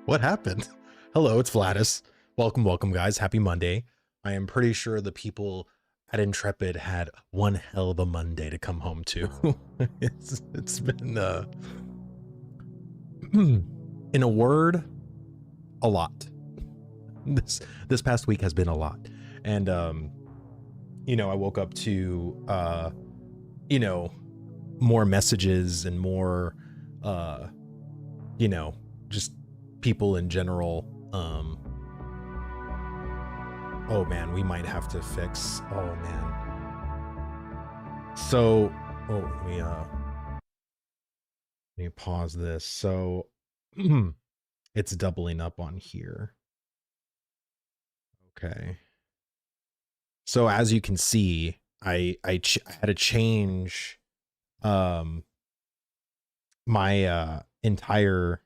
What happened? Hello, it's Vladis. Welcome, guys. Happy Monday. I am pretty sure the people at Intrepid had one hell of a Monday to come home to. It's been, in a word, a lot. This past week has been a lot, and I woke up to more messages and more, just people in general. Oh man, we might have to fix. Oh man. So, let me pause this. So, it's doubling up on here. Okay. So as you can see, I had to change my entire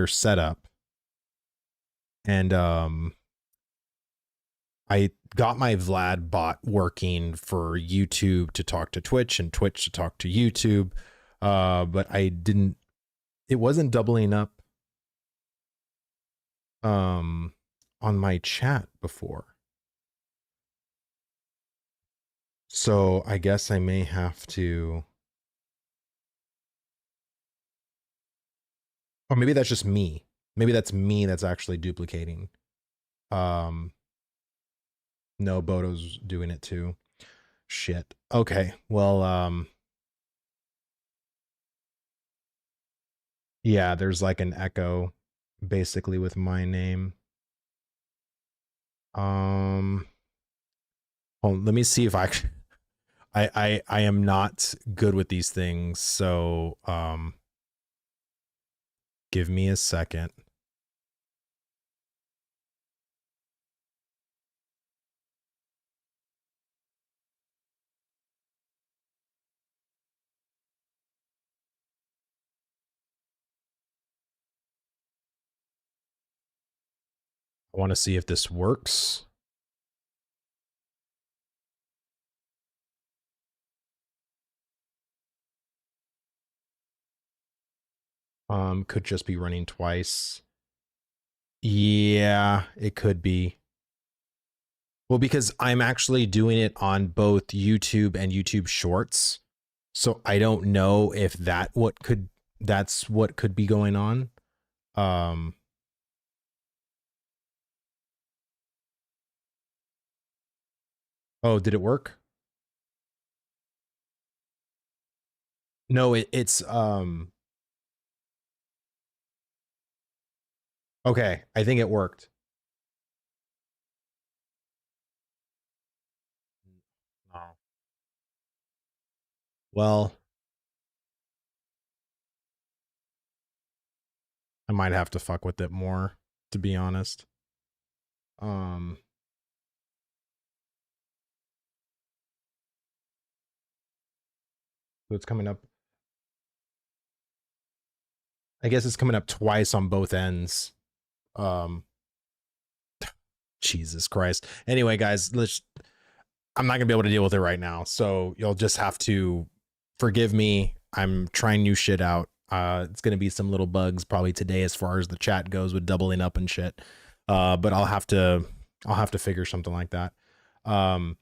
setup, and I got my Vlad bot working for YouTube to talk to Twitch and Twitch to talk to YouTube. But it wasn't doubling up on my chat before. So I guess I may have to, or maybe that's just me. Maybe that's me that's actually duplicating. No, Bodo's doing it too. Shit. Okay. Well, yeah, there's like an echo basically with my name. Hold on, let me see if I am not good with these things, so give me a second. I want to see if this works. Could just be running twice. Yeah, it could be. Well, because I'm actually doing it on both YouTube and YouTube Shorts. So I don't know if that's what could be going on. Oh, did it work? No, it's okay, I think it worked. No. Well, I might have to fuck with it more, to be honest. Um, so it's coming up. I guess it's coming up twice on both ends. Um, Jesus Christ. Anyway, guys, I'm not gonna be able to deal with it right now, so you'll just have to forgive me. I'm trying new shit out. It's gonna be some little bugs probably today as far as the chat goes with doubling up and shit. But I'll have to figure something like that. But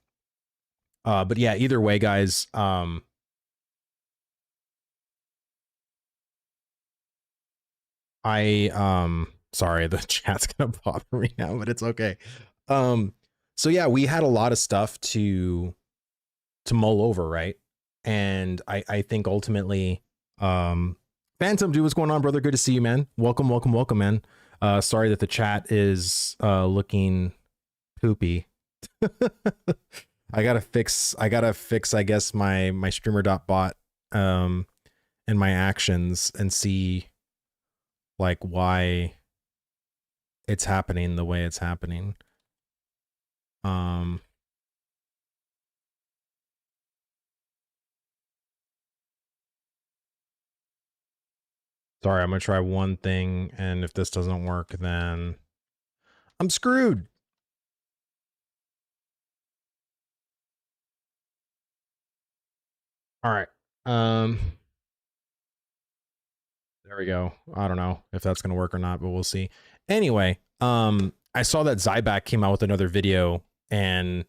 yeah, either way, guys. Sorry, the chat's gonna bother me now, but it's okay. So yeah, we had a lot of stuff to mull over, right? And I think ultimately, Phantom, dude, what's going on, brother? Good to see you, man. Welcome, man. Sorry that the chat is looking poopy. I gotta fix, I guess, my streamer.bot and my actions and see like why it's happening the way it's happening. Sorry, I'm gonna try one thing, and if this doesn't work, then I'm screwed. All right. There we go. I don't know if that's going to work or not, but we'll see. Anyway, I saw that Zyback came out with another video, and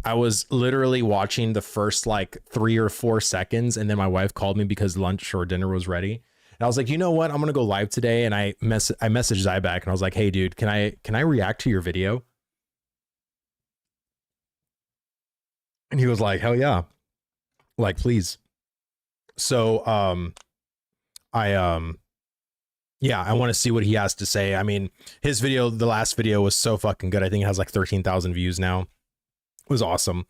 I was literally watching the first like 3 or 4 seconds, and then my wife called me because lunch or dinner was ready. And I was like, you know what? I'm going to go live today. And I messaged Zyback and I was like, hey dude, can I react to your video? And he was like, hell yeah. Like, please. So, yeah, I want to see what he has to say. I mean, his video, the last video was so fucking good. I think it has like 13,000 views now. It was awesome.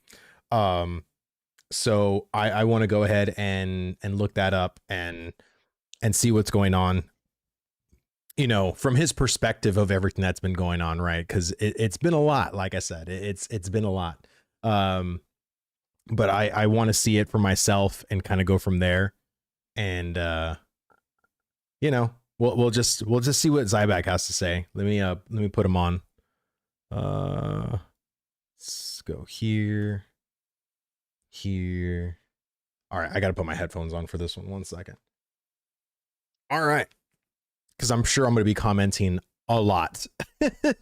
So I want to go ahead and look that up and see what's going on, you know, from his perspective of everything that's been going on, right? Because it's been a lot. Like I said, it's been a lot. But I want to see it for myself and kind of go from there. And you know, we'll just see what Zyback has to say. Let me put him on. Let's go here. All right, I got to put my headphones on for this one. 1 second. All right, because I'm sure I'm going to be commenting a lot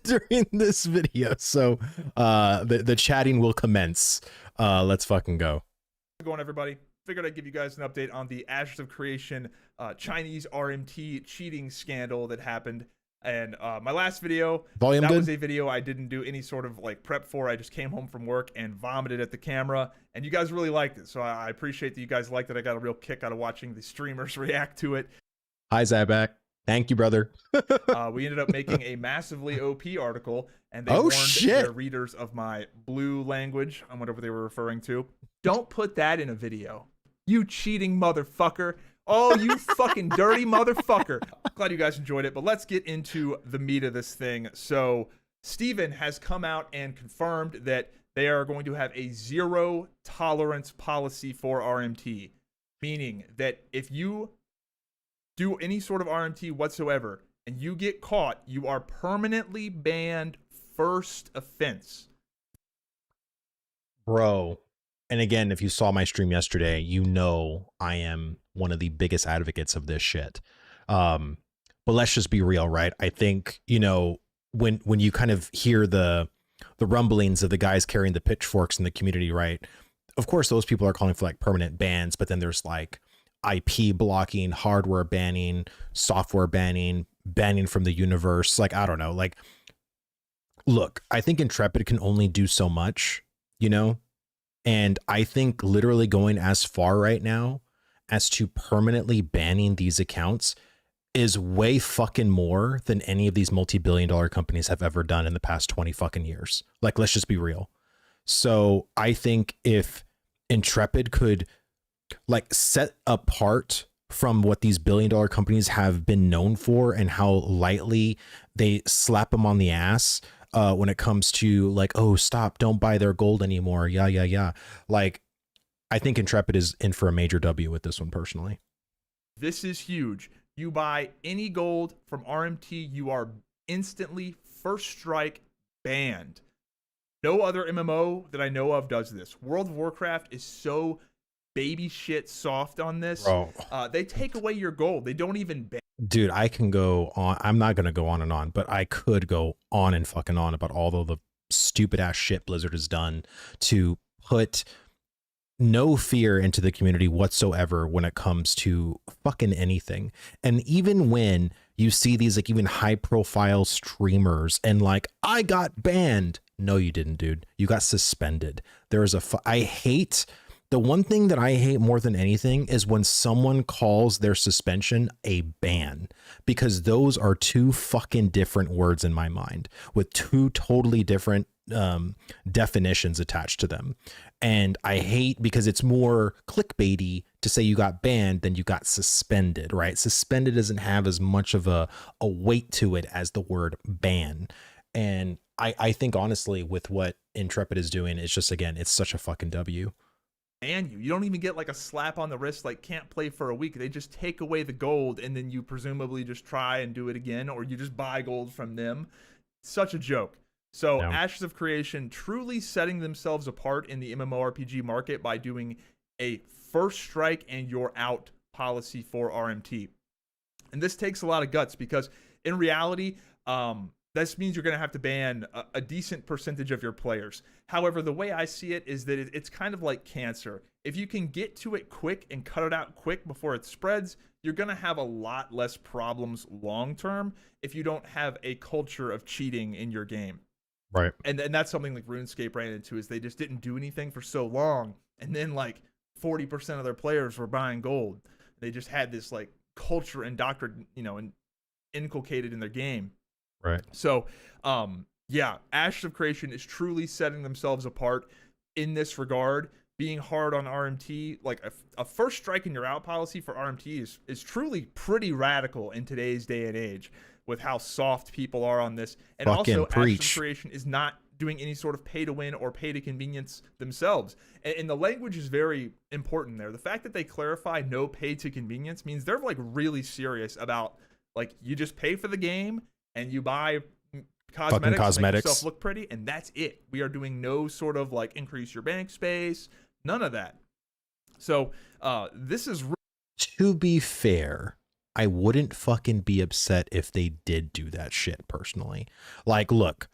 during this video. So the chatting will commence. Let's fucking go. How's it going, everybody? Figured I'd give you guys an update on the Ashes of Creation Chinese RMT cheating scandal that happened. And my last video, that was a video I didn't do any sort of like prep for. I just came home from work and vomited at the camera, and you guys really liked it. So I appreciate that you guys liked it. I got a real kick out of watching the streamers react to it. Hi, Zyback. Thank you, brother. We ended up making a massively OP article, and they warned their readers of my blue language, on whatever they were referring to. Don't put that in a video. You cheating motherfucker. Oh, you fucking dirty motherfucker. Glad you guys enjoyed it, but let's get into the meat of this thing. So Steven has come out and confirmed that they are going to have a zero tolerance policy for RMT, meaning that if you do any sort of RMT whatsoever and you get caught, you are permanently banned, first offense. Bro. And again, if you saw my stream yesterday, you know I am one of the biggest advocates of this shit. But let's just be real, right? I think, you know, when you kind of hear the rumblings of the guys carrying the pitchforks in the community, right? Of course, those people are calling for like permanent bans, but then there's like IP blocking, hardware banning, software banning, banning from the universe. Like, I don't know. Like, look, I think Intrepid can only do so much, you know? And I think literally going as far right now as to permanently banning these accounts is way fucking more than any of these multi-billion-dollar companies have ever done in the past 20 fucking years. Like, let's just be real. So I think if Intrepid could like set apart from what these billion-dollar companies have been known for and how lightly they slap them on the ass when it comes to like, oh, stop, don't buy their gold anymore. Yeah. Like, I think Intrepid is in for a major W with this one personally. This is huge. You buy any gold from RMT, you are instantly first strike banned. No other MMO that I know of does this. World of Warcraft is so baby shit soft on this. Bro. They take away your gold. They don't even ban. Dude, I can go on. I'm not going to go on and on, but I could go on and fucking on about all of the stupid ass shit Blizzard has done to put no fear into the community whatsoever when it comes to fucking anything. And even when you see these like even high profile streamers and like, I got banned. No, you didn't, dude. You got suspended. There is I hate. The one thing that I hate more than anything is when someone calls their suspension a ban, because those are two fucking different words in my mind with two totally different definitions attached to them. And I hate because it's more clickbaity to say you got banned than you got suspended, right? Suspended doesn't have as much of a weight to it as the word ban. And I think honestly with what Intrepid is doing, it's just, again, it's such a fucking W. And you don't even get like a slap on the wrist, like can't play for a week. They just take away the gold and then you presumably just try and do it again, or you just buy gold from them. Such a joke. So yeah. Ashes of Creation truly setting themselves apart in the MMORPG market by doing a first strike and you're out policy for RMT. And this takes a lot of guts because in reality, this means you're going to have to ban a decent percentage of your players. However, the way I see it is that it's kind of like cancer. If you can get to it quick and cut it out quick before it spreads, you're going to have a lot less problems long term if you don't have a culture of cheating in your game. Right. And that's something like RuneScape ran into, is they just didn't do anything for so long. And then like 40% of their players were buying gold. They just had this like culture indoctrinated, and inculcated in their game. Right. So, yeah, Ashes of Creation is truly setting themselves apart in this regard, being hard on RMT. Like a first strike and you're out policy for RMT is truly pretty radical in today's day and age with how soft people are on this. And fucking also, preach. Ashes of Creation is not doing any sort of pay to win or pay to convenience themselves. And the language is very important there. The fact that they clarify no pay to convenience means they're like really serious about like you just pay for the game and you buy cosmetics. Make yourself look pretty, and that's it. We are doing no sort of like increase your bank space, none of that. So this is to be fair, I wouldn't fucking be upset if they did do that shit personally. Like, look,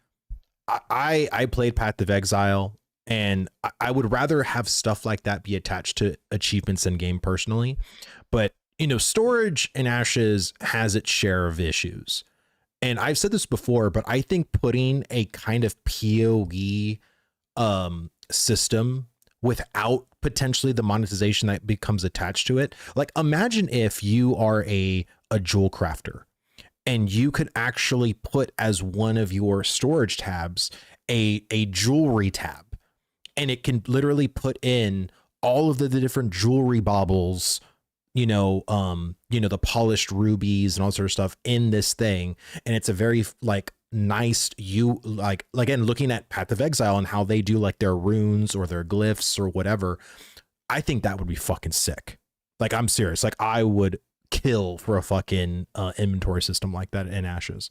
I played Path of Exile, and I would rather have stuff like that be attached to achievements in game personally. But, storage in Ashes has its share of issues. And I've said this before, but I think putting a kind of PoE system without potentially the monetization that becomes attached to it. Like, imagine if you are a jewel crafter and you could actually put as one of your storage tabs a jewelry tab, and it can literally put in all of the different jewelry baubles, the polished rubies and all sort of stuff in this thing. And it's a very like nice, again, looking at Path of Exile and how they do like their runes or their glyphs or whatever. I think that would be fucking sick. Like, I'm serious. Like, I would kill for a fucking inventory system like that in Ashes.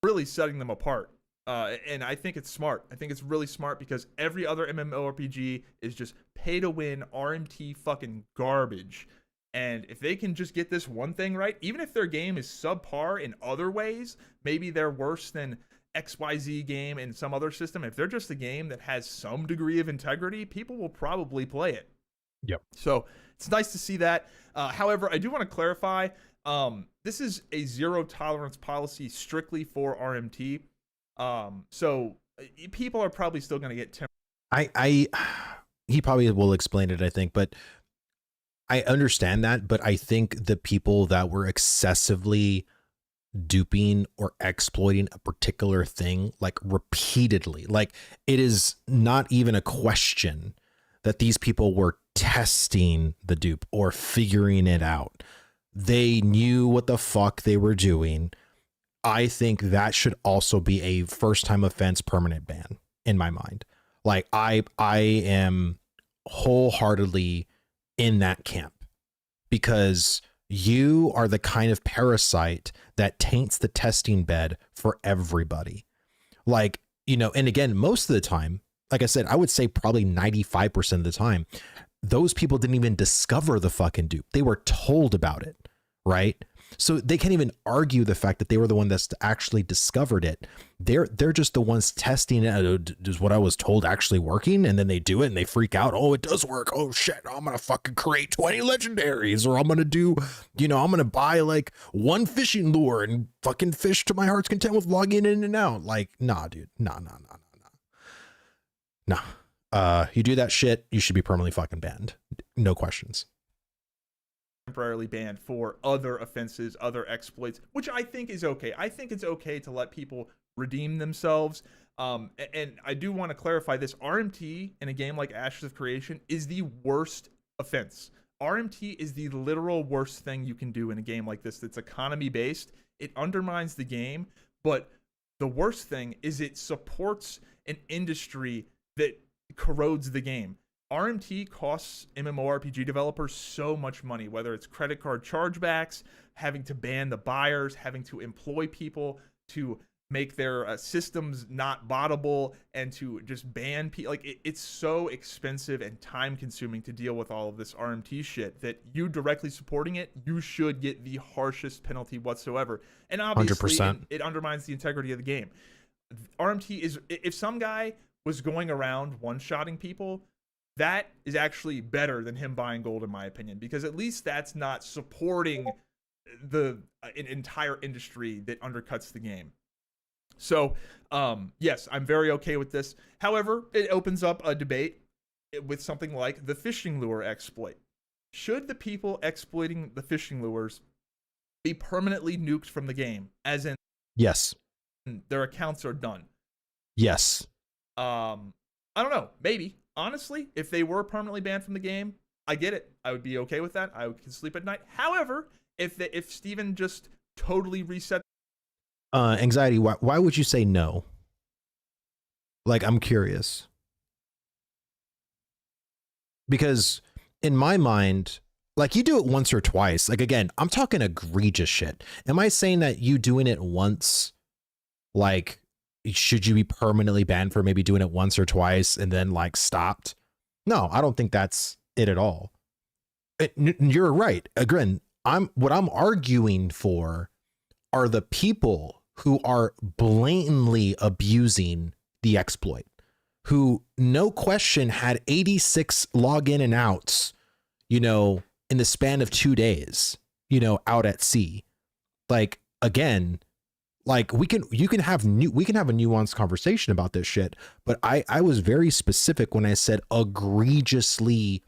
Really setting them apart. And I think it's smart. I think it's really smart because every other MMORPG is just pay to win RMT fucking garbage. And if they can just get this one thing right, even if their game is subpar in other ways, maybe they're worse than XYZ game in some other system. If they're just a game that has some degree of integrity, people will probably play it. Yep. So it's nice to see that. However, I do want to clarify, this is a zero tolerance policy strictly for RMT. So people are probably still going to get he probably will explain it, I think, but I understand that, but I think the people that were excessively duping or exploiting a particular thing, like repeatedly, like it is not even a question that these people were testing the dupe or figuring it out. They knew what the fuck they were doing. I think that should also be a first time offense permanent ban in my mind. Like I am wholeheartedly in that camp, because you are the kind of parasite that taints the testing bed for everybody. Like, and again, most of the time, like I said, I would say probably 95% of the time, those people didn't even discover the fucking dupe. They were told about it, right? So they can't even argue the fact that they were the one that's actually discovered it. They're just the ones testing it. Is what I was told actually working? And then they do it and they freak out. Oh, it does work. Oh shit, I'm going to fucking create 20 legendaries, or I'm going to do, I'm going to buy like one fishing lure and fucking fish to my heart's content with logging in and out. Like, nah, dude. Nah. You do that shit, you should be permanently fucking banned. No questions. Temporarily banned for other offenses, other exploits, which I think is okay. I think it's okay to let people redeem themselves. And I do want to clarify this. RMT in a game like Ashes of Creation is the worst offense. RMT is the literal worst thing you can do in a game like this that's economy based. It undermines the game, but the worst thing is it supports an industry that corrodes the game. RMT costs MMORPG developers so much money, whether it's credit card chargebacks, having to ban the buyers, having to employ people to make their systems not bottable, and to just ban people. Like it's so expensive and time consuming to deal with all of this RMT shit that you directly supporting it, you should get the harshest penalty whatsoever. And obviously 100%. it undermines the integrity of the game. RMT is, if some guy was going around one-shotting people, that is actually better than him buying gold, in my opinion, because at least that's not supporting the an entire industry that undercuts the game. So, yes, I'm very okay with this. However, it opens up a debate with something like the fishing lure exploit. Should the people exploiting the fishing lures be permanently nuked from the game, as in Yes. their accounts are done? Yes. I don't know. Maybe. Honestly, if they were permanently banned from the game, I get it. I would be okay with that. I could sleep at night. However, if Steven just totally reset, Anxiety, why would you say no? Like, I'm curious. Because in my mind, like, you do it once or twice. Like, again, I'm talking egregious shit. Am I saying that you doing it once, like, should you be permanently banned for maybe doing it once or twice and then like stopped? No, I don't think that's it at all. You're right. Again, what I'm arguing for are the people who are blatantly abusing the exploit, who no question had 86 login and outs, you know, in the span of 2 days, you know, out at sea. Like, again, like we can have a nuanced conversation about this shit, but I was very specific when I said egregiously,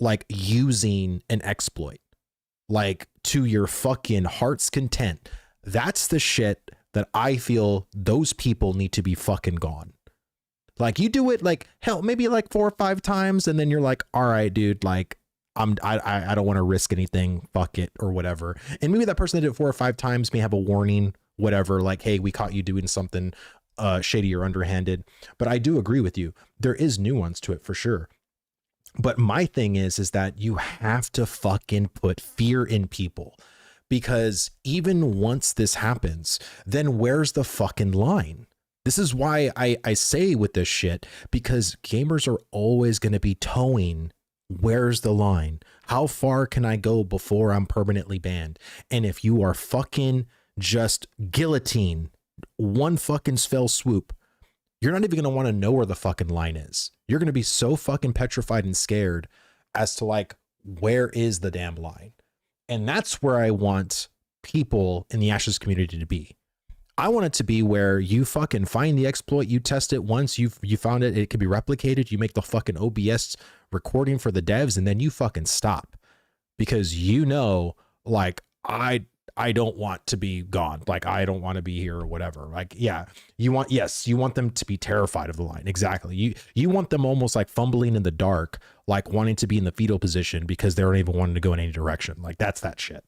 like, using an exploit, like, to your fucking heart's content. That's the shit that I feel those people need to be fucking gone. Like, you do it like hell, maybe like 4 or 5 times, and then you're like, all right, dude, like, I don't want to risk anything, fuck it, or whatever. And maybe that person that did it 4 or 5 times may have a warning, whatever, like, hey, we caught you doing something shady or underhanded. But I do agree with you. There is nuance to it for sure. But my thing is that you have to fucking put fear in people, because even once this happens, then where's the fucking line? This is why I say with this shit, because gamers are always going to be towing, where's the line? How far can I go before I'm permanently banned? And if you are fucking just guillotine, one fucking fell swoop, you're not even going to want to know where the fucking line is. You're going to be so fucking petrified and scared as to, like, where is the damn line? And that's where I want people in the Ashes community to be. I want it to be where you fucking find the exploit, you test it once, you found it, it can be replicated, you make the fucking OBS recording for the devs, and then you fucking stop. Because you know, like, I don't want to be gone. Like, I don't want to be here or whatever. Like, yeah, you want them to be terrified of the line. Exactly. You want them almost like fumbling in the dark, like wanting to be in the fetal position because they don't even wanting to go in any direction. Like, that's that shit.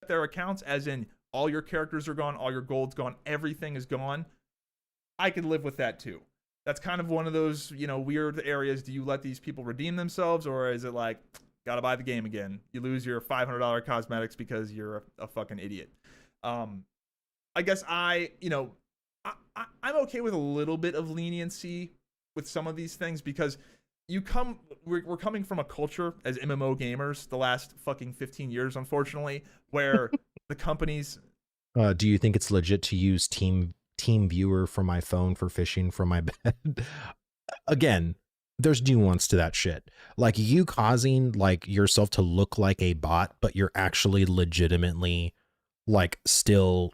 Their accounts, as in all your characters are gone, all your gold's gone, everything is gone. I could live with that too. That's kind of one of those, you know, weird areas. Do you let these people redeem themselves, or is it like, gotta buy the game again? You lose your $500 cosmetics because you're a fucking idiot. I guess I'm okay with a little bit of leniency with some of these things, because we're coming from a culture as MMO gamers the last fucking 15 years, unfortunately, where the companies. Do you think it's legit to use Team Viewer from my phone for fishing from my bed? Again, there's nuance to that shit. Like, you causing like yourself to look like a bot, but you're actually legitimately like still,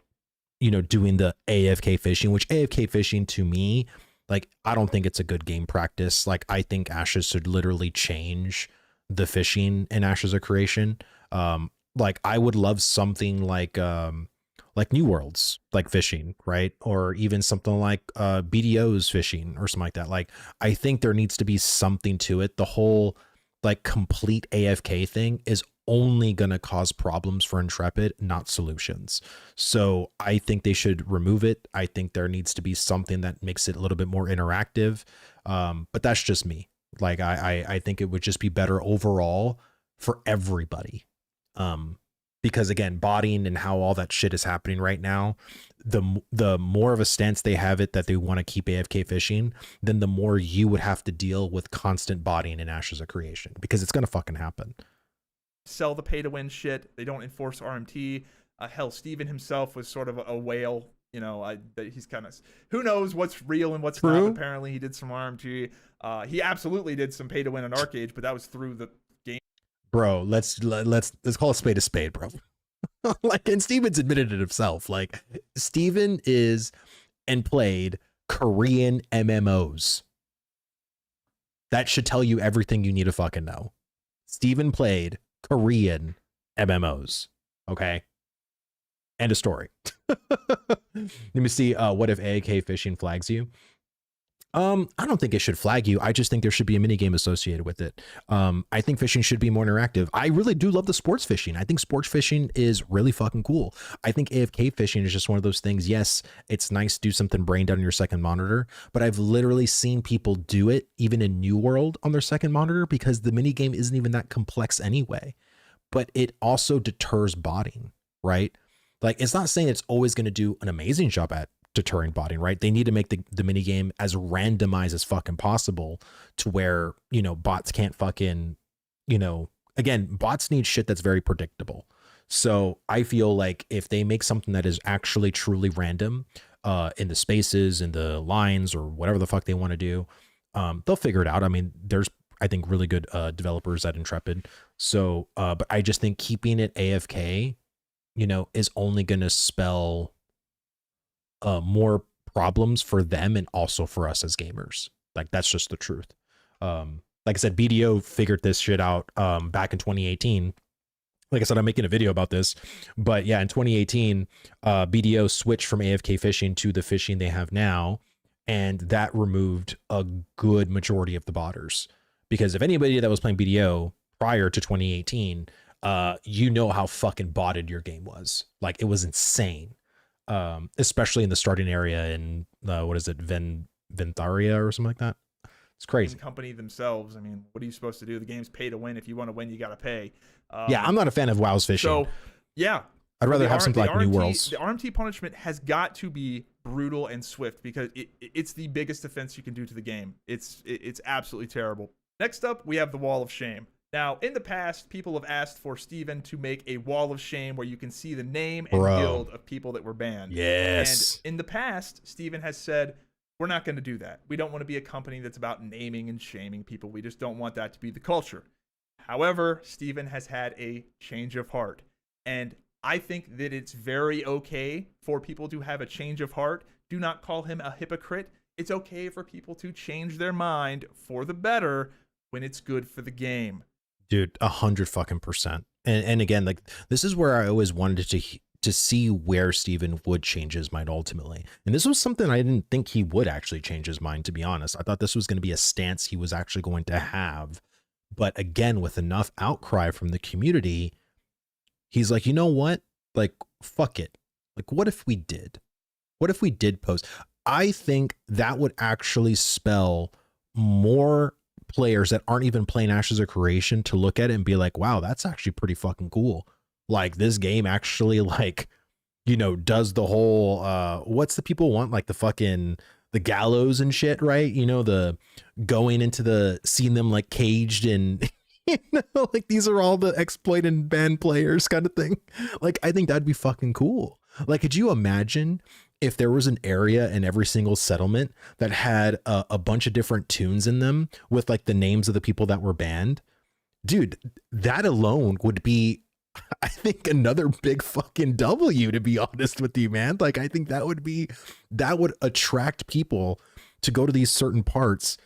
you know, doing the AFK fishing, which AFK fishing to me, like, I don't think it's a good game practice. Like, I think Ashes should literally change the fishing in Ashes of Creation. Like, I would love something like New Worlds, like fishing, right? Or even something like BDO's fishing or something like that. Like, I think there needs to be something to it. The whole like complete AFK thing is only going to cause problems for Intrepid, not solutions. So I think they should remove it. I think there needs to be something that makes it a little bit more interactive. But that's just me. Like, I think it would just be better overall for everybody. Because again, botting and how all that shit is happening right now, the more of a stance they have it that they want to keep AFK fishing, then the more you would have to deal with constant botting in Ashes of Creation, because it's gonna fucking happen. Sell the pay to win shit. They don't enforce RMT. Hell, Steven himself was sort of a whale. You know, he's kind of, who knows what's real and what's not. Apparently, he did some RMT. He absolutely did some pay to win on Arcade, but that was through the game. Bro, let's call a spade, bro. Like, and Steven's admitted it himself. Like, Steven is and played Korean MMOs. That should tell you everything you need to fucking know. Steven played Korean MMOs. Okay. End of story. Let me see. What if AAK fishing flags you? I don't think it should flag you. I just think there should be a mini game associated with it. I think fishing should be more interactive. I really do love the sports fishing. I think sports fishing is really fucking cool. I think AFK fishing is just one of those things. Yes, it's nice to do something brain dead on your second monitor, but I've literally seen people do it even in New World on their second monitor because the mini game isn't even that complex anyway. But it also deters botting, right? Like, it's not saying it's always going to do an amazing job at deterring botting, right? They need to make the mini game as randomized as fucking possible to where, you know, bots can't fucking, you know, again, bots need shit that's very predictable. So I feel like if they make something that is actually truly random in the spaces, in the lines, or whatever the fuck they want to do, they'll figure it out. I mean, there's, I think, really good developers at Intrepid. So, but I just think keeping it AFK, you know, is only going to spell more problems for them and also for us as gamers. Like, that's just the truth. Like I said, BDO figured this shit out back in 2018. Like I said, I'm making a video about this, but yeah, in 2018, BDO switched from AFK fishing to the fishing they have now, and that removed a good majority of the botters. Because if anybody that was playing BDO prior to 2018, you know how fucking botted your game was. Like, it was insane. Especially in the starting area in what is it, Ventharia or something like that. It's crazy. Company themselves. I mean, what are you supposed to do? The game's pay to win. If you want to win, you got to pay. Yeah, I'm not a fan of WoW's fishing. So, yeah, I'd rather have something like New Worlds. The RMT punishment has got to be brutal and swift because it's the biggest offense you can do to the game. It's absolutely terrible. Next up, we have the Wall of Shame. Now, in the past, people have asked for Steven to make a wall of shame where you can see the name and guild of people that were banned. Yes. And in the past, Steven has said, we're not going to do that. We don't want to be a company that's about naming and shaming people. We just don't want that to be the culture. However, Steven has had a change of heart. And I think that it's very okay for people to have a change of heart. Do not call him a hypocrite. It's okay for people to change their mind for the better when it's good for the game. Dude, 100%. And again, like, this is where I always wanted to see where Steven would change his mind ultimately. And this was something I didn't think he would actually change his mind, to be honest. I thought this was going to be a stance he was actually going to have. But again, with enough outcry from the community, he's like, you know what? Like, fuck it. Like, what if we did? What if we did post? I think that would actually spell more players that aren't even playing Ashes of Creation to look at it and be like, wow, that's actually pretty fucking cool. Like, this game actually, like, you know, does the whole what's the people want, like the gallows and shit, right? You know, the going into the seeing them like caged and you know, like, these are all the exploit and ban players kind of thing. Like, I think that'd be fucking cool. Like, could you imagine if there was an area in every single settlement that had a bunch of different tunes in them with like the names of the people that were banned? Dude, that alone would be, I think, another big fucking W, to be honest with you, man. Like, I think that would attract people to go to these certain parts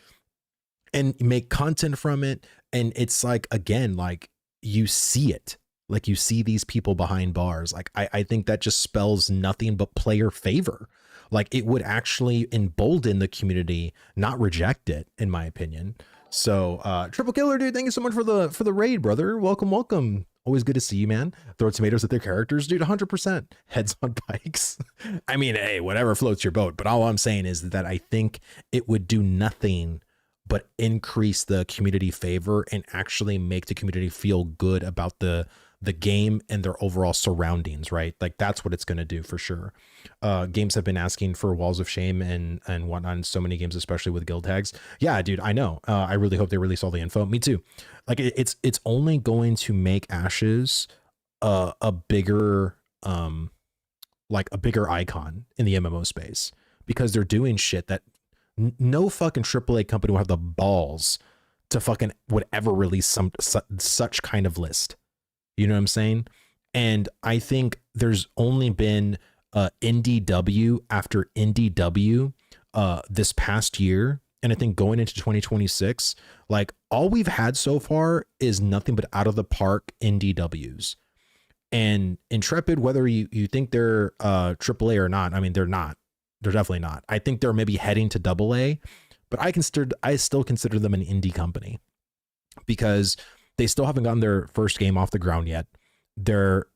and make content from it. And it's like, again, like, you see it. Like, you see these people behind bars. Like, I think that just spells nothing but player favor. Like, it would actually embolden the community, not reject it, in my opinion. So, Triple Killer, dude, thank you so much for the raid, brother. Welcome. Always good to see you, man. Throw tomatoes at their characters, dude. 100%. Heads on bikes. I mean, hey, whatever floats your boat. But all I'm saying is that I think it would do nothing but increase the community favor and actually make the community feel good about the the game and their overall surroundings, right? Like that's what it's going to do for sure. Games have been asking for walls of shame and whatnot in so many games, especially with guild tags. Yeah, dude, I know. I really hope they release all the info. Me too. Like it's only going to make Ashes a bigger like a bigger icon in the MMO space, because they're doing shit that no fucking AAA company will have the balls to fucking would ever release such kind of list. You know what I'm saying? And I think there's only been NDW after NDW this past year. And I think going into 2026, like all we've had so far is nothing but out of the park NDWs. And Intrepid, whether you think they're AAA or not, I mean, they're not. They're definitely not. I think they're maybe heading to AA, but I still consider them an indie company because they still haven't gotten their first game off the ground yet. They're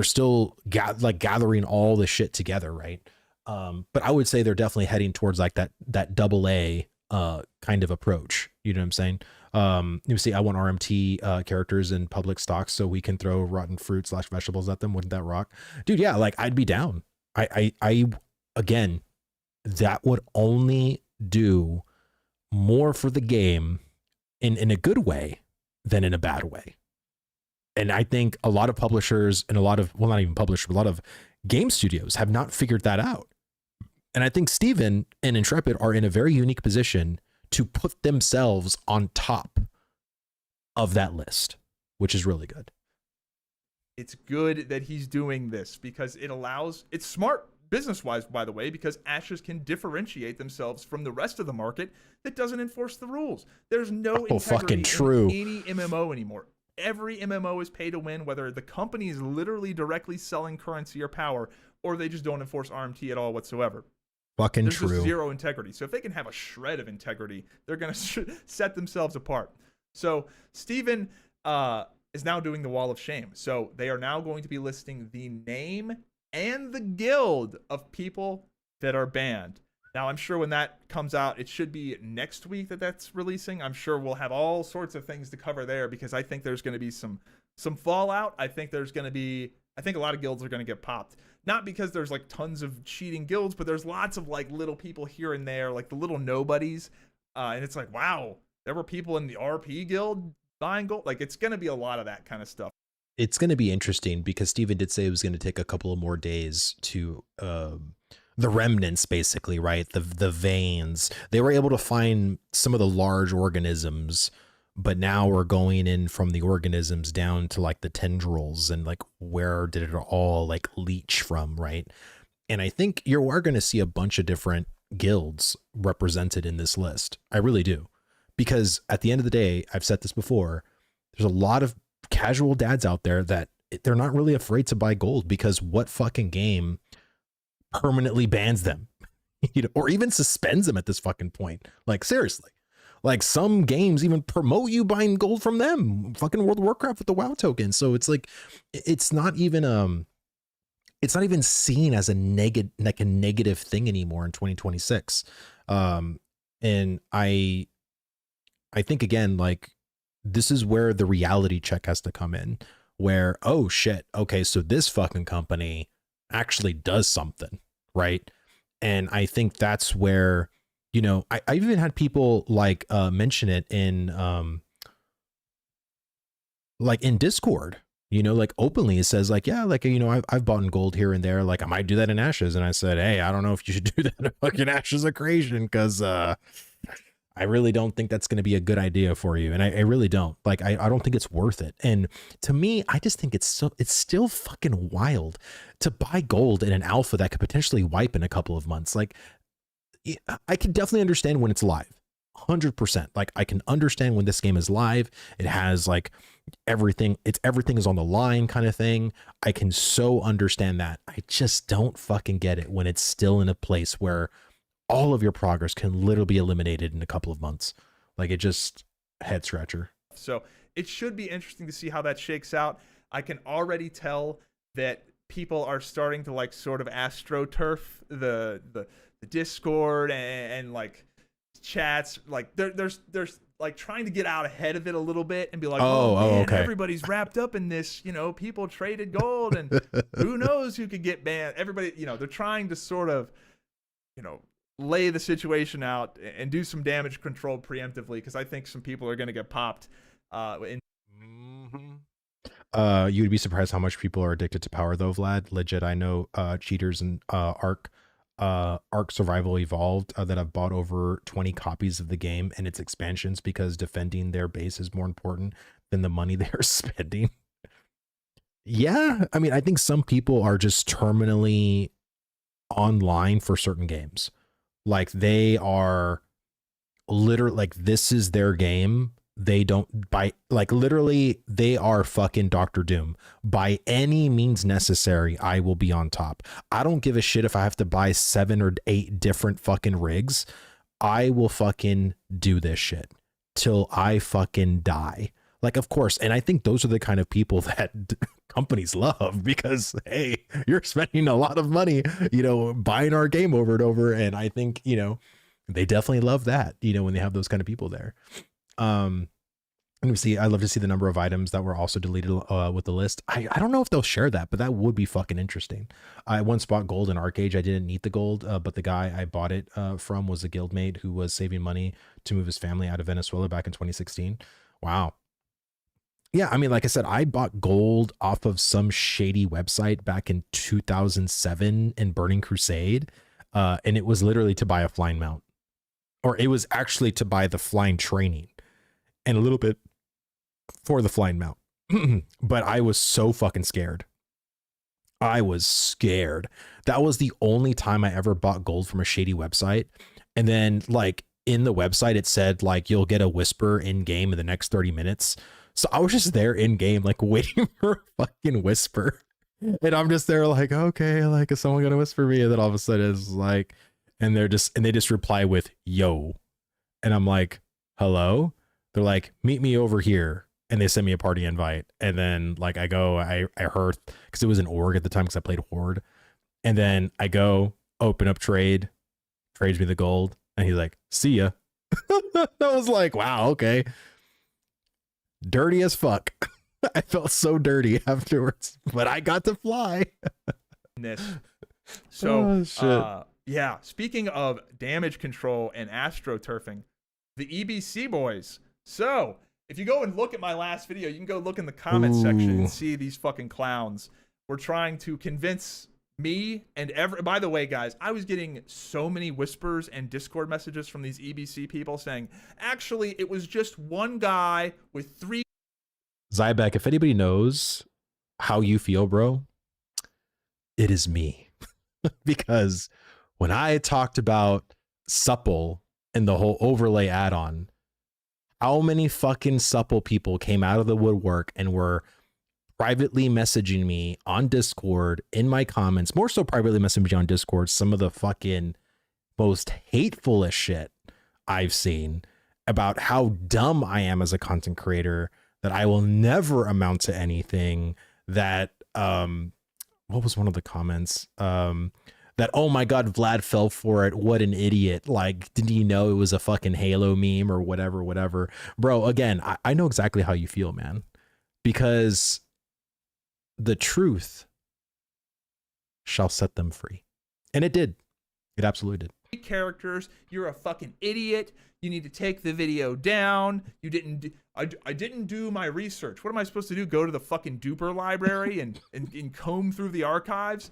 still gathering all the shit together, right? But I would say they're definitely heading towards like that AA kind of approach. You know what I'm saying? You see, I want RMT characters in public stocks so we can throw rotten fruit / vegetables at them. Wouldn't that rock, dude? Yeah, like I'd be down. I again, that would only do more for the game in a good way than in a bad way. And I think a lot of publishers and a lot of, well, not even publishers, but a lot of game studios have not figured that out. And I think Steven and Intrepid are in a very unique position to put themselves on top of that list, which is really good. It's good that he's doing this because it's smart business-wise, by the way, because Ashes can differentiate themselves from the rest of the market that doesn't enforce the rules. There's no integrity in any MMO anymore. Every MMO is pay to win, whether the company is literally directly selling currency or power, or they just don't enforce RMT at all whatsoever. There's just zero integrity. So if they can have a shred of integrity, they're going to set themselves apart. So Steven is now doing the Wall of Shame. So they are now going to be listing the name and the guild of people that are banned. Now, I'm sure when that comes out, it should be next week that's releasing. I'm sure we'll have all sorts of things to cover there because I think there's going to be some fallout. I think a lot of guilds are going to get popped. Not because there's like tons of cheating guilds, but there's lots of like little people here and there, like the little nobodies. And it's like, wow, there were people in the RP guild buying gold. Like it's going to be a lot of that kind of stuff. It's going to be interesting because Steven did say it was going to take a couple of more days to the remnants, basically, right? The veins. They were able to find some of the large organisms, but now we're going in from the organisms down to like the tendrils and like where did it all like leach from, right? And I think you are going to see a bunch of different guilds represented in this list. I really do. Because at the end of the day, I've said this before, there's a lot of casual dads out there that they're not really afraid to buy gold because what fucking game permanently bans them, you know, or even suspends them at this fucking point? Like seriously, like some games even promote you buying gold from them. Fucking World of Warcraft with the WoW token. So it's like, it's not even seen as a negative thing anymore in 2026. And I think again, like this is where the reality check has to come in where, oh shit, okay, so this fucking company actually does something, right? And I think that's where, you know, I even had people like mention it in like in Discord, you know, like openly it says like, yeah, like, you know, I've bought in gold here and there, like I might do that in Ashes. And I said, hey, I don't know if you should do that in fucking Ashes of Creation because I really don't think that's going to be a good idea for you. And I really don't. Like, I don't think it's worth it. And to me, I just think it's still fucking wild to buy gold in an alpha that could potentially wipe in a couple of months. Like, I can definitely understand when it's live. 100%. Like, I can understand when this game is live. It has like everything is on the line kind of thing. I can so understand that. I just don't fucking get it when it's still in a place where all of your progress can literally be eliminated in a couple of months. Like it just head scratcher. So it should be interesting to see how that shakes out. I can already tell that people are starting to like sort of astroturf the Discord and like chats. Like there's like trying to get out ahead of it a little bit and be like, oh, man, okay. everybody's wrapped up in this. You know, people traded gold, and who knows who could get banned. Everybody, you know, they're trying to sort of, you know, lay the situation out and do some damage control preemptively, because I think some people are going to get popped. You would be surprised how much people are addicted to power, though, Vlad. Legit, I know cheaters and Ark Survival Evolved that have bought over 20 copies of the game and its expansions because defending their base is more important than the money they're spending. Yeah, I mean, I think some people are just terminally online for certain games. Like they are literally like, this is their game. They don't by like literally they are fucking Dr. Doom. By any means necessary, I will be on top. I don't give a shit if I have to buy 7 or 8 different fucking rigs. I will fucking do this shit till I fucking die. Like, of course. And I think those are the kind of people that companies love, because, hey, you're spending a lot of money, you know, buying our game over and over. And I think, you know, they definitely love that, you know, when they have those kind of people there. Let me see. I'd love to see the number of items that were also deleted with the list. I don't know if they'll share that, but that would be fucking interesting. I once bought gold in Arcade. I didn't need the gold, but the guy I bought it from was a guildmate who was saving money to move his family out of Venezuela back in 2016. Wow. Yeah, I mean, like I said, I bought gold off of some shady website back in 2007 in Burning Crusade, and it was literally to buy a flying mount. Or it was actually to buy the flying training and a little bit for the flying mount. But I was so fucking scared. I was scared. That was the only time I ever bought gold from a shady website. And then like in the website, it said like, you'll get a whisper in game in the next 30 minutes. So I was just there in game, like waiting for a fucking whisper. And I'm just there like, okay, like, is someone gonna whisper me? And then all of a sudden it's like, and they just reply with yo. And I'm like, hello? They're like, meet me over here. And they send me a party invite. And then like I go, I heard, because it was an org at the time because I played Horde. And then I go, open up trades me the gold. And he's like, see ya. I was like, wow, okay. Dirty as fuck. I felt so dirty afterwards, but I got to fly. So, yeah, speaking of damage control and astroturfing, the EBC boys. So, if you go and look at my last video, you can go look in the comments section and see these fucking clowns. We're trying to convince me and by the way, guys, I was getting so many whispers and Discord messages from these EBC people saying, actually, it was just one guy with 3. Zybeck, if anybody knows how you feel, bro, it is me. Because when I talked about supple and the whole overlay add-on, how many fucking supple people came out of the woodwork and were privately messaging me on Discord in my comments, more so privately messaging me on Discord, some of the fucking most hatefulest shit I've seen about how dumb I am as a content creator, that I will never amount to anything, that what was one of the comments? That, oh my God, Vlad fell for it. What an idiot. Like, didn't you know it was a fucking Halo meme or whatever? Bro, again, I know exactly how you feel, man. Because the truth shall set them free. And it did. It absolutely did. Characters, you're a fucking idiot. You need to take the video down. You didn't I didn't do my research. What am I supposed to do? Go to the fucking duper library and comb through the archives?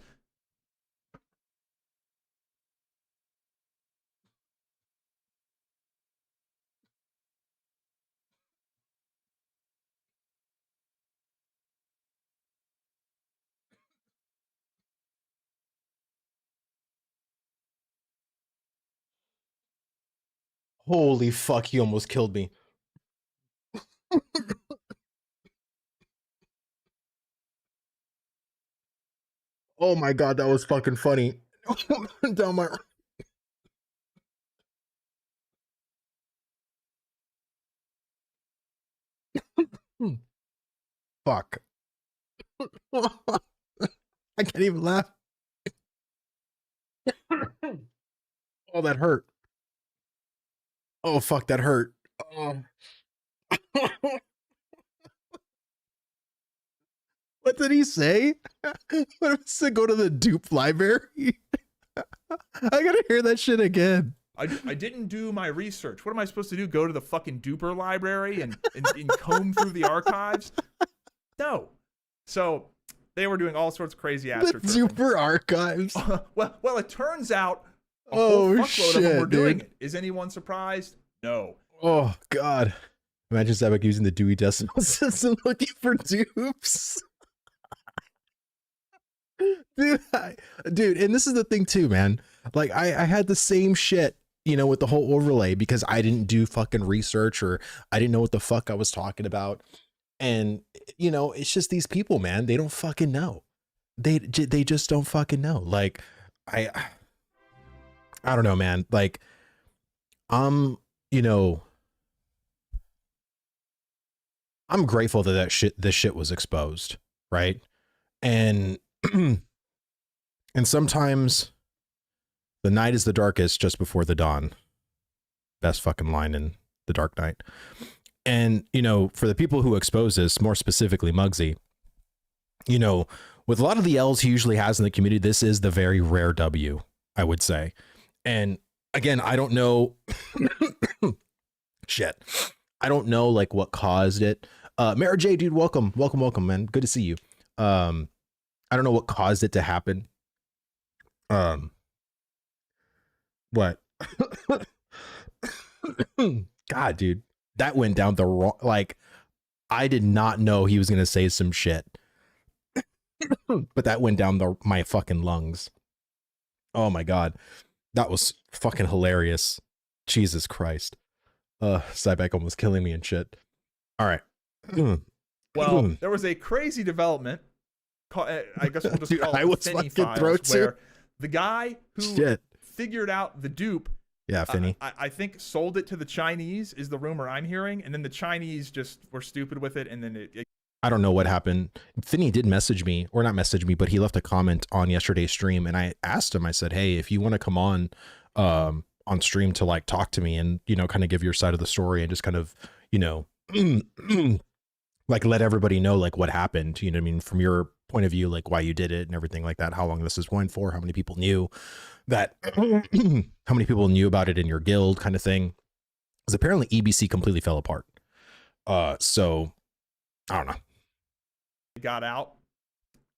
Holy fuck, he almost killed me. Oh my God, that was fucking funny. Down my... Fuck. I can't even laugh. Oh, that hurt. Oh, fuck, that hurt. Oh. What did he say? What was it? Go to the dupe library? I gotta hear that shit again. I didn't do my research. What am I supposed to do? Go to the fucking duper library and comb through the archives? No. So they were doing all sorts of crazy ass the duper archives. well, it turns out a whole fuckload of them were doing it. Is anyone surprised? No. Oh God. Imagine Sebek using the Dewey Decimal System looking for dupes. Dude, and this is the thing too, man. Like I had the same shit, you know, with the whole overlay because I didn't do fucking research or I didn't know what the fuck I was talking about. And you know, it's just these people, man. They don't fucking know. They just don't fucking know. Like I don't know, man. Like you know, I'm grateful that this shit was exposed, right? And and sometimes the night is the darkest just before the dawn. Best fucking line in The Dark Knight. And, you know, for the people who expose this, more specifically Muggsy, you know, with a lot of the L's he usually has in the community, this is the very rare W, I would say. And again, I don't know. Shit. I don't know like what caused it. Mara J, dude, welcome, man. Good to see you. I don't know what caused it to happen. What? God, dude, that went down the wrong. Like, I did not know he was gonna say some shit, but that went down my fucking lungs. Oh my God, that was fucking hilarious. Jesus Christ. Cybeck almost killing me and shit. All right. Well, there was a crazy development. I guess we'll just dude, call it Finney Files, where the guy who figured out the dupe, Finney, I think sold it to the Chinese, is the rumor I'm hearing, and then the Chinese just were stupid with it, and then I don't know what happened. Finney did message me, or not message me, but he left a comment on yesterday's stream, and I asked him, I said, hey, if you want to come on stream to like talk to me and, you know, kind of give your side of the story and just kind of, you know, like let everybody know like what happened, you know what I mean, from your point of view, like why you did it and everything like that, how long this is going for, how many people knew that, how many people knew about it in your guild kind of thing. Because apparently EBC completely fell apart. So I don't know. Got out.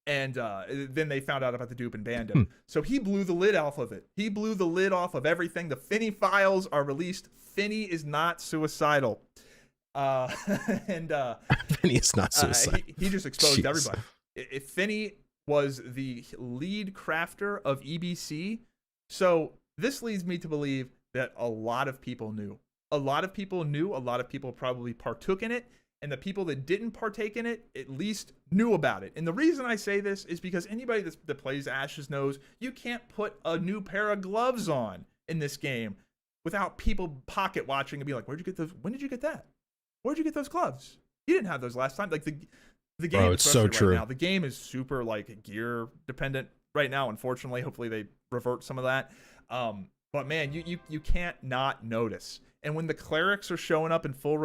And then they found out about the dupe and banned him. So he blew the lid off of it. He blew the lid off of everything. The Finney files are released. Finney is not suicidal. And Finney is not suicidal. He just exposed everybody. If Finney was the lead crafter of EBC, so this leads me to believe that a lot of people knew. A lot of people knew. A lot of people probably partook in it. And the people that didn't partake in it at least knew about it. And the reason I say this is because anybody that plays Ashes knows you can't put a new pair of gloves on in this game without people pocket watching and be like, where'd you get those? When did you get that? Where'd you get those gloves? You didn't have those last time. Like the game, bro, it's so true. Right now, the game is super like gear dependent right now. Unfortunately, hopefully they revert some of that. But man, you can't not notice. And when the clerics are showing up in full.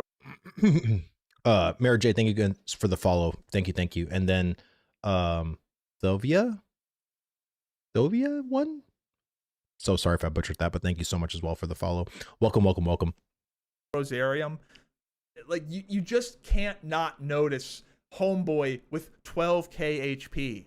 Mary J, thank you again for the follow. Thank you. And then Thovia one. So sorry if I butchered that, but thank you so much as well for the follow. Welcome. Rosarium. Like you just can't not notice Homeboy with 12k HP.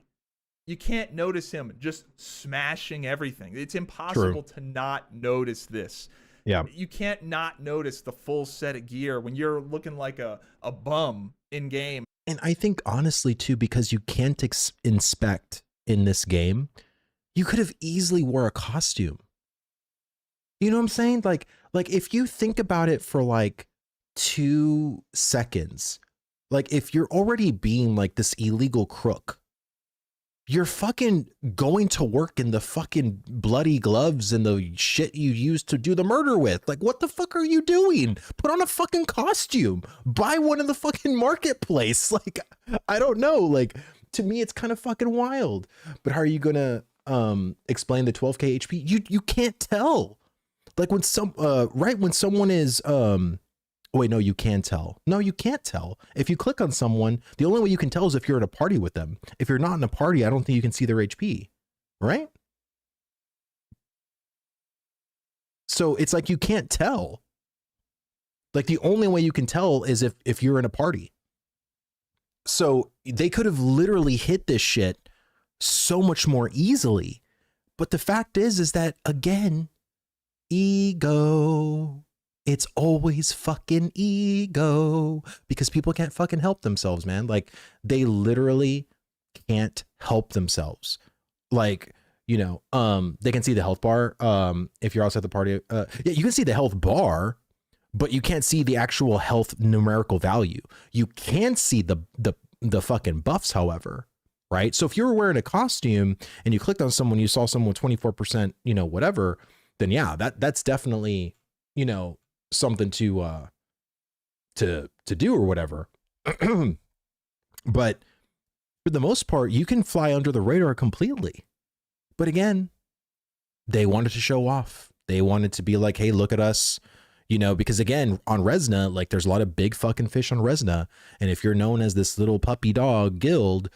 You can't notice him just smashing everything. It's impossible to not notice this. Yeah. You can't not notice the full set of gear when you're looking like a bum in game. And I think honestly too, because you can't inspect in this game, you could have easily wore a costume. You know what I'm saying? Like if you think about it for like 2 seconds, like if you're already being like this illegal crook, you're fucking going to work in the fucking bloody gloves and the shit you used to do the murder with. Like, what the fuck are you doing? Put on a fucking costume. Buy one in the fucking marketplace. Like, I don't know. Like, to me, it's kind of fucking wild. But how are you gonna explain the 12k HP? You can't tell. Like when when someone is Oh, wait, no, you can tell. No, you can't tell. If you click on someone, the only way you can tell is if you're at a party with them. If you're not in a party, I don't think you can see their HP, right? So it's like you can't tell. Like the only way you can tell is if you're in a party. So they could have literally hit this shit so much more easily. But the fact is that, again, ego. It's always fucking ego, because people can't fucking help themselves, man. Like they literally can't help themselves. Like, you know, they can see the health bar. If you're outside the party, yeah, you can see the health bar, but you can't see the actual health numerical value. You can see the fucking buffs, however, right? So if you were wearing a costume and you clicked on someone, you saw someone with 24%, you know, whatever, then yeah, that's definitely, you know, something to do or whatever. But for the most part, you can fly under the radar completely. But again, they wanted to show off. They wanted to be like, hey, look at us, you know, because again, on Resna, like there's a lot of big fucking fish on Resna. And if you're known as this little puppy dog guild,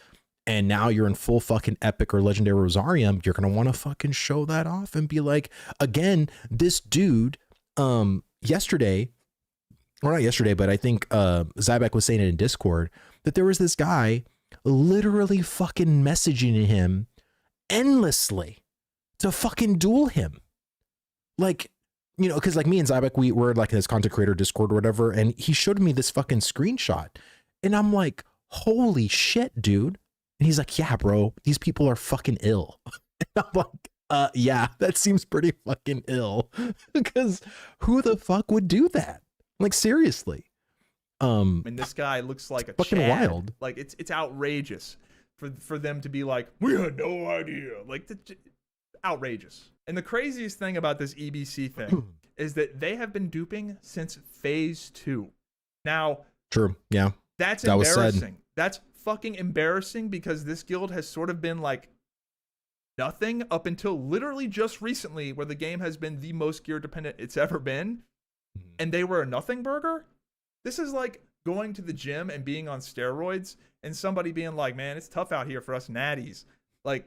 and now you're in full fucking epic or legendary Rosarium, you're going to want to fucking show that off and be like, again, this dude, yesterday, or not yesterday, but I think Zybek was saying it in Discord, that there was this guy literally fucking messaging him endlessly to fucking duel him. Like, you know, because like me and Zybek, we were like in this content creator Discord or whatever, and he showed me this fucking screenshot. And I'm like, holy shit, dude. And he's like, yeah, bro, these people are fucking ill. And I'm like, yeah, that seems pretty fucking ill. Because who the fuck would do that? Like, seriously. I mean, this guy looks like a fucking Chad. Wild. Like it's outrageous for them to be like, we had no idea. Like, outrageous. And the craziest thing about this EBC thing is that they have been duping since phase 2. Now, true, yeah, that's embarrassing. That's fucking embarrassing, because this guild has sort of been like nothing up until literally just recently, where the game has been the most gear dependent it's ever been, and they were a nothing burger. This is like going to the gym and being on steroids and somebody being like, man, it's tough out here for us natties. Like,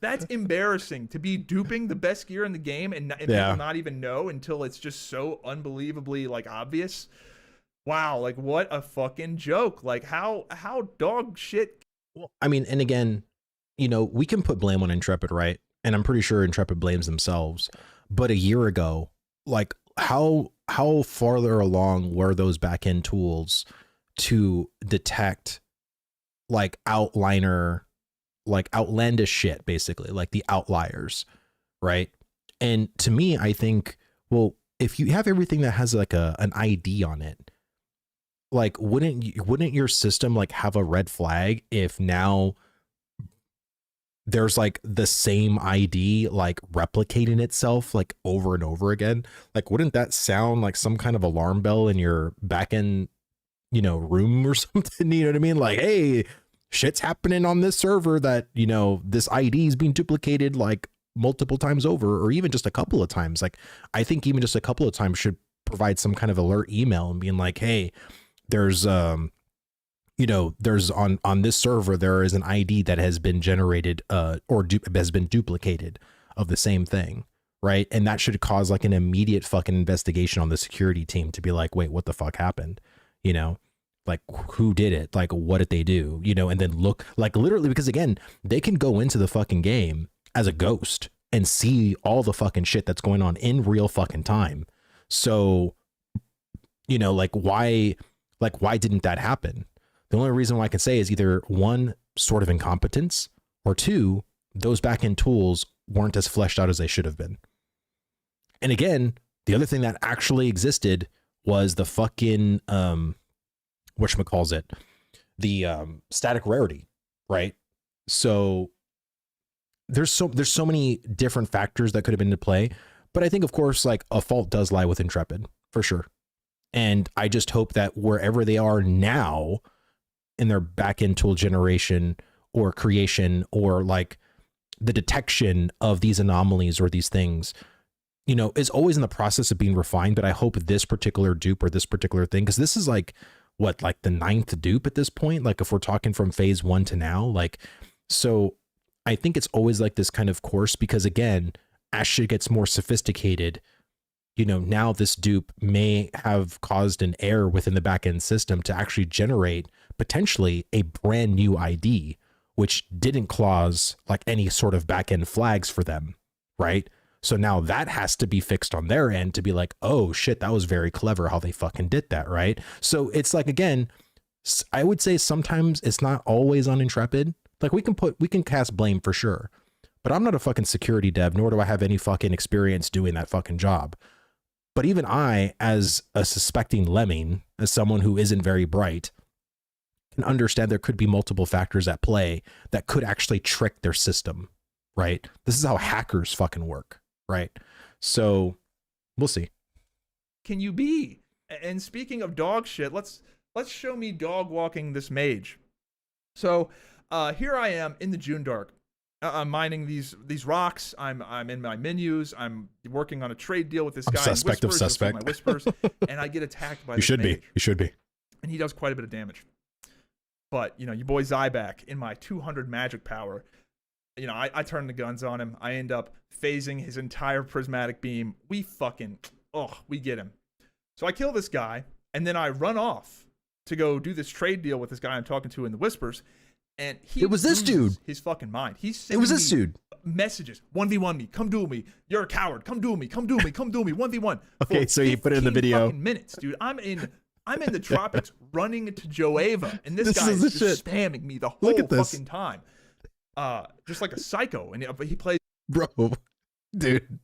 that's embarrassing, to be duping the best gear in the game and people not even know until it's just so unbelievably like obvious. Wow, like what a fucking joke. Like how dog shit. Well, I mean, and again, you know, we can put blame on Intrepid, right? And I'm pretty sure Intrepid blames themselves. But a year ago, like how farther along were those back-end tools to detect like like outlandish shit, basically, like the outliers, right? And to me, I think, well, if you have everything that has like an ID on it, like wouldn't your system like have a red flag if now there's like the same ID like replicating itself like over and over again? Like, wouldn't that sound like some kind of alarm bell in your back end, you know, room or something? You know what I mean? Like, hey, shit's happening on this server that, you know, this ID is being duplicated like multiple times over, or even just a couple of times. Like, I think even just a couple of times should provide some kind of alert email and being like, hey, there's you know, there's on this server, there is an ID that has been generated or has been duplicated of the same thing, right? And that should cause like an immediate fucking investigation on the security team to be like, wait, what the fuck happened? You know, like who did it? Like, what did they do? You know, and then look, like literally, because again, they can go into the fucking game as a ghost and see all the fucking shit that's going on in real fucking time. So, you know, like why didn't that happen? The only reason why I can say is either one, sort of incompetence, or two, those back-end tools weren't as fleshed out as they should have been. And again, the other thing that actually existed was the fucking whatchamacallit, the static rarity, right? So there's so many different factors that could have been into play, but I think of course like a fault does lie with Intrepid for sure. And I just hope that wherever they are now in their back-end tool generation or creation or like the detection of these anomalies or these things, is always in the process of being refined. But I hope this particular dupe or this particular thing, because this is like what, like the 9th dupe at this point, like if we're talking from phase 1 to now, like, so I think it's always like this kind of course, because again, as shit gets more sophisticated, now this dupe may have caused an error within the backend system to actually generate potentially a brand new ID, which didn't clause like any sort of backend flags for them, right? So now that has to be fixed on their end to be like, oh shit, that was very clever how they fucking did that, right? So it's like, again, I would say sometimes it's not always on Intrepid. Like we can cast blame for sure, but I'm not a fucking security dev, nor do I have any fucking experience doing that fucking job. But even I, as a suspecting lemming, as someone who isn't very bright, can understand there could be multiple factors at play that could actually trick their system, right? This is how hackers fucking work, right? So we'll see. Can you be? And speaking of dog shit, let's show me dog walking this mage. So here I am in the June Dark. I'm mining these rocks. I'm in my menus. I'm working on a trade deal with this guy. Suspect of suspect. My whispers, and I get attacked by you this should mage. be. You should be. And he does quite a bit of damage. But your boy Zyback in my 200 magic power. I turn the guns on him. I end up phasing his entire prismatic beam. We get him. So I kill this guy, and then I run off to go do this trade deal with this guy I'm talking to in the whispers. And it was this dude. His fucking mind. It was this dude. Messages. 1v1 me. Come duel me. You're a coward. Come duel me. Come duel me. Come duel me. 1v1. Okay, so you put it in the video. Minutes, dude. I'm in the tropics running to Joava, and this guy is just spamming me the whole fucking time. Just like a psycho. And he plays. Bro, dude.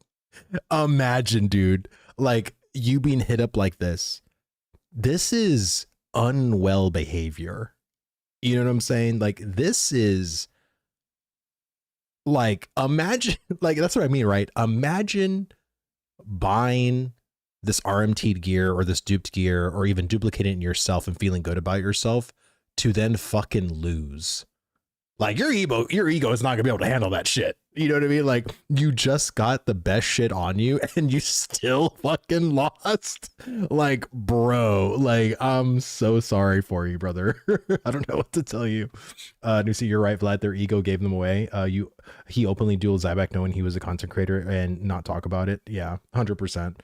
Imagine, dude. Like you being hit up like this. This is unwell behavior. You know what I'm saying? Like, this is like, imagine, like, that's what I mean, right? Imagine buying this RMT'd gear or this duped gear or even duplicating it yourself and feeling good about yourself to then fucking lose. Like your ego is not gonna be able to handle that shit. You know what I mean? Like you just got the best shit on you and you still fucking lost. Like, bro, like I'm so sorry for you, brother. I don't know what to tell you. Nusi, you're right, Vlad. Their ego gave them away. He openly dueled Zyback knowing he was a content creator and not talk about it. Yeah, 100%.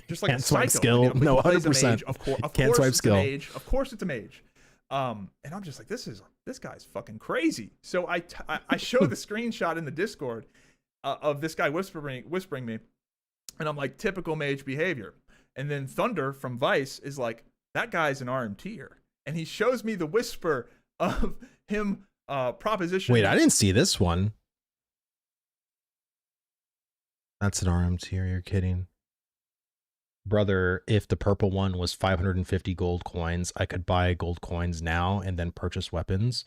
Just like can't swipe skill. No, 100%. Of course, can't swipe skill. Of course, it's a mage. And I'm just like, this guy's fucking crazy. So I show the screenshot in the Discord of this guy whispering me, and I'm like, typical mage behavior. And then Thunder from Vice is like, that guy's an RMTer, and he shows me the whisper of him proposition. Wait, I didn't see this one. That's an RMTer. You're kidding. Brother, if the purple one was 550 gold coins, I could buy gold coins now and then purchase weapons.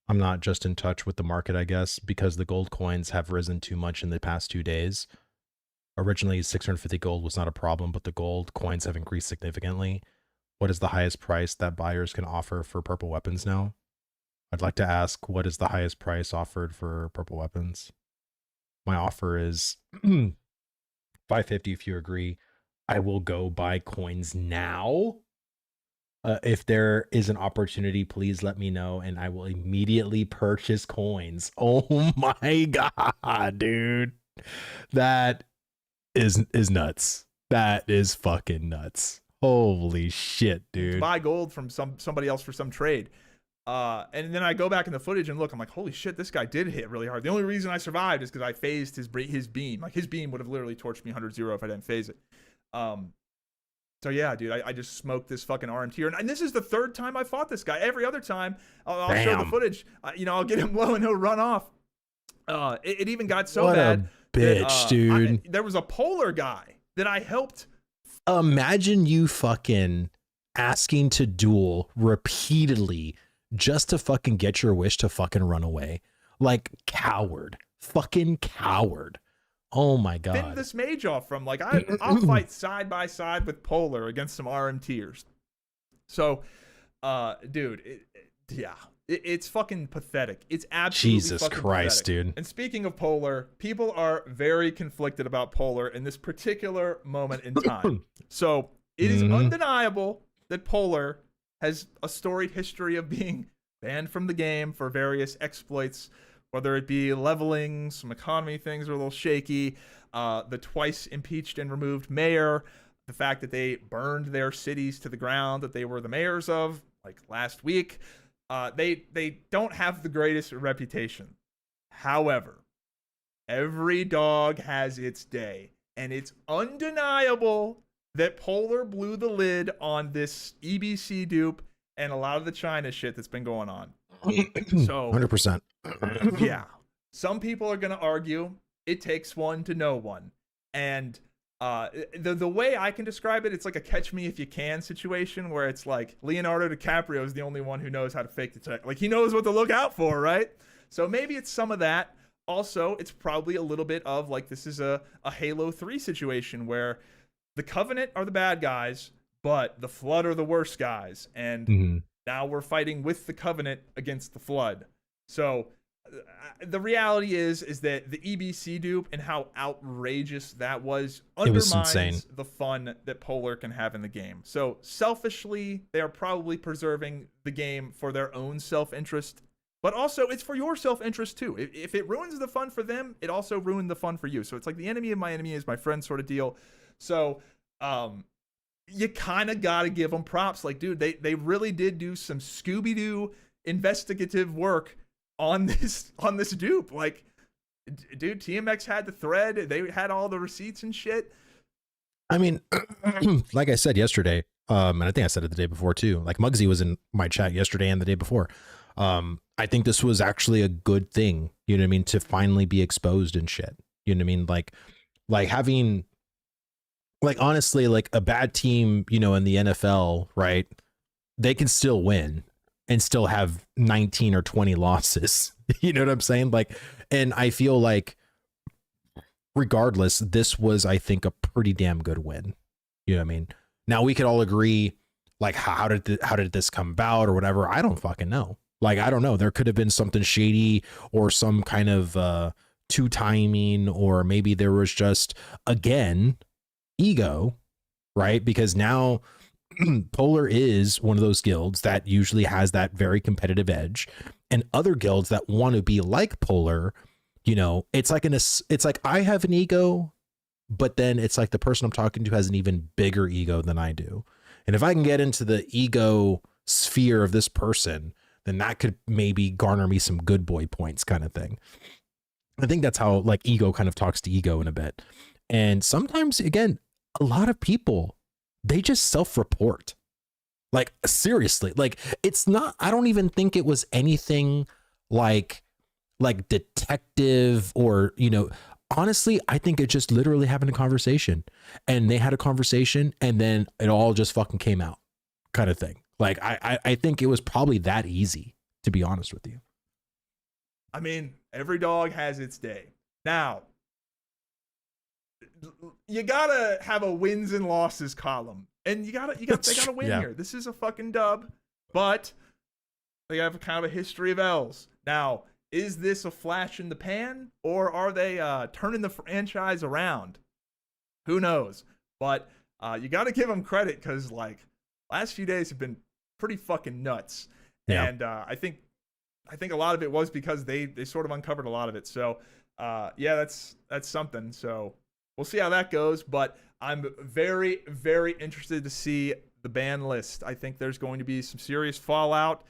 I'm not just in touch with the market, I guess, because the gold coins have risen too much in the past 2 days. Originally, 650 gold was not a problem, but the gold coins have increased significantly. What is the highest price that buyers can offer for purple weapons now? I'd like to ask, what is the highest price offered for purple weapons? My offer is 550 if you agree. I will go buy coins now. If there is an opportunity, please let me know and I will immediately purchase coins. Oh my god, dude. That is nuts. That is fucking nuts. Holy shit, dude. Buy gold from somebody else for some trade. And then I go back in the footage and look, I'm like, holy shit, this guy did hit really hard. The only reason I survived is because I phased his beam. Like his beam would have literally torched me 100-0 if I didn't phase it. So yeah, dude, I just smoked this fucking RMT, and this is the third time I fought this guy. Every other time, I'll show the footage. I'll get him low and he'll run off. It even got so what bad. A bitch, dude. There was a polar guy that I helped. Imagine you fucking asking to duel repeatedly just to fucking get your wish to fucking run away. Like, coward. Fucking coward. Oh my god. Fend this mage off from, like, I'll fight side by side with Polar against some RMTers. So, dude, yeah. It's fucking pathetic. It's absolutely Jesus fucking Christ, pathetic. dude. And speaking of Polar, people are very conflicted about Polar in this particular moment in time. So it is undeniable that Polar has a storied history of being banned from the game for various exploits, whether it be leveling, some economy things are a little shaky, the twice impeached and removed mayor, the fact that they burned their cities to the ground that they were the mayors of, like last week. They don't have the greatest reputation. However, every dog has its day, and it's undeniable that Polar blew the lid on this EBC dupe and a lot of the China shit that's been going on. So 100%. Yeah. Some people are going to argue it takes one to know one. And the way I can describe it, it's like a catch me if you can situation where it's like Leonardo DiCaprio is the only one who knows how to fake the tech. Like he knows what to look out for, right? So maybe it's some of that. Also, it's probably a little bit of like this is a Halo 3 situation where the Covenant are the bad guys, but the Flood are the worst guys. And now we're fighting with the Covenant against the Flood. So the reality is that the EBC dupe and how outrageous that was undermines the fun that Polar can have in the game. So selfishly, they are probably preserving the game for their own self-interest, but also it's for your self-interest too. If it ruins the fun for them, it also ruined the fun for you. So it's like the enemy of my enemy is my friend sort of deal. So you kind of got to give them props. Like, dude, they really did do some Scooby-Doo investigative work on this dupe. Like, dude, TMX had the thread. They had all the receipts and shit. I mean, like I said yesterday, and I think I said it the day before too, like Muggsy was in my chat yesterday and the day before. I think this was actually a good thing, you know what I mean, to finally be exposed and shit. You know what I mean? Like having, like, honestly, like a bad team, you know, in the NFL, right? They can still win and still have 19 or 20 losses. You know what I'm saying? Like, and I feel like regardless, this was, I think, a pretty damn good win. You know what I mean? Now we could all agree, like, how did this come about or whatever? I don't fucking know. Like, I don't know. There could have been something shady or some kind of two timing, or maybe there was just, again, ego, right? Because now Polar is one of those guilds that usually has that very competitive edge, and other guilds that want to be like Polar, you know, it's like I have an ego, but then it's like the person I'm talking to has an even bigger ego than I do. And if I can get into the ego sphere of this person, then that could maybe garner me some good boy points kind of thing. I think that's how like ego kind of talks to ego in a bit. And sometimes, again, a lot of people, they just self-report. Like, seriously, like, it's not, I don't even think it was anything like detective or, you know, honestly, I think it just literally having a conversation, and they had a conversation and then it all just fucking came out kind of thing. Like, I think it was probably that easy, to be honest with you. I mean, every dog has its day. Now, you gotta have a wins and losses column, and they gotta win here. This is a fucking dub, but they have kind of a history of L's. Now, is this a flash in the pan, or are they turning the franchise around? Who knows? But you gotta give them credit, because like last few days have been pretty fucking nuts. Yeah. And I think a lot of it was because they sort of uncovered a lot of it. So yeah, that's something. So we'll see how that goes, but I'm very, very interested to see the ban list. I think there's going to be some serious fallout,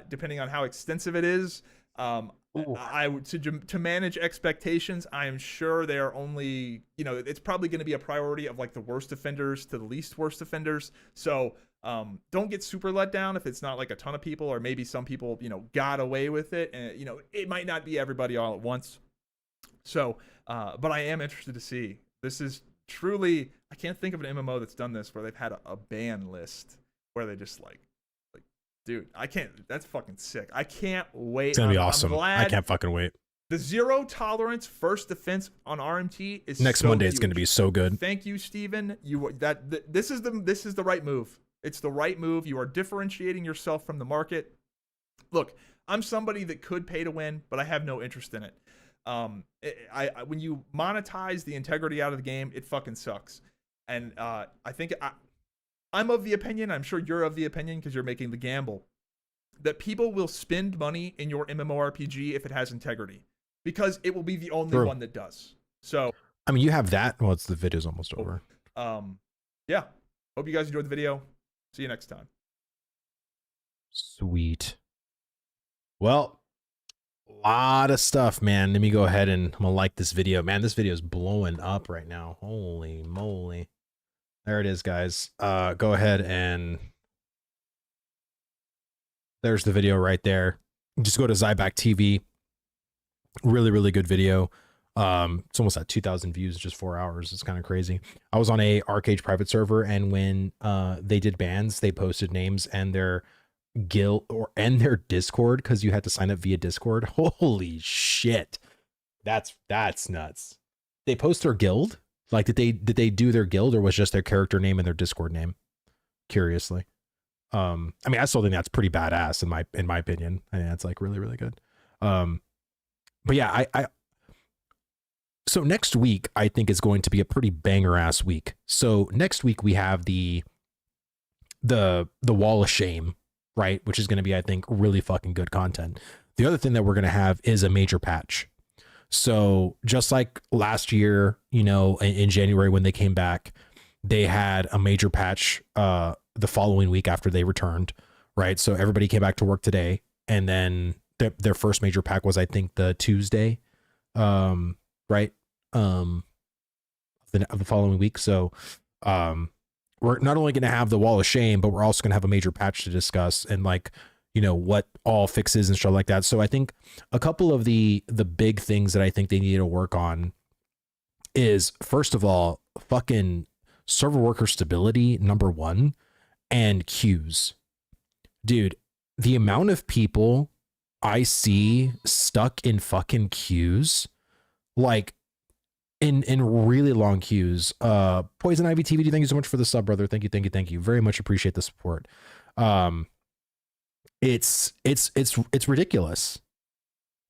depending on how extensive it is. I would to manage expectations. I am sure they are only, you know, it's probably going to be a priority of like the worst offenders to the least worst offenders. So don't get super let down if it's not like a ton of people, or maybe some people, you know, got away with it, and you know, it might not be everybody all at once. So, but I am interested to see. This is truly, I can't think of an MMO that's done this where they've had a ban list where they just like, dude, I can't, that's fucking sick. I can't wait. It's gonna be awesome. I can't fucking wait. The 0 tolerance first defense on RMT is next Monday. Huge. It's gonna be so good. Thank you, Steven. This is the right move. It's the right move. You are differentiating yourself from the market. look, I'm somebody that could pay to win, but I have no interest in it. When you monetize the integrity out of the game, it fucking sucks. And I think I'm of the opinion, I'm sure you're of the opinion because you're making the gamble, that people will spend money in your MMORPG if it has integrity, because it will be the only one that does. So, I mean, you have that. Well, the video's almost over. Yeah. Hope you guys enjoyed the video. See you next time. Sweet. Well, a lot of stuff, man. Let me go ahead and I'm gonna like this video. Man, this video is blowing up right now. Holy moly. There it is, guys. Go ahead and there's the video right there. Just go to Zyback TV. Really, really good video. It's almost at 2,000 views, just 4 hours. It's kind of crazy. I was on a Arcade private server, and when they did bans, they posted names and their guild and their Discord, because you had to sign up via Discord. Holy shit, that's nuts. They post their guild. Like, did they do their guild, or was just their character name and their Discord name? Curiously. I mean, I still think that's pretty badass in my opinion. I mean, that's like really, really good. But yeah, so next week, I think is going to be a pretty banger ass week. So next week we have the Wall of Shame, right? Which is going to be, I think, really fucking good content. The other thing that we're going to have is a major patch. So just like last year, you know, in January when they came back, they had a major patch the following week after they returned, right? So everybody came back to work today, and then their first major pack was, I think, the Tuesday, right? Of the following week. So we're not only going to have the Wall of Shame, but we're also going to have a major patch to discuss, and like, you know, what all fixes and stuff like that. So I think a couple of the big things that I think they need to work on is, first of all, fucking server worker stability, number one, and queues. Dude, the amount of people I see stuck in fucking queues, like in really long queues. Poison Ivy TV, thank you so much for the sub, brother. Thank you. Very much appreciate the support. It's ridiculous.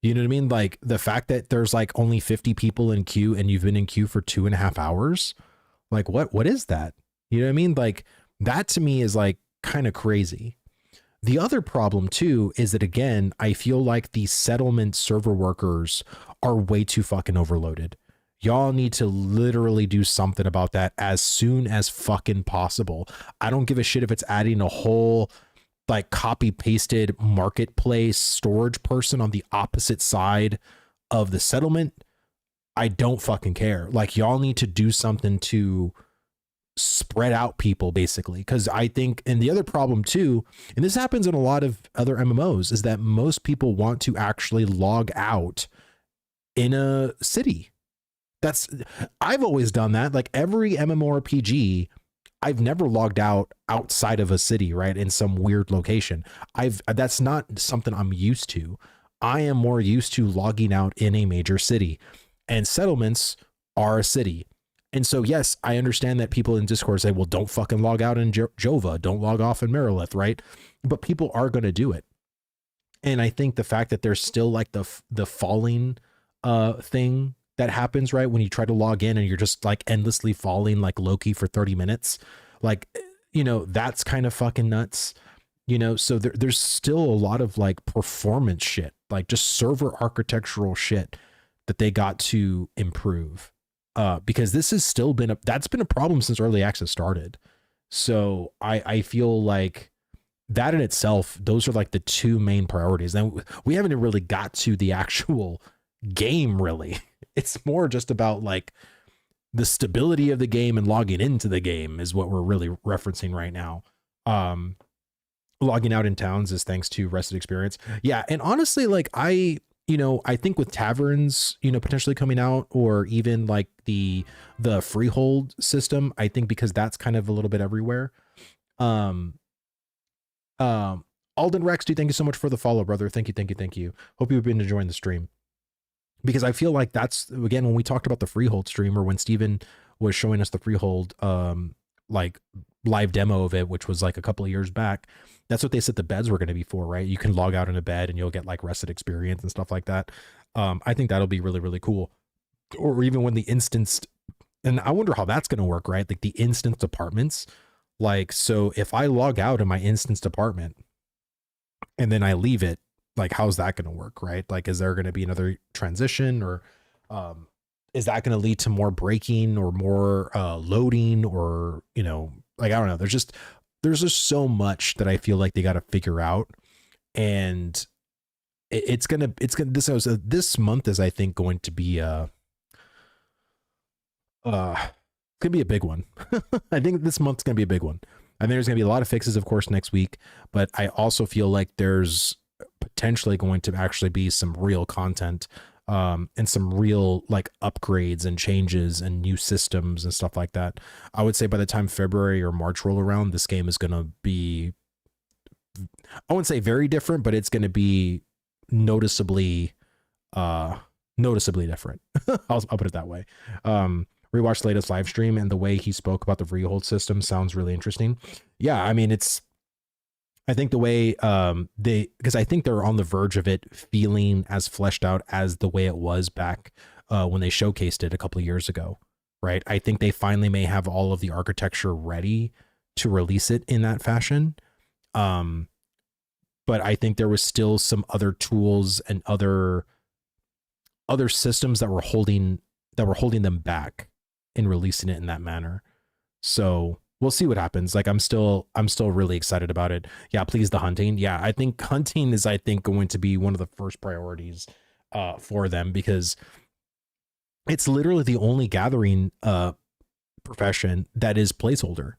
You know what I mean? Like the fact that there's like only 50 people in queue and you've been in queue for 2.5 hours. Like what is that? You know what I mean? Like that to me is like kind of crazy. The other problem too is that, again, I feel like the settlement server workers are way too fucking overloaded. Y'all need to literally do something about that as soon as fucking possible. I don't give a shit if it's adding a whole like copy pasted marketplace storage person on the opposite side of the settlement. I don't fucking care. Like, y'all need to do something to spread out people, basically. Because I think, and the other problem too, and this happens in a lot of other MMOs, is that most people want to actually log out in a city. I've always done that. Like every MMORPG, I've never logged out outside of a city, right? In some weird location. That's not something I'm used to. I am more used to logging out in a major city, and settlements are a city. And so, yes, I understand that people in Discord say, well, don't fucking log out in Jova. Don't log off in Marilith, right? But people are going to do it. And I think the fact that there's still like the falling thing that happens, right? When you try to log in and you're just like endlessly falling like Loki for 30 minutes, like, you know, that's kind of fucking nuts, you know? So there's still a lot of like performance shit, like just server architectural shit that they got to improve. Because this has still been that's been a problem since early access started. So I feel like that in itself, those are like the two main priorities. Then we haven't really got to the actual game, really. It's more just about like the stability of the game and logging into the game is what we're really referencing right now. Logging out in towns is thanks to Rested Experience. Yeah, and honestly, like I think with taverns, you know, potentially coming out, or even like the freehold system, I think because that's kind of a little bit everywhere. Alden Rex, dude, thank you so much for the follow, brother. Thank you. Hope you've been enjoying the stream. Because I feel like that's, again, when we talked about the freehold stream, or when Steven was showing us the freehold like live demo of it, which was like a couple of years back. That's what they said the beds were going to be for, right? You can log out in a bed and you'll get like rested experience and stuff like that. I think that'll be really, really cool. Or even when the instanced, and I wonder how that's going to work, right? Like the instanced apartments. Like, so if I log out in my instanced apartment and then I leave it, like, how's that going to work, right? Like, is there going to be another transition, or is that going to lead to more breaking or more loading, or, you know, like, I don't know. There's just so much that I feel like they got to figure out. And this month is, I think, going to be could be a big one. I think this month's going to be a big one. I think there's going to be a lot of fixes, of course, next week, but I also feel like there's potentially going to actually be some real content, and some real like upgrades and changes and new systems and stuff like that. I would say by the time February or March roll around, this game is going to be, I wouldn't say very different, but it's going to be noticeably different. I'll put it that way. Rewatched the latest live stream, and the way he spoke about the freehold system sounds really interesting. Yeah, I mean, I think the way because I think they're on the verge of it feeling as fleshed out as the way it was back when they showcased it a couple of years ago, right? I think they finally may have all of the architecture ready to release it in that fashion. But I think there was still some other tools and other systems that were holding them back in releasing it in that manner. So we'll see what happens. Like, I'm still really excited about it. Yeah, please, the hunting. Yeah, I think hunting is, going to be one of the first priorities for them, because it's literally the only gathering profession that is placeholder,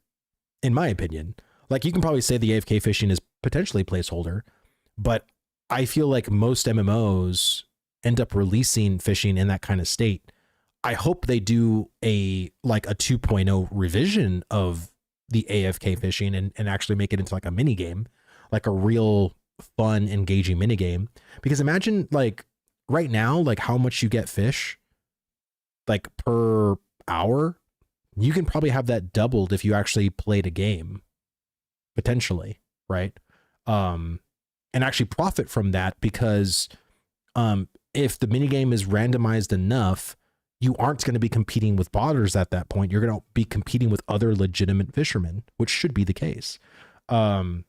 in my opinion. Like, you can probably say the AFK fishing is potentially placeholder, but I feel like most MMOs end up releasing fishing in that kind of state. I hope they do a 2.0 revision of the AFK fishing and actually make it into like a mini game, like a real fun, engaging mini game. Because imagine, like, right now, like, how much you get fish like per hour. You can probably have that doubled if you actually played a game, potentially, right? And actually profit from that, because if the mini game is randomized enough, you aren't going to be competing with botters at that point. You're going to be competing with other legitimate fishermen, which should be the case. Let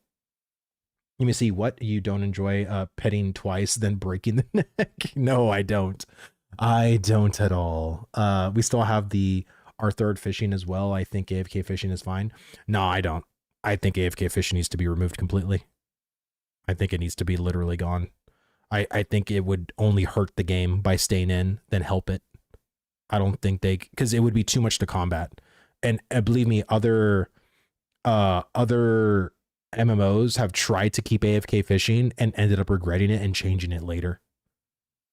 me see. What, you don't enjoy petting twice, then breaking the neck? No, I don't. I don't at all. We still have our third fishing as well. I think AFK fishing is fine. No, I don't. I think AFK fishing needs to be removed completely. I think it needs to be literally gone. I think it would only hurt the game by staying in than help it. I don't think because it would be too much to combat. And believe me, other MMOs have tried to keep AFK fishing and ended up regretting it and changing it later.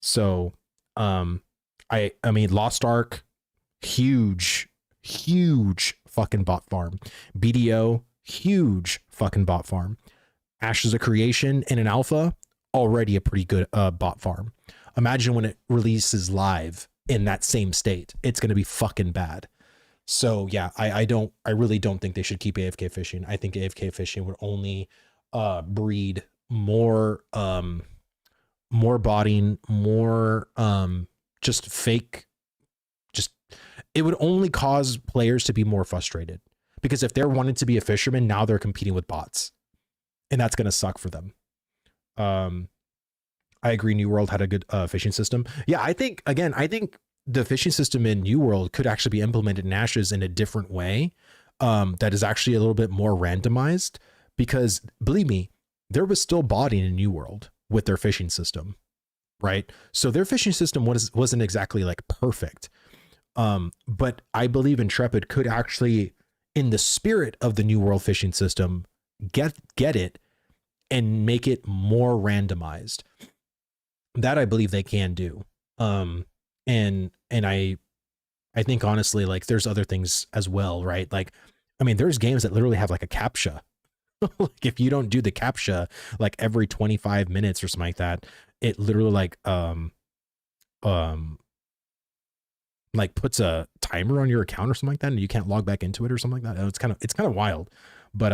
So, I mean, Lost Ark, huge fucking bot farm. BDO, huge fucking bot farm. Ashes of Creation in an alpha, already a pretty good bot farm. Imagine when it releases live in that same state, it's going to be fucking bad. So yeah, I really don't think they should keep AFK fishing. I think AFK fishing would only breed more botting, more just fake, it would only cause players to be more frustrated, because if they're wanting to be a fisherman, now they're competing with bots, and that's going to suck for them. I agree. New World had a good fishing system. Yeah, I think the fishing system in New World could actually be implemented in Ashes in a different way, that is actually a little bit more randomized, because believe me, there was still botting in New World with their fishing system, right? So their fishing system wasn't exactly like perfect. But I believe Intrepid could actually, in the spirit of the New World fishing system, get it and make it more randomized. That I believe they can do. And I think honestly, like, there's other things as well, right? Like, I mean, there's games that literally have like a CAPTCHA. Like, if you don't do the CAPTCHA like every 25 minutes or something like that, it literally like puts a timer on your account or something like that, and you can't log back into it or something like that. It's kind of wild, but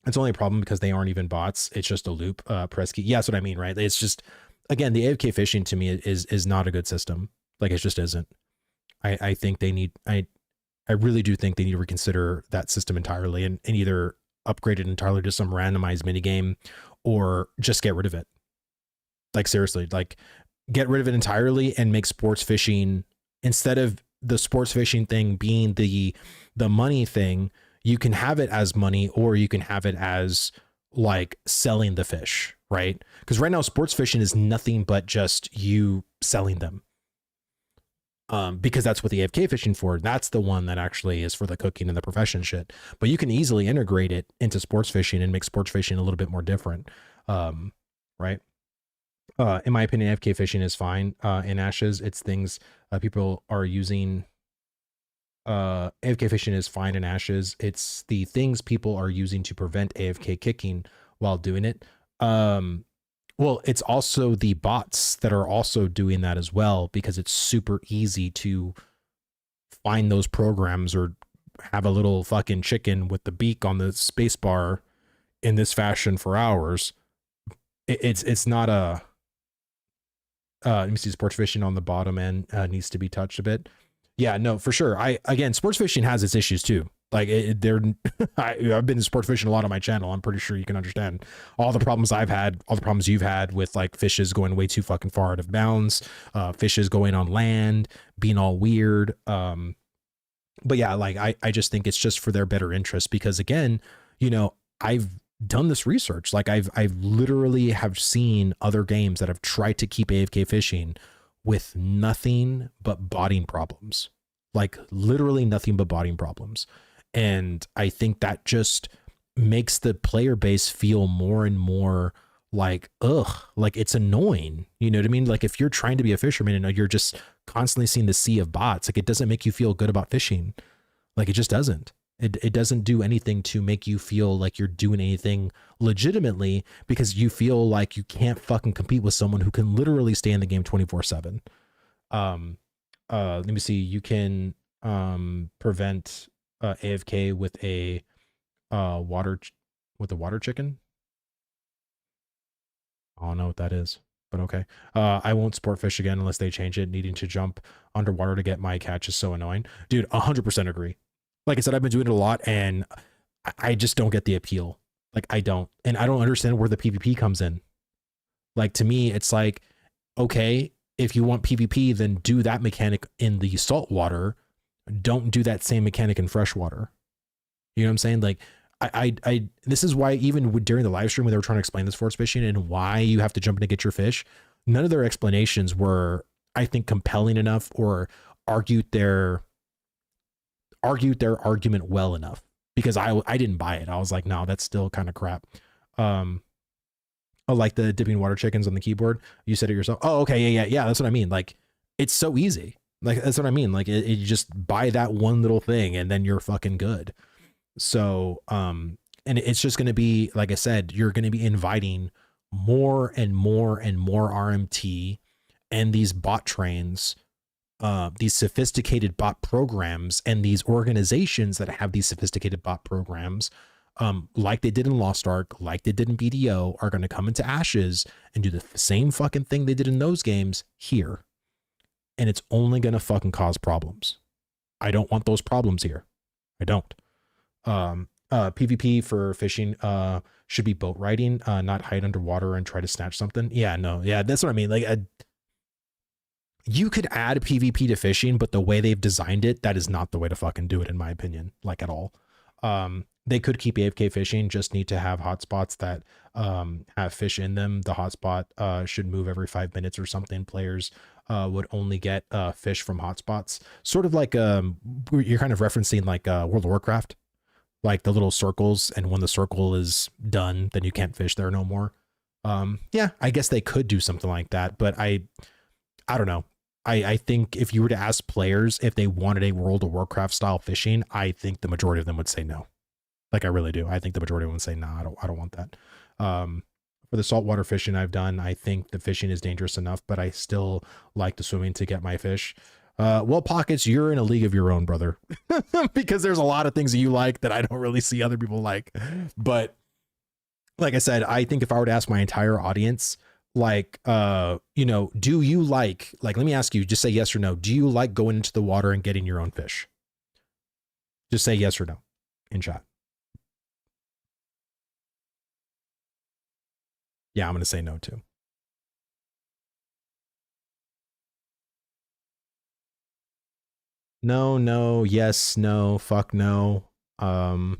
it's only a problem because they aren't even bots. It's just a loop press key. Yeah, that's what I mean, right? It's just, again, the AFK fishing to me is not a good system. Like, it just isn't. I think they need, I really do think they need to reconsider that system entirely and either upgrade it entirely to some randomized minigame or just get rid of it. Like, seriously, like, get rid of it entirely and make sports fishing, instead of the sports fishing thing being the money thing, you can have it as money, or you can have it as like selling the fish, right? Because right now sports fishing is nothing but just you selling them. Because that's what the AFK fishing for. That's the one that actually is for the cooking and the profession shit. But you can easily integrate it into sports fishing and make sports fishing a little bit more different. Right. In my opinion, AFK fishing is fine. In Ashes, it's things people are using. AFK fishing is fine in Ashes. It's the things people are using to prevent AFK kicking while doing it. Well, it's also the bots that are also doing that as well, because it's super easy to find those programs or have a little fucking chicken with the beak on the space bar in this fashion for hours. It's not a, let me see, sports fishing on the bottom end needs to be touched a bit. Yeah, no, for sure. Again, sports fishing has its issues too. Like, I've been sport fishing a lot on my channel. I'm pretty sure you can understand all the problems I've had, all the problems you've had with like fishes going way too fucking far out of bounds, fishes going on land, being all weird. But yeah, like I just think it's just for their better interest, because again, you know, I've done this research. Like I've literally have seen other games that have tried to keep AFK fishing with nothing but botting problems, like literally nothing but botting problems. And I think that just makes the player base feel more and more like, ugh, like it's annoying. You know what I mean? Like, if you're trying to be a fisherman and you're just constantly seeing the sea of bots, like, it doesn't make you feel good about fishing. Like, it just doesn't. It doesn't do anything to make you feel like you're doing anything legitimately, because you feel like you can't fucking compete with someone who can literally stay in the game 24/7. Let me see. You can prevent AFK with a water chicken. I don't know what that is, but okay. I won't sport fish again unless they change it. Needing to jump underwater to get my catch is so annoying. Dude, 100% agree. Like I said, I've been doing it a lot and I just don't get the appeal. Like, I don't. And I don't understand where the PvP comes in. Like, to me, it's like, okay, if you want PvP, then do that mechanic in the salt water. Don't do that same mechanic in freshwater. You know what I'm saying? Like, this is why even during the live stream when they were trying to explain this sports fishing and why you have to jump in to get your fish, none of their explanations were, I think, compelling enough or argued their argument well enough, because I didn't buy it. I was like, no, that's still kind of crap. Oh, like the dipping water chickens on the keyboard. You said it yourself. Oh, okay. Yeah. That's what I mean. Like, it's so easy. Like, that's what I mean. Like, you just buy that one little thing and then you're fucking good. So, and it's just going to be, like I said, you're going to be inviting more and more and more RMT and these bot trains, these sophisticated bot programs, and these organizations that have these sophisticated bot programs, like they did in Lost Ark, like they did in BDO, are going to come into Ashes and do the same fucking thing they did in those games here. And it's only going to fucking cause problems. I don't want those problems here. I don't. PvP for fishing should be boat riding, not hide underwater and try to snatch something. Yeah, no. Yeah, that's what I mean. Like, you could add PvP to fishing, but the way they've designed it, that is not the way to fucking do it, in my opinion, like, at all. They could keep AFK fishing, just need to have hotspots that have fish in them. The hotspot should move every 5 minutes or something. Players would only get fish from hotspots. Sort of like, you're kind of referencing like World of Warcraft, like the little circles, and when the circle is done, then you can't fish there no more. Yeah, I guess they could do something like that, but I don't know. I think if you were to ask players if they wanted a World of Warcraft style fishing, I think the majority of them would say no. Like, I really do. I think the majority of them would say, no, I don't want that. For the saltwater fishing I've done, I think the fishing is dangerous enough, but I still like the swimming to get my fish. Well, Pockets, you're in a league of your own, brother, because there's a lot of things that you like that I don't really see other people like. But like I said, I think if I were to ask my entire audience, like, you know, do you like, let me ask you, just say yes or no. Do you like going into the water and getting your own fish? Just say yes or no in chat. Yeah, I'm going to say no too. No, no, yes, no, fuck no. Nah,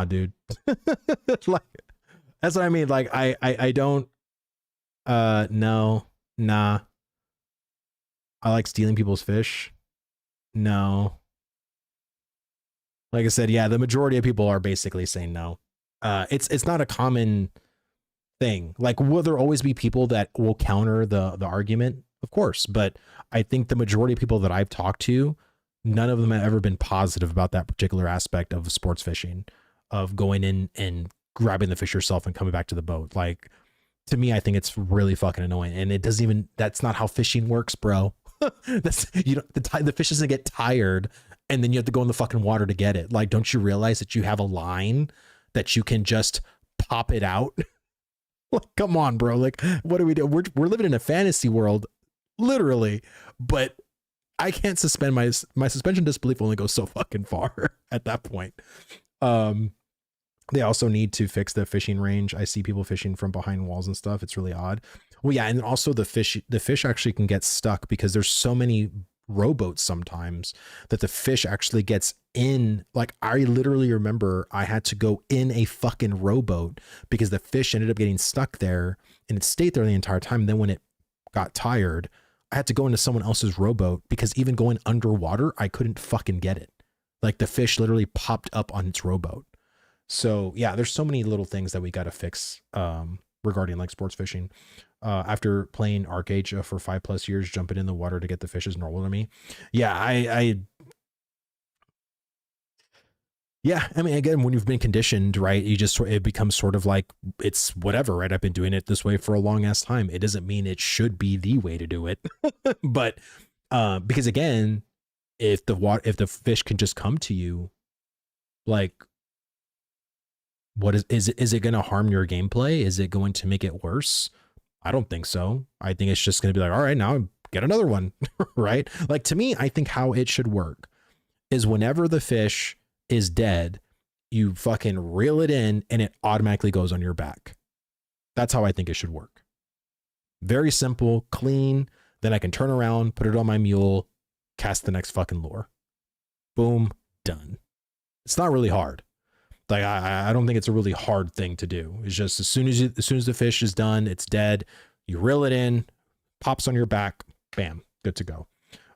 dude. Like, that's what I mean. Like, I don't, no, nah. I like stealing people's fish. No. Like I said, yeah, the majority of people are basically saying no. It's not a common thing. Like, will there always be people that will counter the argument? Of course, but I think the majority of people that I've talked to, none of them have ever been positive about that particular aspect of sports fishing, of going in and grabbing the fish yourself and coming back to the boat. Like, to me, I think it's really fucking annoying, and it doesn't even. That's not how fishing works, bro. That's, you know, the fish doesn't get tired, and then you have to go in the fucking water to get it. Like, don't you realize that you have a line that you can just pop it out? Like, come on, bro. Like, what do we do? We're living in a fantasy world, literally, but I can't suspend my suspension disbelief only goes so fucking far at that point. They also need to fix the fishing range. I see people fishing from behind walls and stuff. It's really odd. Well, yeah, and also the fish actually can get stuck because there's so many rowboats sometimes that the fish actually gets in. Like, I literally remember I had to go in a fucking rowboat because the fish ended up getting stuck there, and it stayed there the entire time. And then when it got tired, I had to go into someone else's rowboat because even going underwater, I couldn't fucking get it. Like, the fish literally popped up on its rowboat. So yeah, there's so many little things that we got to fix regarding like sports fishing. After playing Arcade for 5+ years, jumping in the water to get the fish is normal to me. Yeah, I mean, again, when you've been conditioned, right, it becomes sort of like, it's whatever, right? I've been doing it this way for a long ass time. It doesn't mean it should be the way to do it, but because again, if the fish can just come to you, like, what is it going to harm your gameplay? Is it going to make it worse? I don't think so. I think it's just going to be like, all right, now get another one, right? Like, to me, I think how it should work is whenever the fish is dead, you fucking reel it in and it automatically goes on your back. That's how I think it should work. Very simple, clean. Then I can turn around, put it on my mule, cast the next fucking lure. Boom, done. It's not really hard. Like, I don't think it's a really hard thing to do. It's just as soon as the fish is done, it's dead, you reel it in, pops on your back, bam, good to go.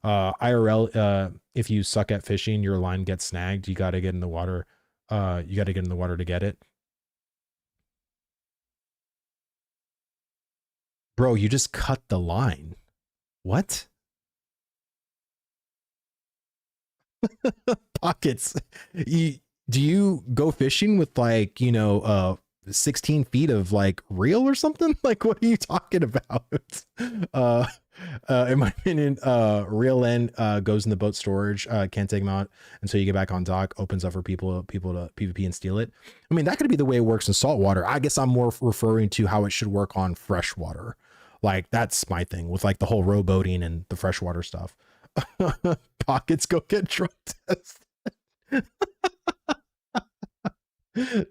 IRL, if you suck at fishing, your line gets snagged. You got to get in the water. You got to get in the water to get it. Bro, you just cut the line. What? Pockets. Do you go fishing with, like, 16 feet of like reel or something? Like, what are you talking about? In my opinion, reel end goes in the boat storage, can't take them out until you get back on dock, opens up for people to PvP and steal it. I mean, that could be the way it works in saltwater. I guess I'm more referring to how it should work on freshwater. Like, that's my thing with like the whole rowboating and the freshwater stuff. Pockets, go get drug tested.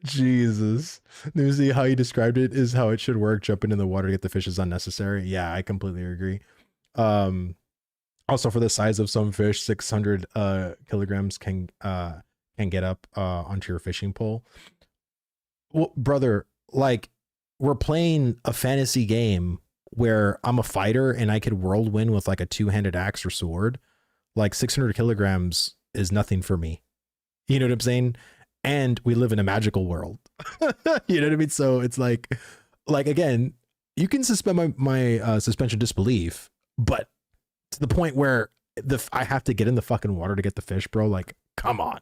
Jesus. Let me see how you described it is how it should work. Jumping in the water to get the fish is unnecessary. Yeah, I completely agree. Also, for the size of some fish, 600 kilograms can get up onto your fishing pole. Well, brother, like, we're playing a fantasy game where I'm a fighter and I could whirlwind with like a two-handed axe or sword. Like, 600 kilograms is nothing for me. You know what I'm saying? And we live in a magical world. You know what I mean? So it's like again, you can suspend my suspension disbelief, but to the point where I have to get in the fucking water to get the fish, bro. Like, come on.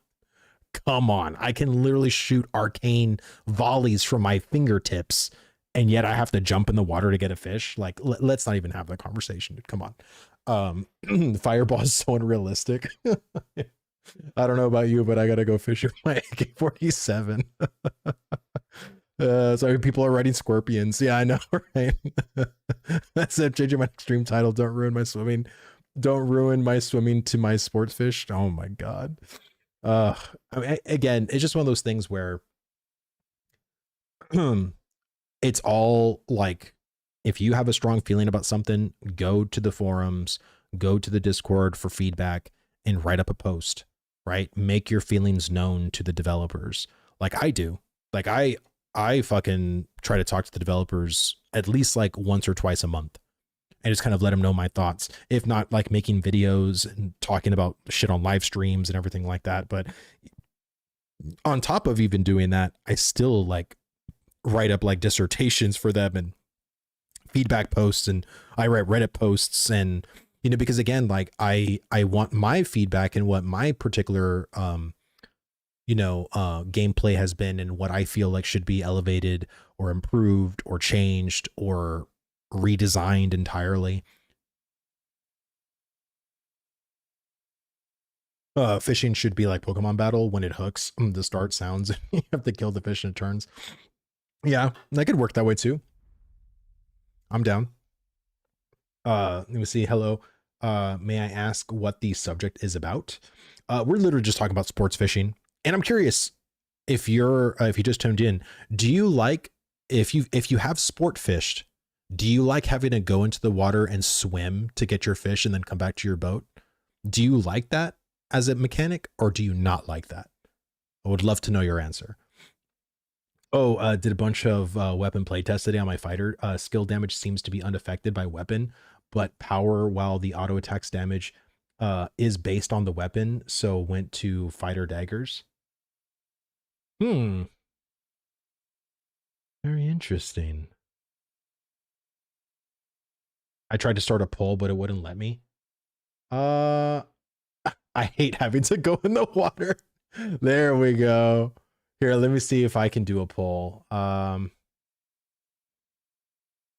I can literally shoot arcane volleys from my fingertips and yet I have to jump in the water to get a fish. Like, let's not even have that conversation. Dude. Come on. Fireball is so unrealistic. I don't know about you, but I gotta go fish with my AK-47. Sorry, people are writing scorpions. Yeah, I know, right? That's it. Changing my extreme title. Don't ruin my swimming. Don't ruin my swimming to my sports fish. Oh my god. I mean, again, it's just one of those things where it's all like, if you have a strong feeling about something, go to the forums, go to the Discord for feedback, and write up a post, right? Make your feelings known to the developers. Like I do. Like I fucking try to talk to the developers at least like once or twice a month and just kind of let them know my thoughts. If not like making videos and talking about shit on live streams and everything like that. But on top of even doing that, I still like write up like dissertations for them and feedback posts, and I write Reddit posts, and you know, because again, like I want my feedback and what my particular gameplay has been and what I feel like should be elevated or improved or changed or redesigned entirely. Fishing should be like Pokemon battle. When it hooks, the start sounds you have to kill the fish and it turns. Yeah, that could work that way too. I'm down. Let me see. Hello. May I ask what the subject is about? We're literally just talking about sports fishing, and I'm curious if you just tuned in, do you like, if you have sport fished, do you like having to go into the water and swim to get your fish and then come back to your boat? Do you like that as a mechanic, or do you not like that? I would love to know your answer. Oh, did a bunch of weapon play tests today on my fighter. Skill damage seems to be unaffected by weapon, but power, while the auto attacks damage is based on the weapon, so went to fighter daggers. Very interesting. I tried to start a poll, but it wouldn't let me. I hate having to go in the water. There we go. Here, let me see if I can do a poll.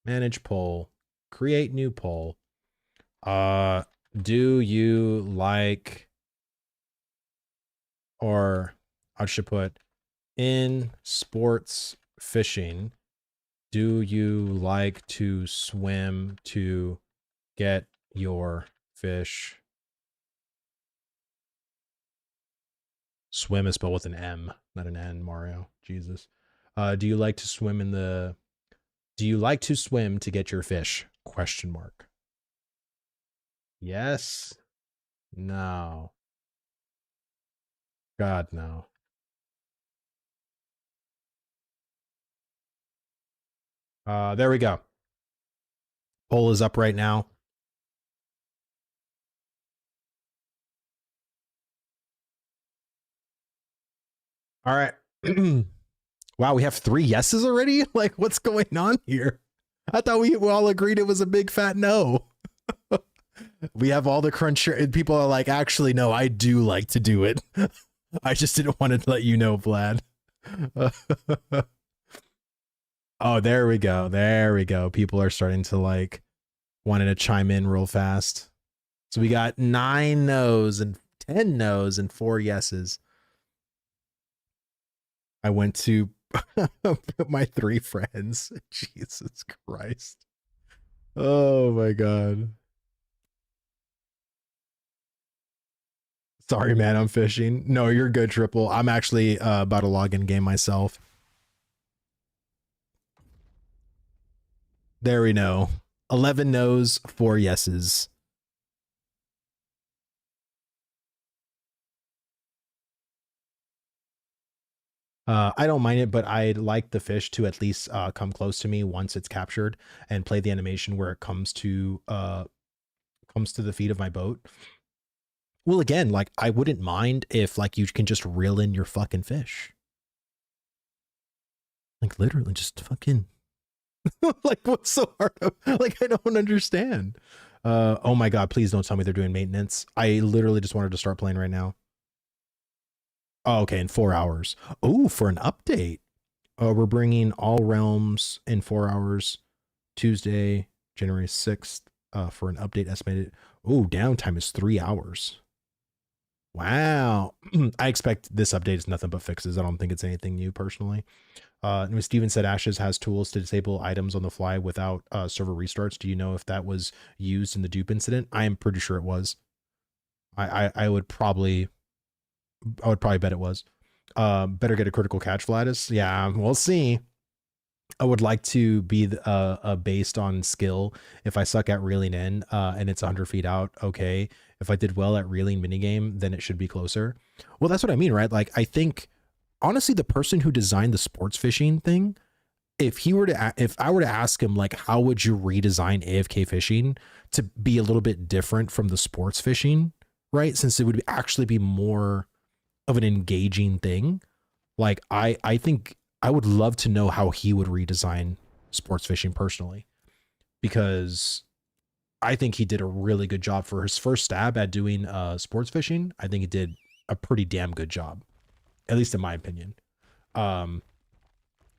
Manage poll. Create new poll. Do you like, or I should put, in sports fishing, do you like to swim to get your fish? Swim is spelled with an M, not an N, Mario. Jesus. Do you like to swim to get your fish? Question mark. Yes. No. God, no. There we go. Poll is up right now. All right. Wow, we have 3 yeses already? Like, what's going on here? I thought we all agreed it was a big fat no. We have all the crunch. People are like, actually, no, I do like to do it. I just didn't want to let you know, Vlad. Oh, there we go. There we go. People are starting to like wanting to chime in real fast. So we got 9 no's and 10 no's and 4 yeses. I went to my 3 friends. Jesus Christ. Oh my God. Sorry, man, I'm fishing. No, you're good, Triple. I'm actually about to log in game myself. There we know. 11 no's, 4 yeses. I don't mind it, but I'd like the fish to at least come close to me once it's captured and play the animation where it comes to the feet of my boat. Well, again, like I wouldn't mind if like you can just reel in your fucking fish. Like literally just fucking like what's so hard? Like I don't understand. Oh my God, please don't tell me they're doing maintenance. I literally just wanted to start playing right now. Oh, okay, in 4 hours. Oh, for an update. We're bringing all realms in 4 hours, Tuesday, January 6th, for an update estimated. Oh, downtime is 3 hours. Wow. I expect this update is nothing but fixes. I don't think it's anything new personally. Steven said Ashes has tools to disable items on the fly without server restarts. Do you know if that was used in the dupe incident? I am pretty sure it was. I would probably bet it was. Better get a critical catch, Vladis. Yeah, we'll see. I would like to be based on skill. If I suck at reeling in and it's 100 feet out, okay. If I did well at reeling minigame, then it should be closer. Well, that's what I mean, right? Like, I think, honestly, the person who designed the sports fishing thing, if I were to ask him, like, how would you redesign AFK fishing to be a little bit different from the sports fishing, right? Since it would actually be more of an engaging thing. Like, I think I would love to know how he would redesign sports fishing personally, because I think he did a really good job for his first stab at doing sports fishing. I think he did a pretty damn good job, at least in my opinion.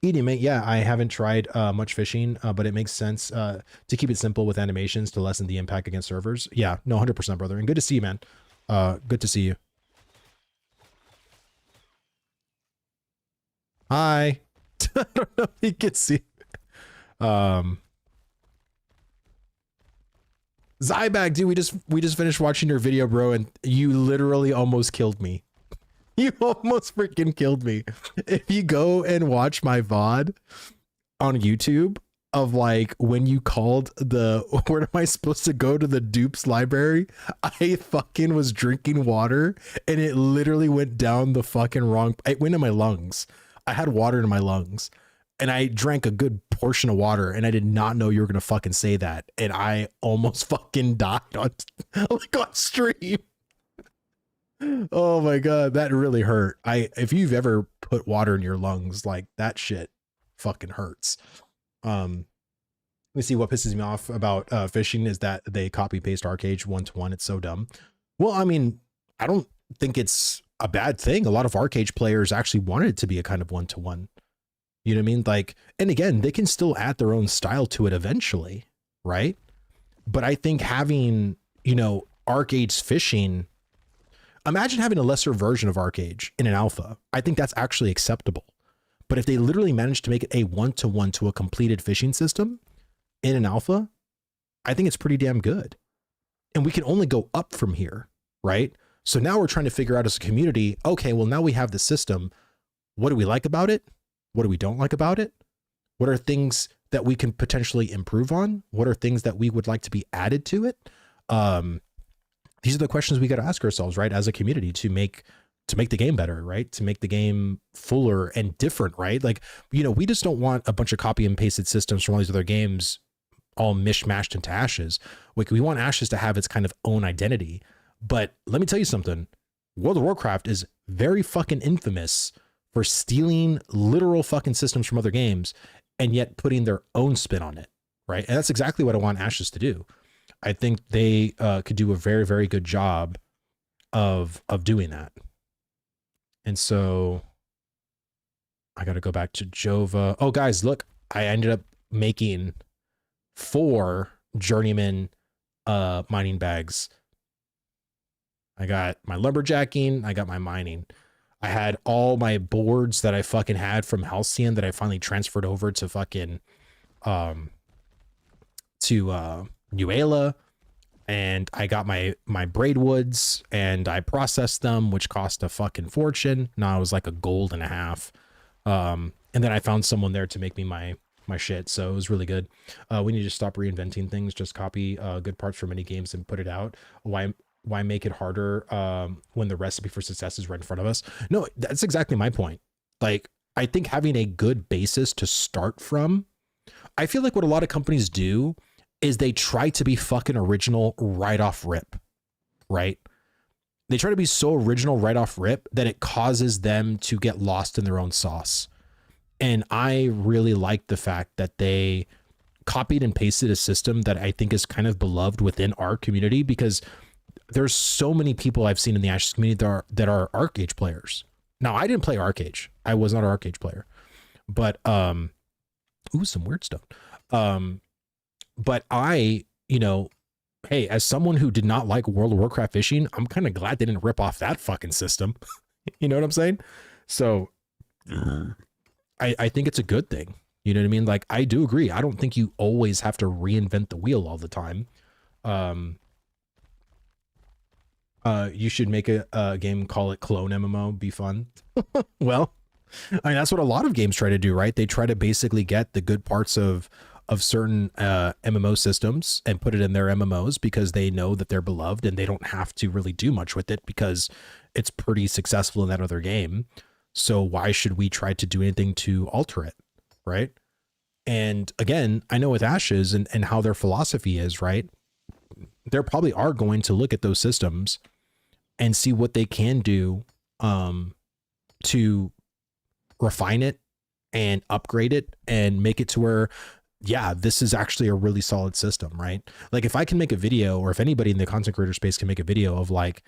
Eating, mate, yeah, I haven't tried much fishing, but it makes sense to keep it simple with animations to lessen the impact against servers. Yeah, no, 100%, brother. And good to see you, man. Good to see you. Hi. I don't know if you can see. Zybag, dude, we just finished watching your video, bro, and you literally almost killed me. You almost freaking killed me. If you go and watch my VOD on YouTube of like when you called the where am I supposed to go to the dupes library, I fucking was drinking water and it literally went down the fucking wrong. It went in my lungs. I had water in my lungs and I drank a good portion of water and I did not know you were going to fucking say that. And I almost fucking died on stream. Oh my God, that really hurt. If you've ever put water in your lungs, like that shit fucking hurts. Let me see, what pisses me off about fishing is that they copy paste Arcade 1-to-1. It's so dumb. Well, I mean, I don't think it's a bad thing. A lot of Arcade players actually wanted it to be a kind of 1-to-1. You know what I mean? Like, and again, they can still add their own style to it eventually, right? But I think having, you know, Arcade's fishing, imagine having a lesser version of Arcade in an alpha. I think that's actually acceptable. But if they literally managed to make it a 1-to-1 to a completed fishing system in an alpha, I think it's pretty damn good. And we can only go up from here, right? So now we're trying to figure out as a community, okay, well, now we have the system. What do we like about it? What do we don't like about it? What are things that we can potentially improve on? What are things that we would like to be added to it? These are the questions we got to ask ourselves, right? As a community to make the game better, right? To make the game fuller and different, right? Like, you know, we just don't want a bunch of copy and pasted systems from all these other games all mishmashed into Ashes. Like, we want Ashes to have its kind of own identity. But let me tell you something. World of Warcraft is very fucking infamous for stealing literal fucking systems from other games and yet putting their own spin on it, right? And that's exactly what I want Ashes to do. I think they could do a very, very good job of doing that. And so I got to go back to Jova. Oh, guys, look, I ended up making 4 journeyman mining bags. I got my lumberjacking. I got my mining. I had all my boards that I fucking had from Halcyon that I finally transferred over to fucking Nuela, and I got my braidwoods and I processed them, which cost a fucking fortune. Now it was like $1.50. And then I found someone there to make me my shit, so it was really good. We need to stop reinventing things. Just copy good parts from many games and put it out. Why make it harder when the recipe for success is right in front of us? No, that's exactly my point. Like, I think having a good basis to start from, I feel like what a lot of companies do is they try to be fucking original right off rip, right? They try to be so original right off rip that it causes them to get lost in their own sauce. And I really like the fact that they copied and pasted a system that I think is kind of beloved within our community, because there's so many people I've seen in the Ashes community that are Arcade players. Now, I didn't play Arcade. I was not an Arcade player. But ooh, some weird stuff. But I, you know, hey, as someone who did not like World of Warcraft fishing, I'm kind of glad they didn't rip off that fucking system. You know what I'm saying? So I think it's a good thing. You know what I mean? Like, I do agree. I don't think you always have to reinvent the wheel all the time. You should make a game, call it Clone MMO, be fun. Well, I mean, that's what a lot of games try to do, right? They try to basically get the good parts of certain MMO systems and put it in their MMOs because they know that they're beloved and they don't have to really do much with it because it's pretty successful in that other game. So why should we try to do anything to alter it, right? And again, I know with Ashes and how their philosophy is, right? They probably are going to look at those systems and see what they can do to refine it and upgrade it and make it to where, yeah, this is actually a really solid system, right? Like if I can make a video, or if anybody in the content creator space can make a video of like,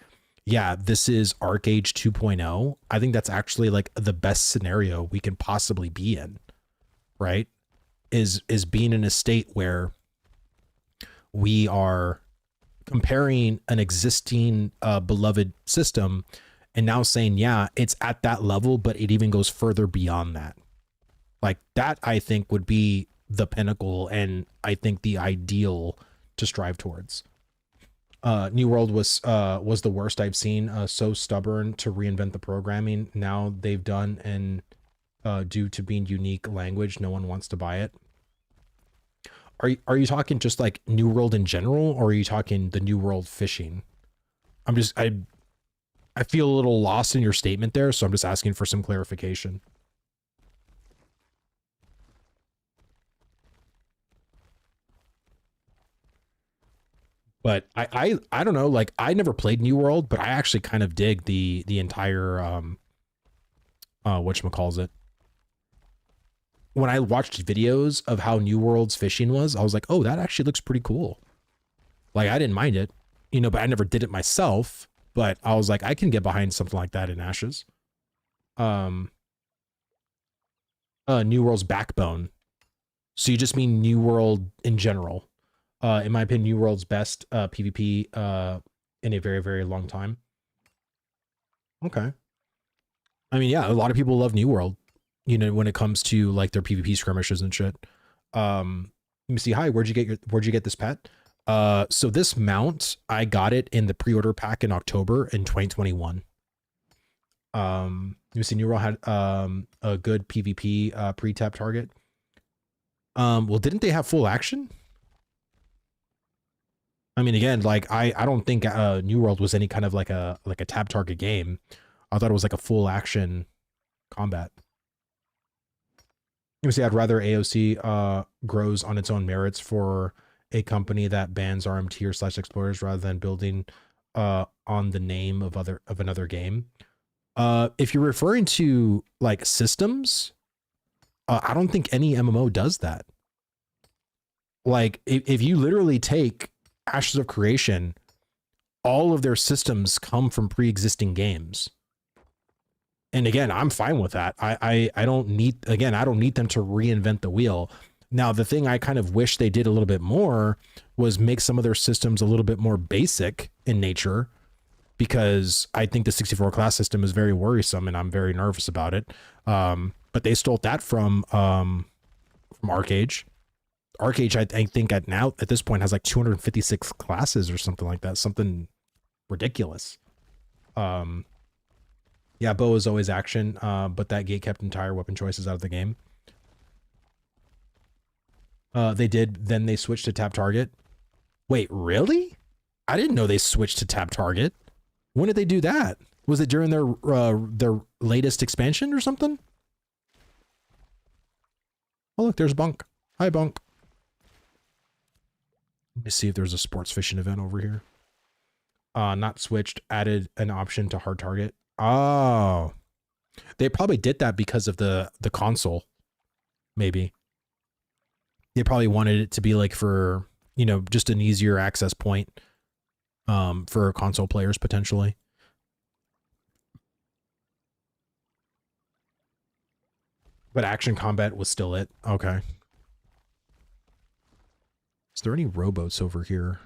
yeah, this is ArcAge 2.0, I think that's actually like the best scenario we can possibly be in, right? Is being in a state where we are comparing an existing beloved system and now saying, yeah, it's at that level, but it even goes further beyond that. Like that, I think would be the pinnacle, and I think the ideal to strive towards. New World was the worst I've seen. So stubborn to reinvent the programming. Now they've done, and due to being unique language, no one wants to buy it. Are you talking just like New World in general, or are you talking the New World fishing? I feel a little lost in your statement there, so I'm just asking for some clarification. But I don't know, like I never played New World, but I actually kind of dig the entire whatchamacallit. When I watched videos of how New World's fishing was, I was like, oh, that actually looks pretty cool. Like I didn't mind it, you know, but I never did it myself. But I was like, I can get behind something like that in Ashes. New World's backbone. So you just mean New World in general. In my opinion, New World's best PvP in a very, very long time. Okay. I mean, yeah, a lot of people love New World, you know, when it comes to like their PvP skirmishes and shit. Let me see. Hi, where'd you get this pet? So this mount, I got it in the pre-order pack in October in 2021. You see New World had a good PvP pre-tap target. Well, didn't they have full action? I mean, again, like I don't think New World was any kind of like a tab target game. I thought it was like a full action combat. You see, I'd rather AOC grows on its own merits for a company that bans RMT or / explorers rather than building on the name of another game. If you're referring to like systems, I don't think any MMO does that. Like if you literally take Ashes of Creation, all of their systems come from pre-existing games. And again, I'm fine with that. I don't need them to reinvent the wheel. Now, the thing I kind of wish they did a little bit more was make some of their systems a little bit more basic in nature, because I think the 64 class system is very worrisome and I'm very nervous about it. But they stole that from ArcAge. ArcAge, I think at this point has like 256 classes or something like that. Something ridiculous. Yeah, bow is always action, but that gate kept entire weapon choices out of the game. They did, then they switched to tap target. Wait, really? I didn't know they switched to tap target. When did they do that? Was it during their latest expansion or something? Oh, look, there's Bunk. Hi, Bunk. Let me see if there's a sports fishing event over here. Not switched, added an option to hard target. Oh, they probably did that because of the console. Maybe they probably wanted it to be like for, you know, just an easier access point for console players potentially. But action combat was still it. Okay. Is there any rowboats over here?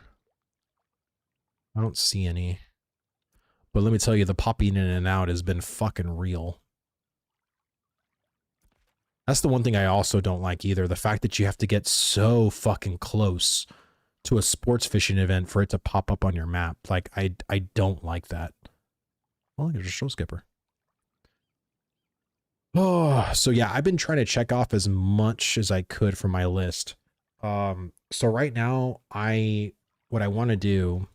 I don't see any. But let me tell you, the popping in and out has been fucking real. That's the one thing I also don't like either. The fact that you have to get so fucking close to a sports fishing event for it to pop up on your map. Like, I don't like that. Well, there's a show skipper. Oh, so yeah, I've been trying to check off as much as I could from my list. So right now, what I want to do,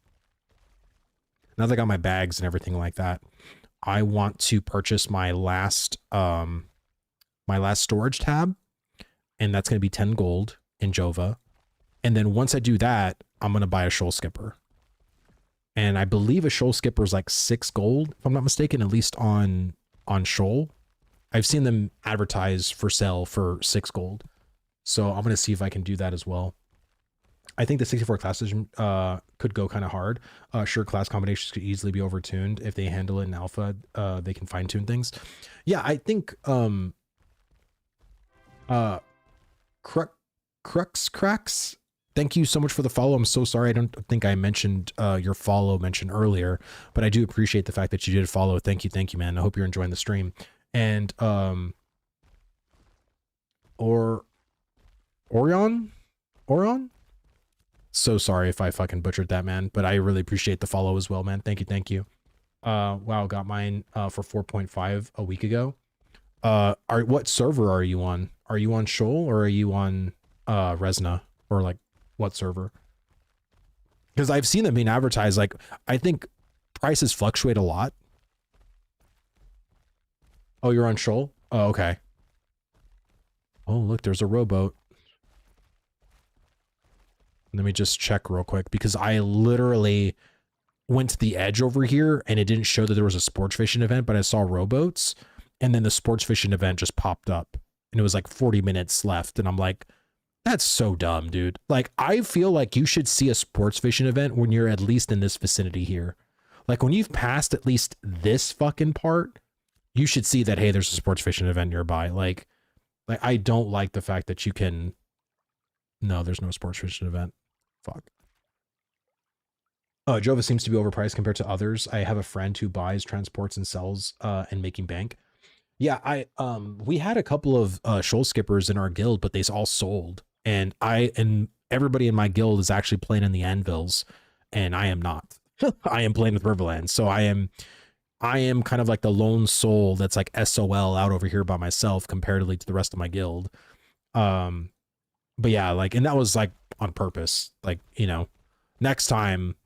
now that I got my bags and everything like that, I want to purchase my last storage tab, and that's going to be 10 gold in Jova. And then once I do that, I'm going to buy a shoal skipper. And I believe a shoal skipper is like 6 gold, if I'm not mistaken, at least on shoal. I've seen them advertise for sale for 6 gold. So I'm going to see if I can do that as well. I think the 64 classes could go kind of hard. Sure, class combinations could easily be overtuned. If they handle it in alpha, they can fine tune things. Yeah, I think Cracks. Thank you so much for the follow. I'm so sorry. I don't think I mentioned your follow mentioned earlier, but I do appreciate the fact that you did follow. Thank you, man. I hope you're enjoying the stream. And Orion? So sorry if I fucking butchered that, man, but I really appreciate the follow as well, man. Thank you. Wow, got mine for 4.5 a week ago. What server are you on? Are you on Shoal or are you on Resna, or like what server? Because I've seen them being advertised. Like, I think prices fluctuate a lot. Oh, you're on Shoal? Oh, okay. Oh, look, there's a rowboat. Let me just check real quick, because I literally went to the edge over here and it didn't show that there was a sports fishing event, but I saw rowboats, and then the sports fishing event just popped up and it was like 40 minutes left. And I'm like, that's so dumb, dude. Like, I feel like you should see a sports fishing event when you're at least in this vicinity here. Like, when you've passed at least this fucking part, you should see that, hey, there's a sports fishing event nearby. Like I don't like the fact that you can, no, there's no sports fishing event. Fuck. Jova seems to be overpriced compared to others. I have a friend who buys, transports, and sells and making bank. Yeah, we had a couple of shoal skippers in our guild, but they all sold. And everybody in my guild is actually playing in the anvils, and I am not. I am playing with Riverlands. So I am kind of like the lone soul that's like SOL out over here by myself comparatively to the rest of my guild. But yeah, like, and that was like on purpose. Like, you know, next time,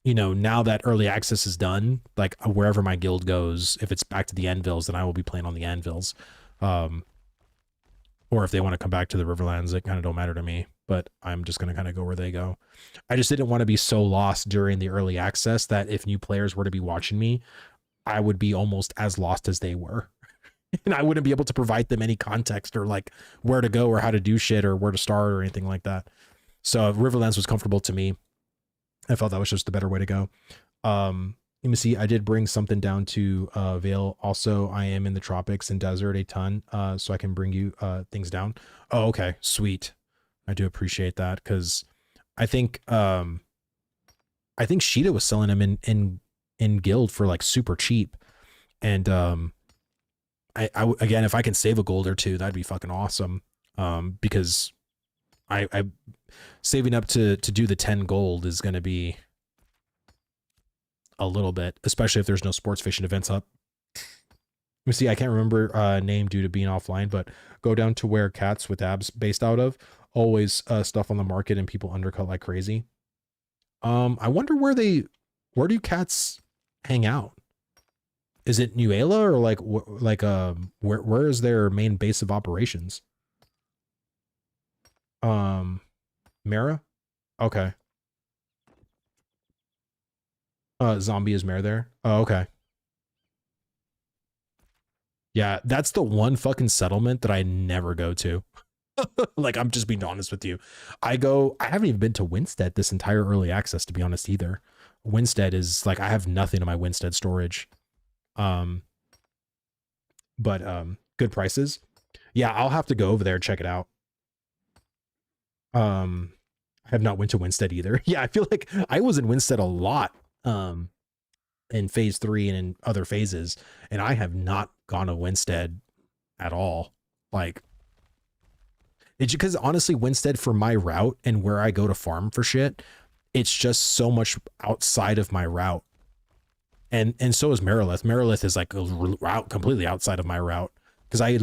you know, now that early access is done, like wherever my guild goes, if it's back to the anvils, then I will be playing on the anvils. Or if they want to come back to the Riverlands, it kind of don't matter to me, but I'm just going to kind of go where they go. I just didn't want to be so lost during the early access that if new players were to be watching me, I would be almost as lost as they were. And I wouldn't be able to provide them any context or like where to go or how to do shit or where to start or anything like that. So Riverlands was comfortable to me. I felt that was just the better way to go. Let me see. I did bring something down to Vale. Also, I am in the tropics and desert a ton, so I can bring you things down. Oh, okay, sweet. I do appreciate that, because I think Sheeta was selling them in guild for like super cheap, and I again, if I can save a gold or two, that'd be fucking awesome. Because I saving up to do the 10 gold is going to be a little bit, especially if there's no sports fishing events up. Let me see. I can't remember name due to being offline, but go down to where Cats with Abs based out of. Always stuff on the market and people undercut like crazy. I wonder where do Cats hang out? Is it Nuela or where is their main base of operations? Mara? Okay. Zombie is Mare there. Oh, okay. Yeah, that's the one fucking settlement that I never go to. Like, I'm just being honest with you. I haven't even been to Winstead this entire early access, to be honest, either. Winstead is like, I have nothing in my Winstead storage. But good prices. Yeah, I'll have to go over there and check it out. I have not went to Winstead either. Yeah, I feel like I was in Winstead a lot in phase 3 and in other phases, and I have not gone to Winstead at all. Like, it's because honestly, Winstead for my route and where I go to farm for shit, it's just so much outside of my route. And so is Marilith. Marilith is like a route completely outside of my route, because I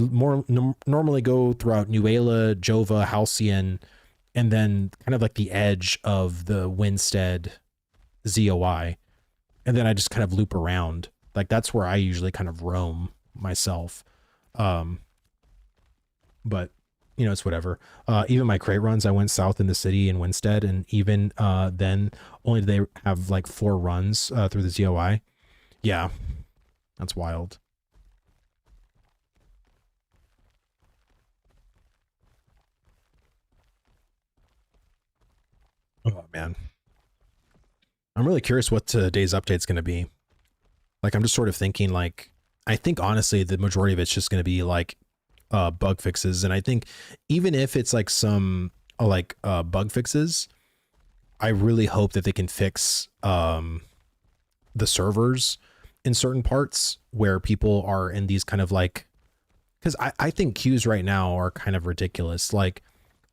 normally go throughout Nuela, Jova, Halcyon, and then kind of like the edge of the Winstead ZOI. And then I just kind of loop around. Like, that's where I usually kind of roam myself. But, you know, it's whatever. Even my crate runs, I went south in the city in Winstead, and even then only did they have like 4 runs through the ZOI. Yeah, that's wild. Oh, man. I'm really curious what today's update's going to be. Like, I'm just sort of thinking, like, I think honestly the majority of it's just going to be like bug fixes. And I think even if it's like some bug fixes, I really hope that they can fix the servers in certain parts where people are in these kind of like, because I think queues right now are kind of ridiculous. Like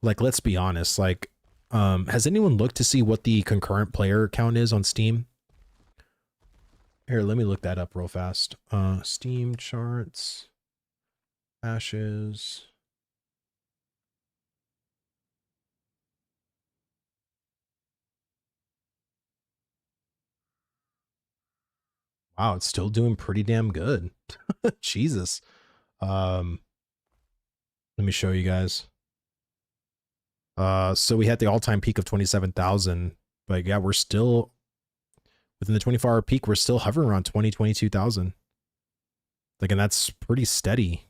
let's be honest, like has anyone looked to see what the concurrent player count is on Steam? Here, let me look that up real fast. Steam charts, ashes. Wow, it's still doing pretty damn good. Jesus. Let me show you guys. So we had the all-time peak of 27,000, but yeah, we're still within the 24-hour peak. We're still hovering around 22,000. Like, and that's pretty steady.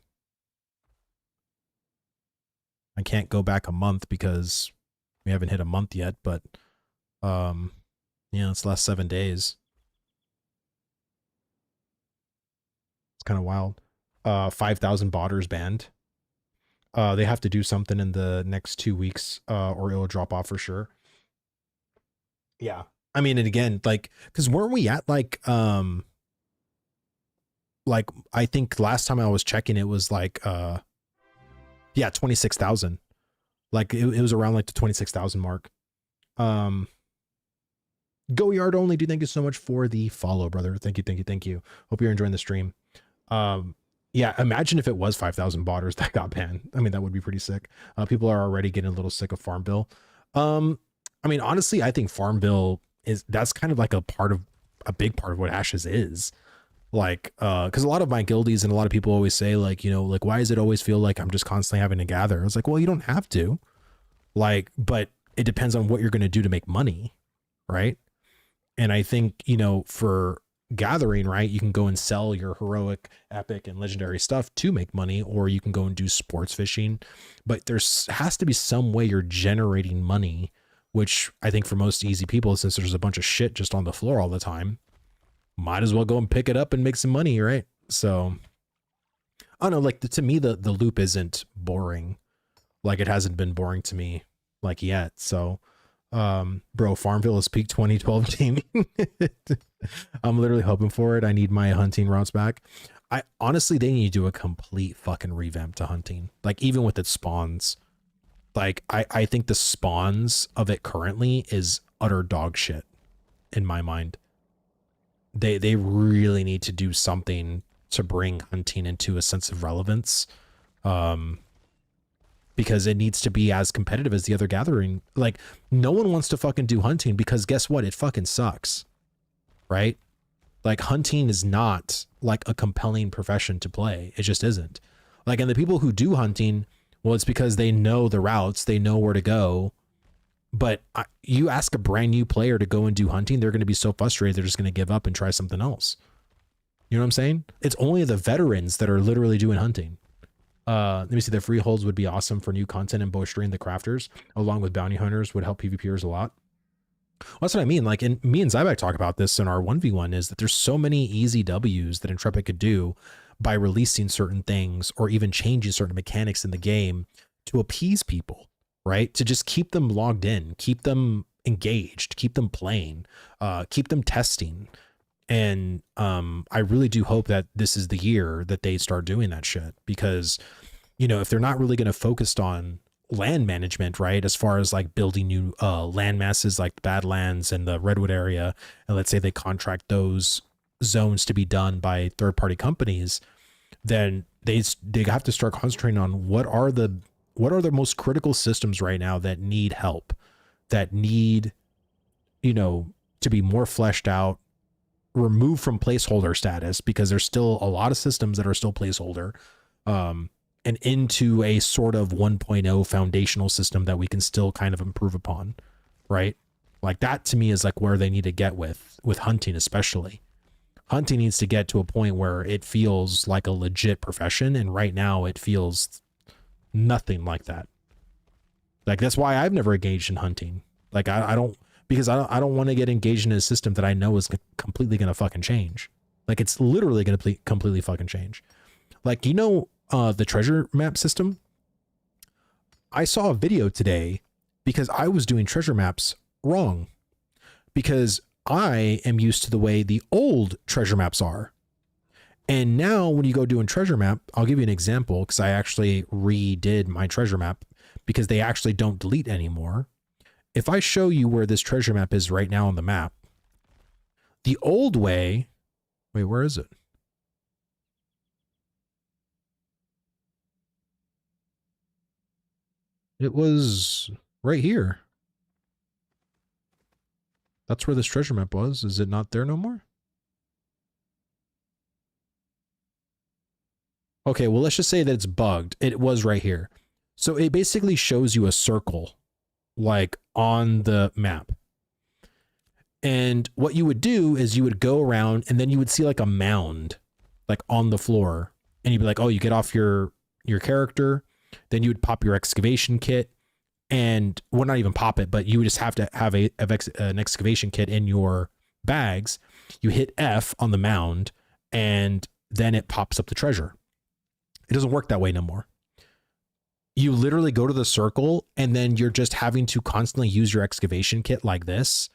I can't go back a month because we haven't hit a month yet, but yeah, it's the last 7 days. It's kind of wild. 5,000 botters banned. They have to do something in the next 2 weeks, or it'll drop off for sure. Yeah. I mean, and again, like, because weren't we at like I think last time I was checking, it was like yeah, 26,000. Like it was around like the 26,000 mark. Go Yard Only, do thank you so much for the follow, brother. Thank you. Hope you're enjoying the stream. Yeah, imagine if it was 5,000 botters that got banned. I mean, that would be pretty sick. People are already getting a little sick of Farmville. I mean, honestly, I think Farmville that's kind of like a big part of what Ashes is. Like, because a lot of my guildies and a lot of people always say, like, you know, like, why does it always feel like I'm just constantly having to gather? I was like, well, you don't have to. Like, but it depends on what you're going to do to make money, right? And I think, you know, for gathering, right, you can go and sell your heroic, epic, and legendary stuff to make money, or you can go and do sports fishing. But has to be some way you're generating money, which I think for most easy people, since there's a bunch of shit just on the floor all the time, might as well go and pick it up and make some money, right? So I don't know, like to me the loop isn't boring. Like it hasn't been boring to me like yet. So bro, Farmville is peak 2012 teaming. I'm literally hoping for it. I need my hunting routes back. I honestly, they need to do a complete fucking revamp to hunting. Like even with its spawns, like I think the spawns of it currently is utter dog shit in my mind. They really need to do something to bring hunting into a sense of relevance. Because it needs to be as competitive as the other gathering. Like no one wants to fucking do hunting because guess what? It fucking sucks. Right? Like hunting is not like a compelling profession to play. It just isn't. Like, and the people who do hunting, well, it's because they know the routes, they know where to go. But you ask a brand new player to go and do hunting, they're going to be so frustrated, they're just going to give up and try something else. You know what I'm saying? It's only the veterans that are literally doing hunting. Let me see. The freeholds would be awesome for new content, and bowstring the crafters along with bounty hunters would help PvPers a lot. Well, that's what I mean. Like, and me and Zyback talk about this in our 1v1 is that there's so many easy W's that Intrepid could do, by releasing certain things or even changing certain mechanics in the game to appease people, right? To just keep them logged in, keep them engaged, keep them playing, keep them testing. And I really do hope that this is the year that they start doing that shit, because, you know, if they're not really going to focus on land management, right, as far as like building new land masses like the Badlands and the Redwood area, and let's say they contract those zones to be done by third-party companies, then they have to start concentrating on what are the most critical systems right now that need help, that need, you know, to be more fleshed out, removed from placeholder status, because there's still a lot of systems that are still placeholder, and into a sort of 1.0 foundational system that we can still kind of improve upon, right? Like that to me is like where they need to get with hunting. Especially hunting needs to get to a point where it feels like a legit profession, and right now it feels nothing like that. Like that's why I've never engaged in hunting. Like I don't, because I don't want to get engaged in a system that I know is completely going to fucking change. Like it's literally going to completely fucking change. Like, you know, the treasure map system, I saw a video today because I was doing treasure maps wrong, because I am used to the way the old treasure maps are. And now when you go doing treasure map, I'll give you an example, because I actually redid my treasure map because they actually don't delete anymore. If I show you where this treasure map is right now on the map, the old way, wait, where is it? It was right here. That's where this treasure map was. Is it not there no more? Okay, well, let's just say that it's bugged. It was right here. So it basically shows you a circle like on the map. And what you would do is you would go around and then you would see like a mound like on the floor, and you'd be like, oh, you get off your character, then you would pop your excavation kit, and well, not even pop it, but you would just have to have an excavation kit in your bags. You hit F on the mound and then it pops up the treasure. It doesn't work that way no more. You literally go to the circle and then you're just having to constantly use your excavation kit like this.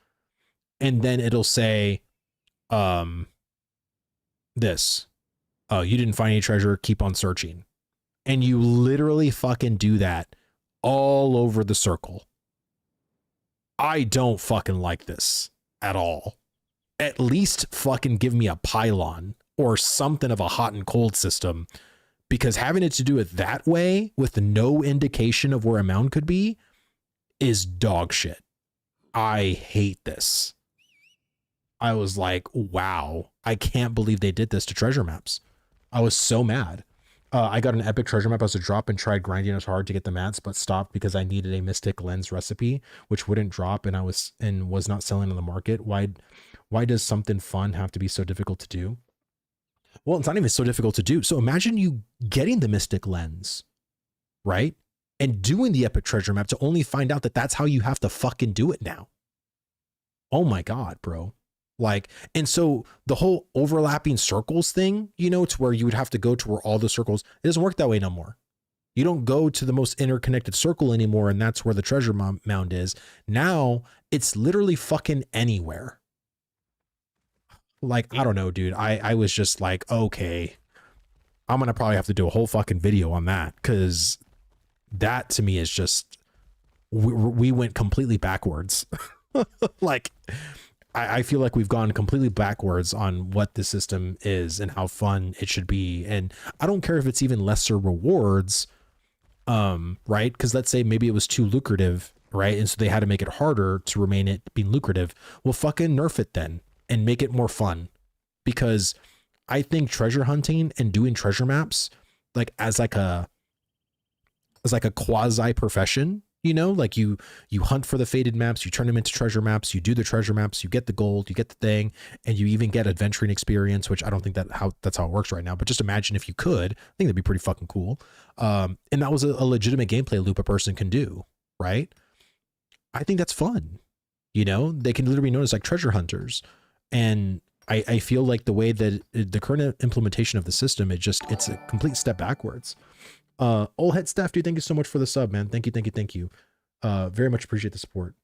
And then it'll say, this, oh, you didn't find any treasure, keep on searching. And you literally fucking do that all over the circle. I don't fucking like this at all. At least fucking give me a pylon or something of a hot and cold system, because having it to do it that way with no indication of where a mound could be is dog shit. I hate this. I was like, wow, I can't believe they did this to treasure maps. I was so mad. I got an epic treasure map as a drop and tried grinding as hard to get the mats, but stopped because I needed a mystic lens recipe, which wouldn't drop, and was not selling on the market. Why does something fun have to be so difficult to do? Well, it's not even so difficult to do. So imagine you getting the mystic lens, right? And doing the epic treasure map to only find out that that's how you have to fucking do it now. Oh my God, bro. Like, and so the whole overlapping circles thing, you know, to where you would have to go to where all the circles, it doesn't work that way no more. You don't go to the most interconnected circle anymore, and that's where the treasure mound is. Now it's literally fucking anywhere. Like, I don't know, dude. I was just like, okay, I'm going to probably have to do a whole fucking video on that, because that to me is just, we went completely backwards. Like, I feel like we've gone completely backwards on what the system is and how fun it should be. And I don't care if it's even lesser rewards, right? Because let's say maybe it was too lucrative, right? And so they had to make it harder to remain it being lucrative. Well, fucking nerf it then and make it more fun. Because I think treasure hunting and doing treasure maps, like as like a quasi profession, you know, like you hunt for the faded maps, you turn them into treasure maps, you do the treasure maps, you get the gold, you get the thing, and you even get adventuring experience, which I don't think that's how it works right now. But just imagine if you could. I think that'd be pretty fucking cool. And that was a legitimate gameplay loop a person can do, right? I think that's fun. You know, they can literally be known as like treasure hunters. And I feel like the way that the current implementation of the system, it's a complete step backwards. Old head staff, dude, thank you so much for the sub, man. Thank you. Very much appreciate the support.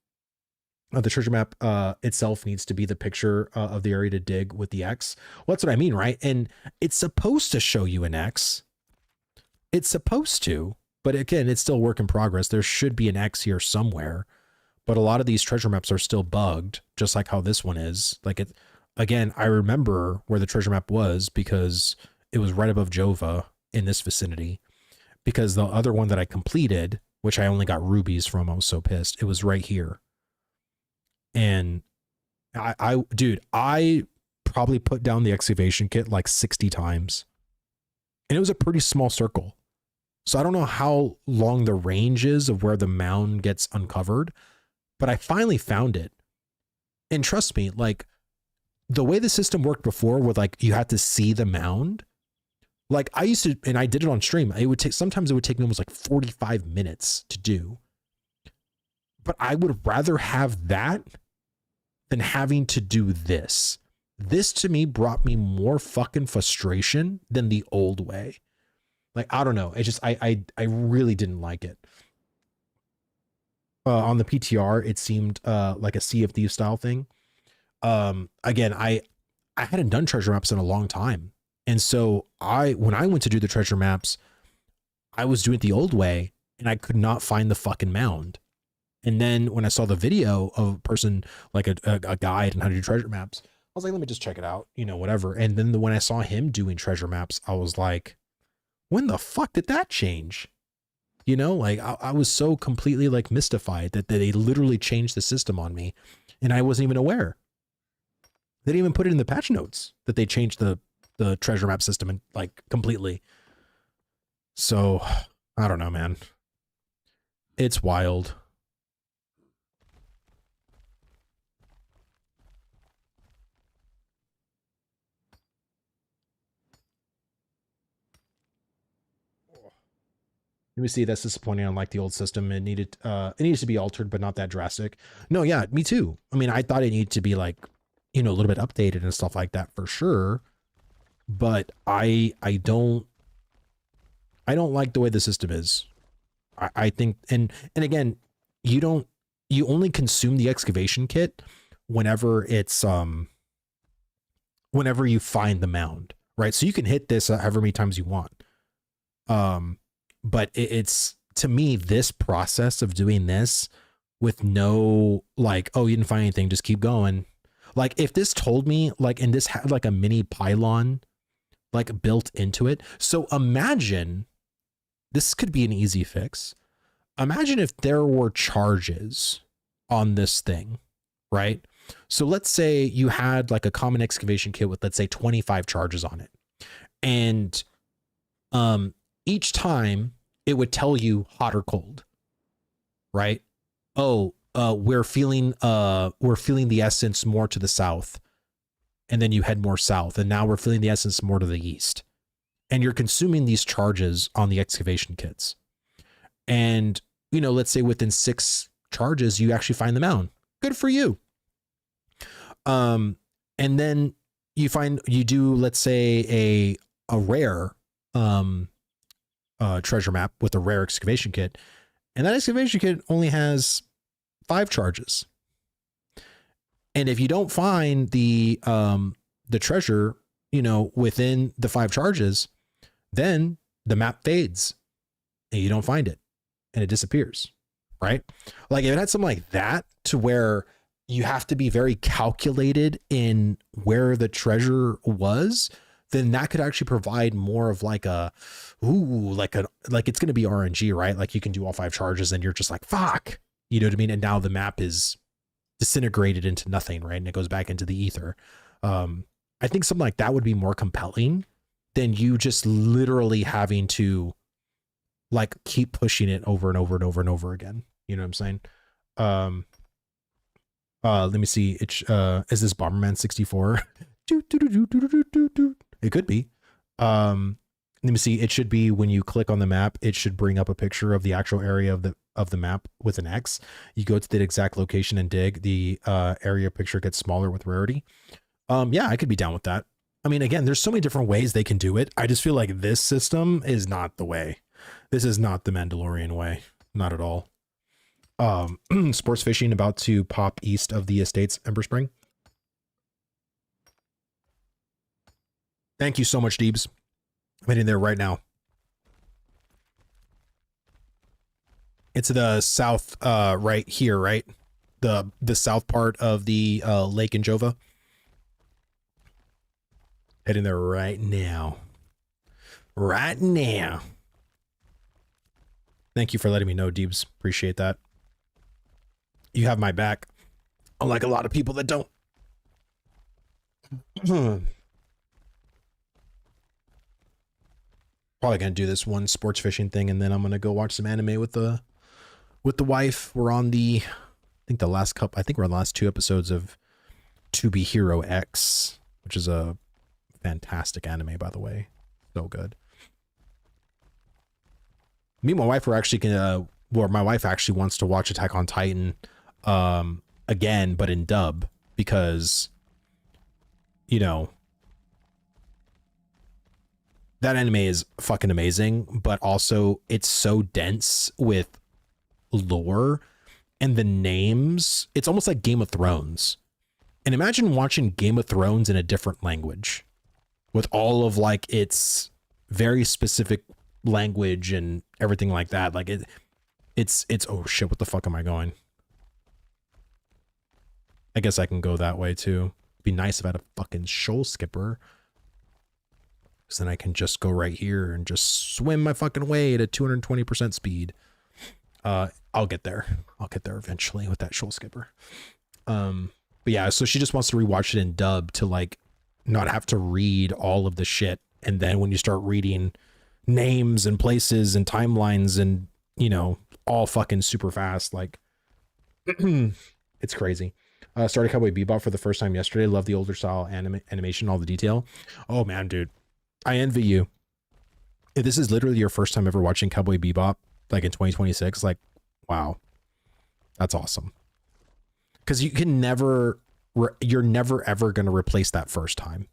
The treasure map itself needs to be the picture of the area to dig with the X. Well, that's what I mean, right? And it's supposed to show you an X. It's supposed to, but again, it's still work in progress. There should be an X here somewhere, but a lot of these treasure maps are still bugged, just like how this one is. Like it, again, I remember where the treasure map was because it was right above Jova in this vicinity, because the other one that I completed, which I only got rubies from, I was so pissed. It was right here. And dude, I probably put down the excavation kit like 60 times, and it was a pretty small circle. So I don't know how long the range is of where the mound gets uncovered, but I finally found it. And trust me, like the way the system worked before with like, you had to see the mound. Like I used to, and I did it on stream. Sometimes it would take me almost like 45 minutes to do, but I would rather have that than having to do this. This to me brought me more fucking frustration than the old way. Like, I don't know. It just, I really didn't like it. On the PTR, it seemed like a Sea of Thieves style thing. Again, I hadn't done treasure maps in a long time. And so when I went to do the treasure maps, I was doing it the old way and I could not find the fucking mound. And then when I saw the video of a person, like a guide on how to do treasure maps, I was like, let me just check it out, you know, whatever. And then when I saw him doing treasure maps, I was like, when the fuck did that change? You know, like I was so completely like mystified that they literally changed the system on me and I wasn't even aware. They didn't even put it in the patch notes that they changed the treasure map system and like completely. So I don't know, man. It's wild. Let me see. That's disappointing. Unlike the old system, it needed to be altered, but not that drastic. No, yeah, me too. I mean, I thought it needed to be like, you know, a little bit updated and stuff like that for sure. But I don't like the way the system is. I think, and again, you only consume the excavation kit whenever it's whenever you find the mound, right? So you can hit this however many times you want. But it's, to me, this process of doing this with no like, oh, you didn't find anything, just keep going. Like if this told me like, and this had like a mini pylon like built into it. So imagine, this could be an easy fix. Imagine if there were charges on this thing, right? So let's say you had like a common excavation kit with, let's say 25 charges on it. And each time it would tell you hot or cold, right? Oh, we're feeling the essence more to the south, and then you head more south, and now we're feeling the essence more to the east, and you're consuming these charges on the excavation kits. And you know, let's say within 6 charges you actually find the mound. Good for you. And then you do, let's say a rare treasure map with a rare excavation kit, and that excavation kit only has 5 charges. And if you don't find the treasure, you know, within the 5 charges, then the map fades and you don't find it and it disappears, right? Like if it had something like that, to where you have to be very calculated in where the treasure was, then that could actually provide more of like like it's going to be RNG, right? Like you can do all 5 charges and you're just like, fuck, you know what I mean? And now the map is disintegrated into nothing, right? And it goes back into the ether. I think something like that would be more compelling than you just literally having to like keep pushing it over and over and over and over again. You know what I'm saying? Let me see. Is this Bomberman 64? It could be. Let me see. It should be, when you click on the map, it should bring up a picture of the actual area of the map with an X. You go to the exact location and dig. The area picture gets smaller with rarity. Yeah, I could be down with that. I mean, again, there's so many different ways they can do it. I just feel like this system is not the way. This is not the Mandalorian way. Not at all. Sports fishing about to pop east of the estates, Ember Spring. Thank you so much, Deebs. I'm heading there right now. It's the south, right here, right? The south part of the lake in Jova. Heading there right now. Right now. Thank you for letting me know, Deebs. Appreciate that. You have my back. Unlike a lot of people that don't. Probably gonna do this one sports fishing thing, and then I'm gonna go watch some anime with the wife. We're on the, I think we're on the last 2 episodes of To Be Hero X, which is a fantastic anime, by the way. So good. Me and my wife were actually gonna, my wife actually wants to watch Attack on Titan again, but in dub, because, you know, that anime is fucking amazing, but also it's so dense with lore and the names. It's almost like Game of Thrones. And imagine watching Game of Thrones in a different language with all of like its very specific language and everything like that. Like it's oh shit, what the fuck am I going? I guess I can go that way too. It'd be nice if I had a fucking shoal skipper. Then I can just go right here and just swim my fucking way at a 220% speed. I'll get there. I'll get there eventually with that shoal skipper. But yeah, so she just wants to rewatch it in dub to like not have to read all of the shit. And then when you start reading names and places and timelines and, you know, all fucking super fast, like it's crazy. Started Cowboy Bebop for the first time yesterday. Love the older style animation, all the detail. Oh man, dude. I envy you. If this is literally your first time ever watching Cowboy Bebop, like in 2026, like, wow, that's awesome. Because you can never, you're never ever going to replace that first time.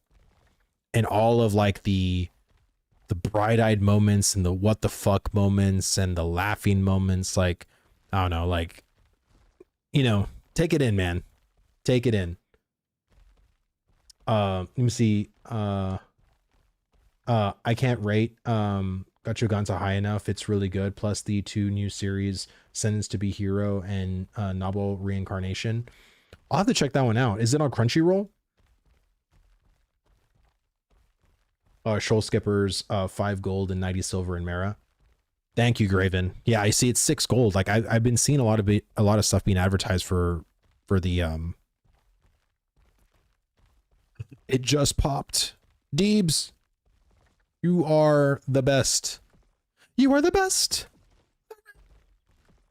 And all of like the bright-eyed moments and the what the fuck moments and the laughing moments, like, I don't know, like, you know, take it in, man. Take it in. Let me see. I can't rate Gachuganza high enough. It's really good. Plus the 2 new series, Sentenced to Be Hero and Novel Reincarnation. I'll have to check that one out. Is it on Crunchyroll? Shoal Skippers, 5 gold and 90 silver in Mara. Thank you, Graven. Yeah, I see it's 6 gold. Like I've been seeing a lot of stuff being advertised for the it just popped. Deebs. You are the best. You are the best.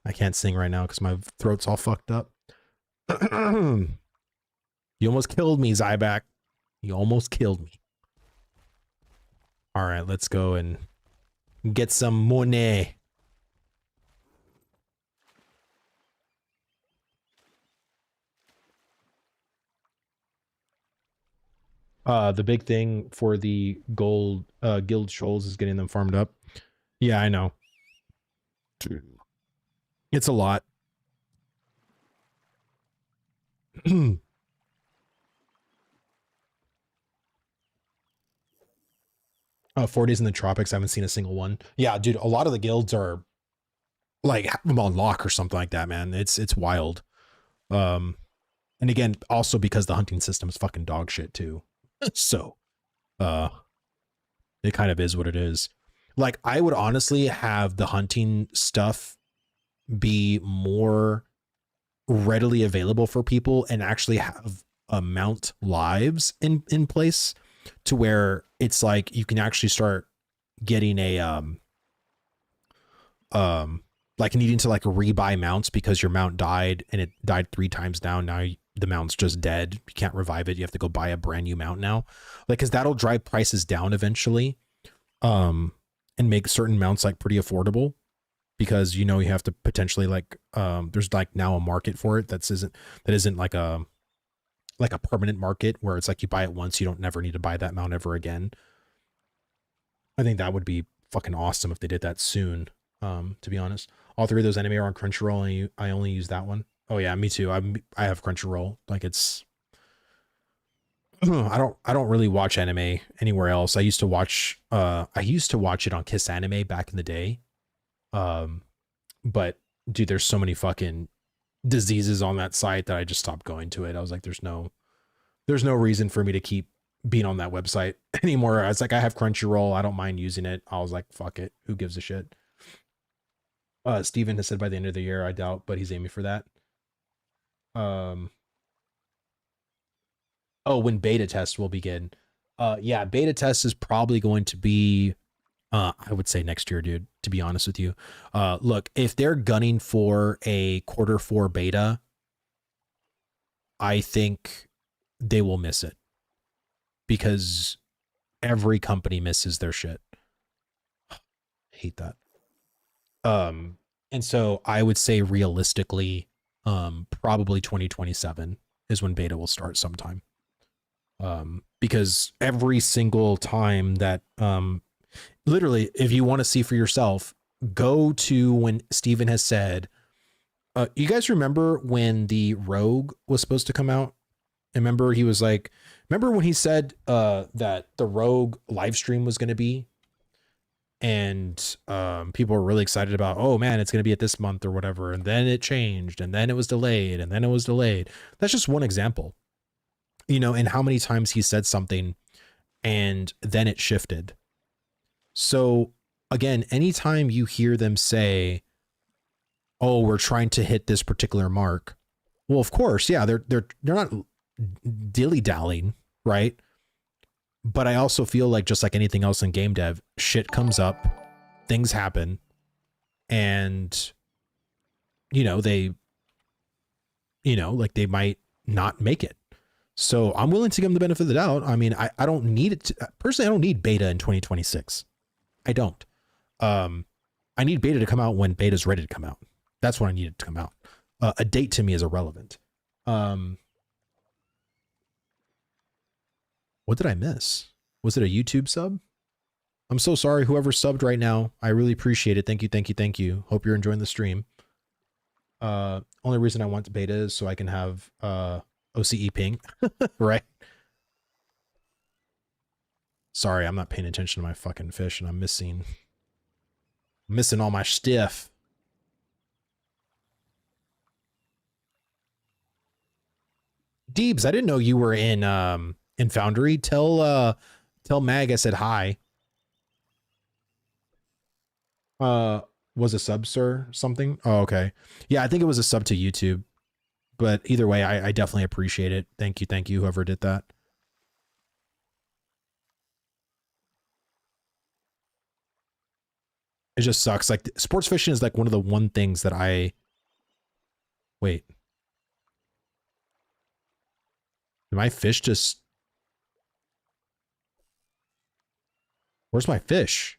I can't sing right now because my throat's all fucked up. You almost killed me, Zyback. You almost killed me. All right, let's go and get some money. The big thing for the gold guild shoals is getting them farmed up. Yeah, I know. It's a lot. 4 days in the tropics. I haven't seen a single one. Yeah, dude, a lot of the guilds are like have them on lock or something like that, man. It's wild. And again, also because the hunting system is fucking dog shit too. So, it kind of is what it is. Like, I would honestly have the hunting stuff be more readily available for people and actually have mount lives in place to where it's like you can actually start getting a like needing to like rebuy mounts because your mount died and it died 3 times now. Now the mount's just dead. You can't revive it. You have to go buy a brand new mount now. Like, cause that'll drive prices down eventually. And make certain mounts like pretty affordable because, you know, you have to potentially like, there's like now a market for it. That isn't like like a permanent market where it's like you buy it once, you don't never need to buy that mount ever again. I think that would be fucking awesome if they did that soon. To be honest, all three of those anime are on Crunchyroll, and I only use that one. Oh yeah, me too. I have Crunchyroll. Like it's, I don't really watch anime anywhere else. I used to watch it on Kiss Anime back in the day. But dude, there's so many fucking diseases on that site that I just stopped going to it. I was like, there's no reason for me to keep being on that website anymore. I was like, I have Crunchyroll. I don't mind using it. I was like, fuck it. Who gives a shit? Steven has said by the end of the year, I doubt, but he's aiming for that. When beta test will begin. Yeah, beta test is probably going to be, I would say next year, dude, to be honest with you. Look, if they're gunning for a Q4 beta, I think they will miss it because every company misses their shit. I hate that. And so I would say realistically, probably 2027 is when beta will start sometime. Because every single time that, literally, if you want to see for yourself, go to when Steven has said, you guys remember when the Rogue was supposed to come out? Remember he was like, remember when he said that the Rogue live stream was going to be, and people were really excited about, oh man, it's going to be at this month or whatever, and then it changed, and then it was delayed, and then it was delayed. That's just one example, you know, and how many times he said something and then it shifted. So again, anytime you hear them say, oh, we're trying to hit this particular mark, well, of course, yeah, they're not dilly-dallying, right? But I also feel like, just like anything else in game dev, shit comes up, things happen, and they might not make it. So I'm willing to give them the benefit of the doubt. I mean, I don't need it personally. I don't need beta in 2026. I don't. I need beta to come out when beta's ready to come out. That's when I need it to come out. A date to me is irrelevant. What did I miss? Was it a YouTube sub? I'm so sorry, whoever subbed right now. I really appreciate it. Thank you, thank you, thank you. Hope you're enjoying the stream. Only reason I want beta is so I can have OCE ping, right? Sorry, I'm not paying attention to my fucking fish, and I'm missing all my stuff. Deebs, I didn't know you were in Foundry. Tell Mag I said hi. Was a sub, sir? Something? Oh, okay. Yeah, I think it was a sub to YouTube. But either way, I definitely appreciate it. Thank you, whoever did that. It just sucks. Like, sports fishing is like one of the things that wait. Did my fish just... Where's my fish?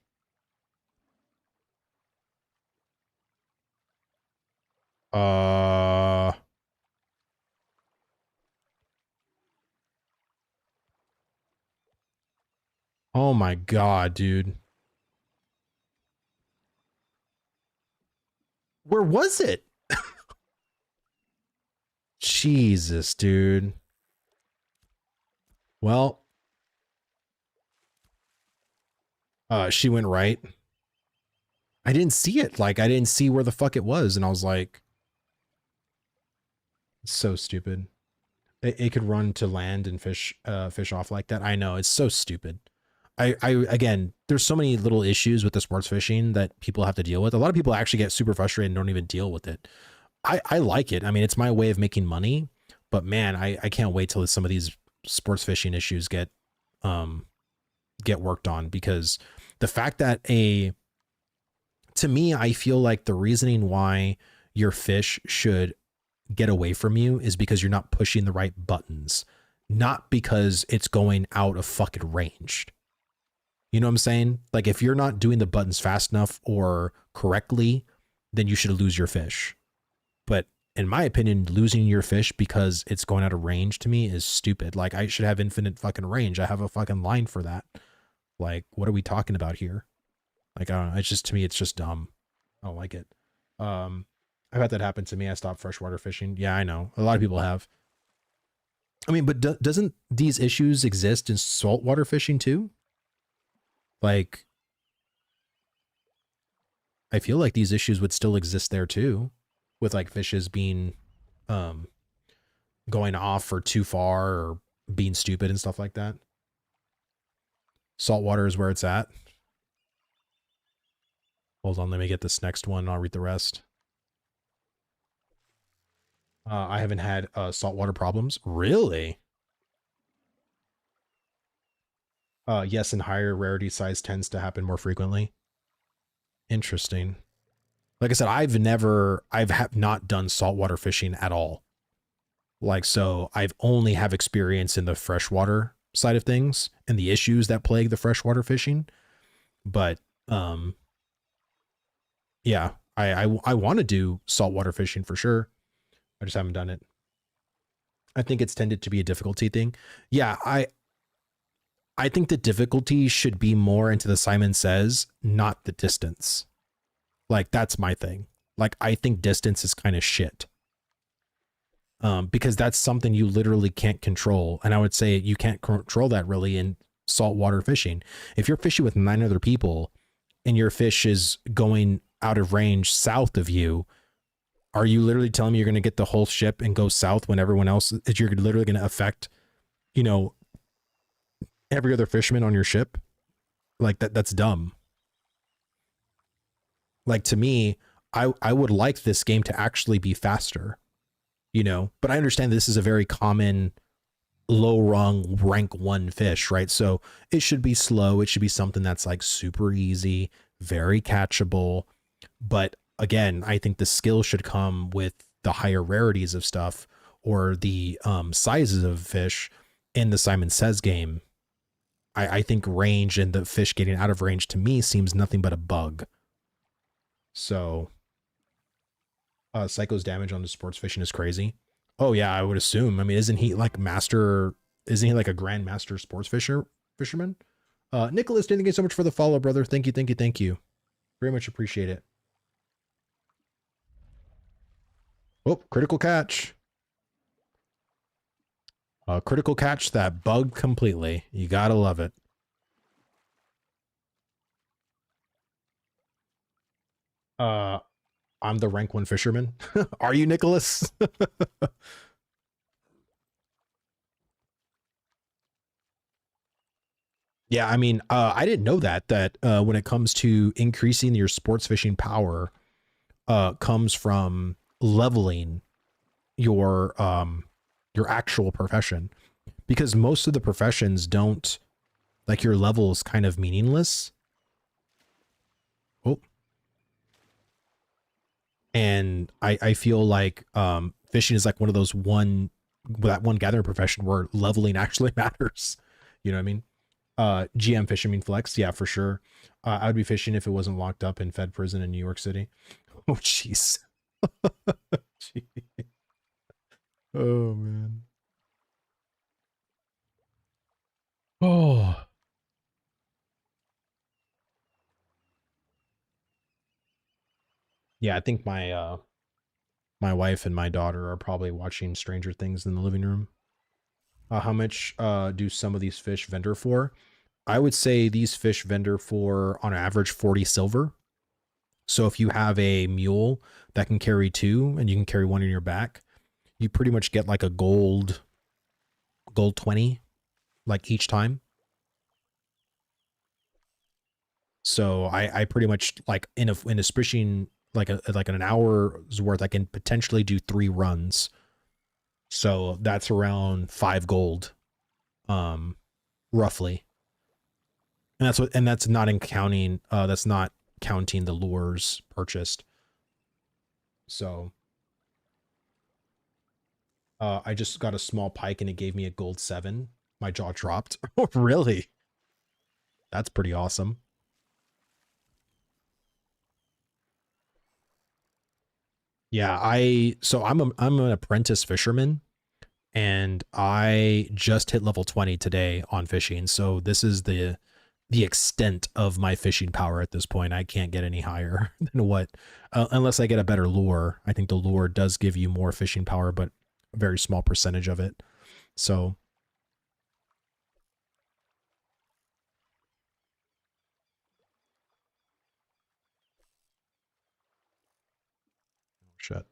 Oh my God, dude. Where was it? Jesus, dude. Well, she went right. I didn't see it. Like, I didn't see where the fuck it was. And I was like, it's so stupid. It could run to land and fish off like that. I know, it's so stupid. Again, there's so many little issues with the sports fishing that people have to deal with. A lot of people actually get super frustrated and don't even deal with it. I like it. I mean, it's my way of making money, but man, I can't wait till some of these sports fishing issues get worked on, because the fact that to me, I feel like the reasoning why your fish should get away from you is because you're not pushing the right buttons, not because it's going out of fucking range. You know what I'm saying? Like, if you're not doing the buttons fast enough or correctly, then you should lose your fish. But in my opinion, losing your fish because it's going out of range to me is stupid. Like, I should have infinite fucking range. I have a fucking line for that. Like, what are we talking about here? Like, I don't know. It's just, to me, it's just dumb. I don't like it. I've had that happen to me. I stopped freshwater fishing. Yeah, I know. A lot of people have. I mean, but doesn't these issues exist in saltwater fishing too? Like, I feel like these issues would still exist there too, with like fishes being, going off for too far or being stupid and stuff like that. Saltwater is where it's at. Hold on, let me get this next one. I'll read the rest. I haven't had saltwater problems. Really? Yes, and higher rarity size tends to happen more frequently. Interesting. Like I said, I've not done saltwater fishing at all. Like, so I've only have experience in the freshwater side of things and the issues that plague the freshwater fishing. But, yeah, I want to do saltwater fishing for sure. I just haven't done it. I think it's tended to be a difficulty thing. Yeah, I think the difficulty should be more into the Simon Says, not the distance. Like, that's my thing. Like, I think distance is kind of shit. Because that's something you literally can't control. And I would say you can't control that really in saltwater fishing. If you're fishing with 9 other people and your fish is going out of range south of you, are you literally telling me you're going to get the whole ship and go south when everyone else is? You're literally going to affect, you know, every other fisherman on your ship? Like, that's dumb. Like, to me, I would like this game to actually be faster, you know, but I understand this is a very common low rung rank 1 fish, right? So it should be slow. It should be something that's like super easy, very catchable. But again, I think the skill should come with the higher rarities of stuff or the sizes of fish in the Simon Says game. I think range and the fish getting out of range to me seems nothing but a bug. So Psycho's damage on the sports fishing is crazy. Oh yeah, I would assume. I mean, isn't he like a grandmaster sports fisherman? Nicholas, thank you so much for the follow, brother. Thank you. Very much appreciate it. Oh, critical catch. Critical catch that bug completely. You gotta love it. I'm the rank 1 fisherman. Are you, Nicholas? Yeah, I mean, I didn't know that when it comes to increasing your sports fishing power, comes from leveling your actual profession, because most of the professions don't, like, your level is kind of meaningless. Oh, and I feel like fishing is like one of those one gathering profession where leveling actually matters. You know what I mean? GM Fisherman Flex, yeah, for sure. I would be fishing if it wasn't locked up in Fed prison in New York City. Oh, jeez. Oh, man. Oh. Yeah, I think my wife and my daughter are probably watching Stranger Things in the living room. How much do some of these fish vendor for? I would say these fish vendor for, on average, 40 silver. So if you have a mule that can carry 2 and you can carry 1 in your back, you pretty much get like a gold 20, like, each time. So I pretty much, like, in a fishing, like an hour's worth, I can potentially do 3 runs. So that's around 5 gold, roughly. And that's not counting the lures purchased. So I just got a small pike and it gave me a gold 7. My jaw dropped. Oh, really? That's pretty awesome. Yeah, I'm an apprentice fisherman, and I just hit level 20 today on fishing. So this is the extent of my fishing power at this point. I can't get any higher than what, unless I get a better lure. I think the lure does give you more fishing power, but a very small percentage of it. So shit.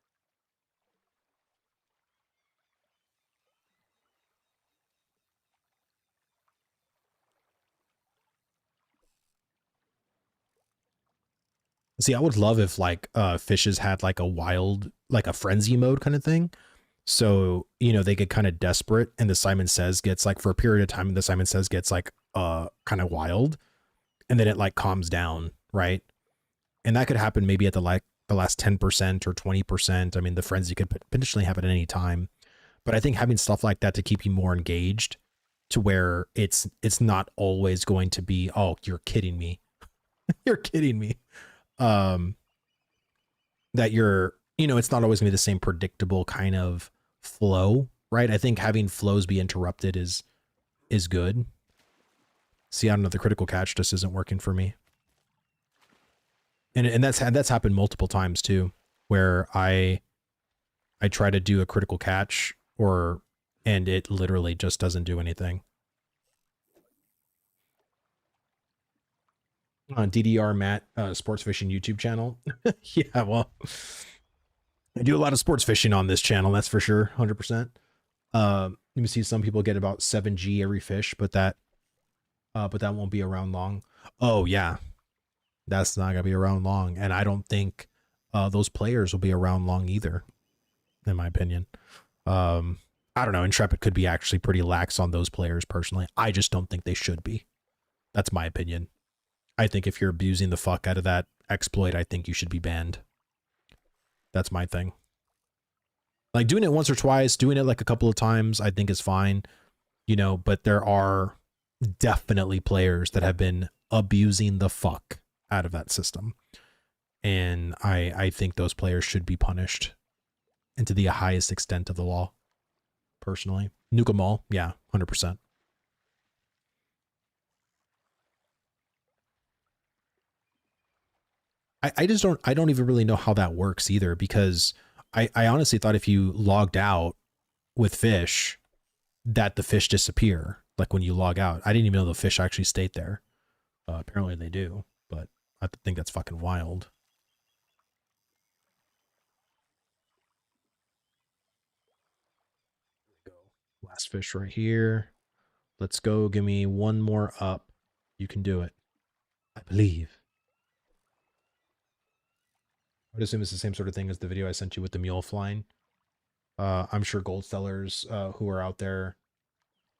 See, I would love if like fishes had like a wild, like a frenzy mode kind of thing. So, you know, they get kind of desperate and the Simon Says gets like for a period of time, the Simon Says gets like kind of wild and then it like calms down, right? And that could happen maybe at the last 10% or 20%. I mean, the frenzy could potentially happen at any time. But I think having stuff like that to keep you more engaged to where it's not always going to be, oh, you're kidding me. You're kidding me. That you're, you know, it's not always gonna be the same predictable kind of flow, right? I think having flows be interrupted is good. See, I don't know, the critical catch just isn't working for me. And that's happened multiple times too, where I try to do a critical catch and it literally just doesn't do anything. On DDR Matt sports fishing YouTube channel. Yeah, well, I do a lot of sports fishing on this channel, that's for sure, 100%. Let me see, some people get about 7G every fish, but that won't be around long. Oh yeah, that's not gonna be around long, and I don't think those players will be around long either, in my opinion. I don't know. Intrepid could be actually pretty lax on those players personally. I just don't think they should be. That's my opinion. I think if you're abusing the fuck out of that exploit, I think you should be banned. That's my thing. Like doing it once or twice, doing it like a couple of times, I think is fine, you know, but there are definitely players that have been abusing the fuck out of that system. And I think those players should be punished and to the highest extent of the law, personally. Nuke them all, yeah, 100%. I don't even really know how that works either, because I honestly thought if you logged out with fish, that the fish disappear. Like when you log out, I didn't even know the fish actually stayed there. Apparently they do, but I think that's fucking wild. There we go. Last fish right here. Let's go. Give me one more up. You can do it. I believe. I would assume it's the same sort of thing as the video I sent you with the mule flying. I'm sure gold sellers who are out there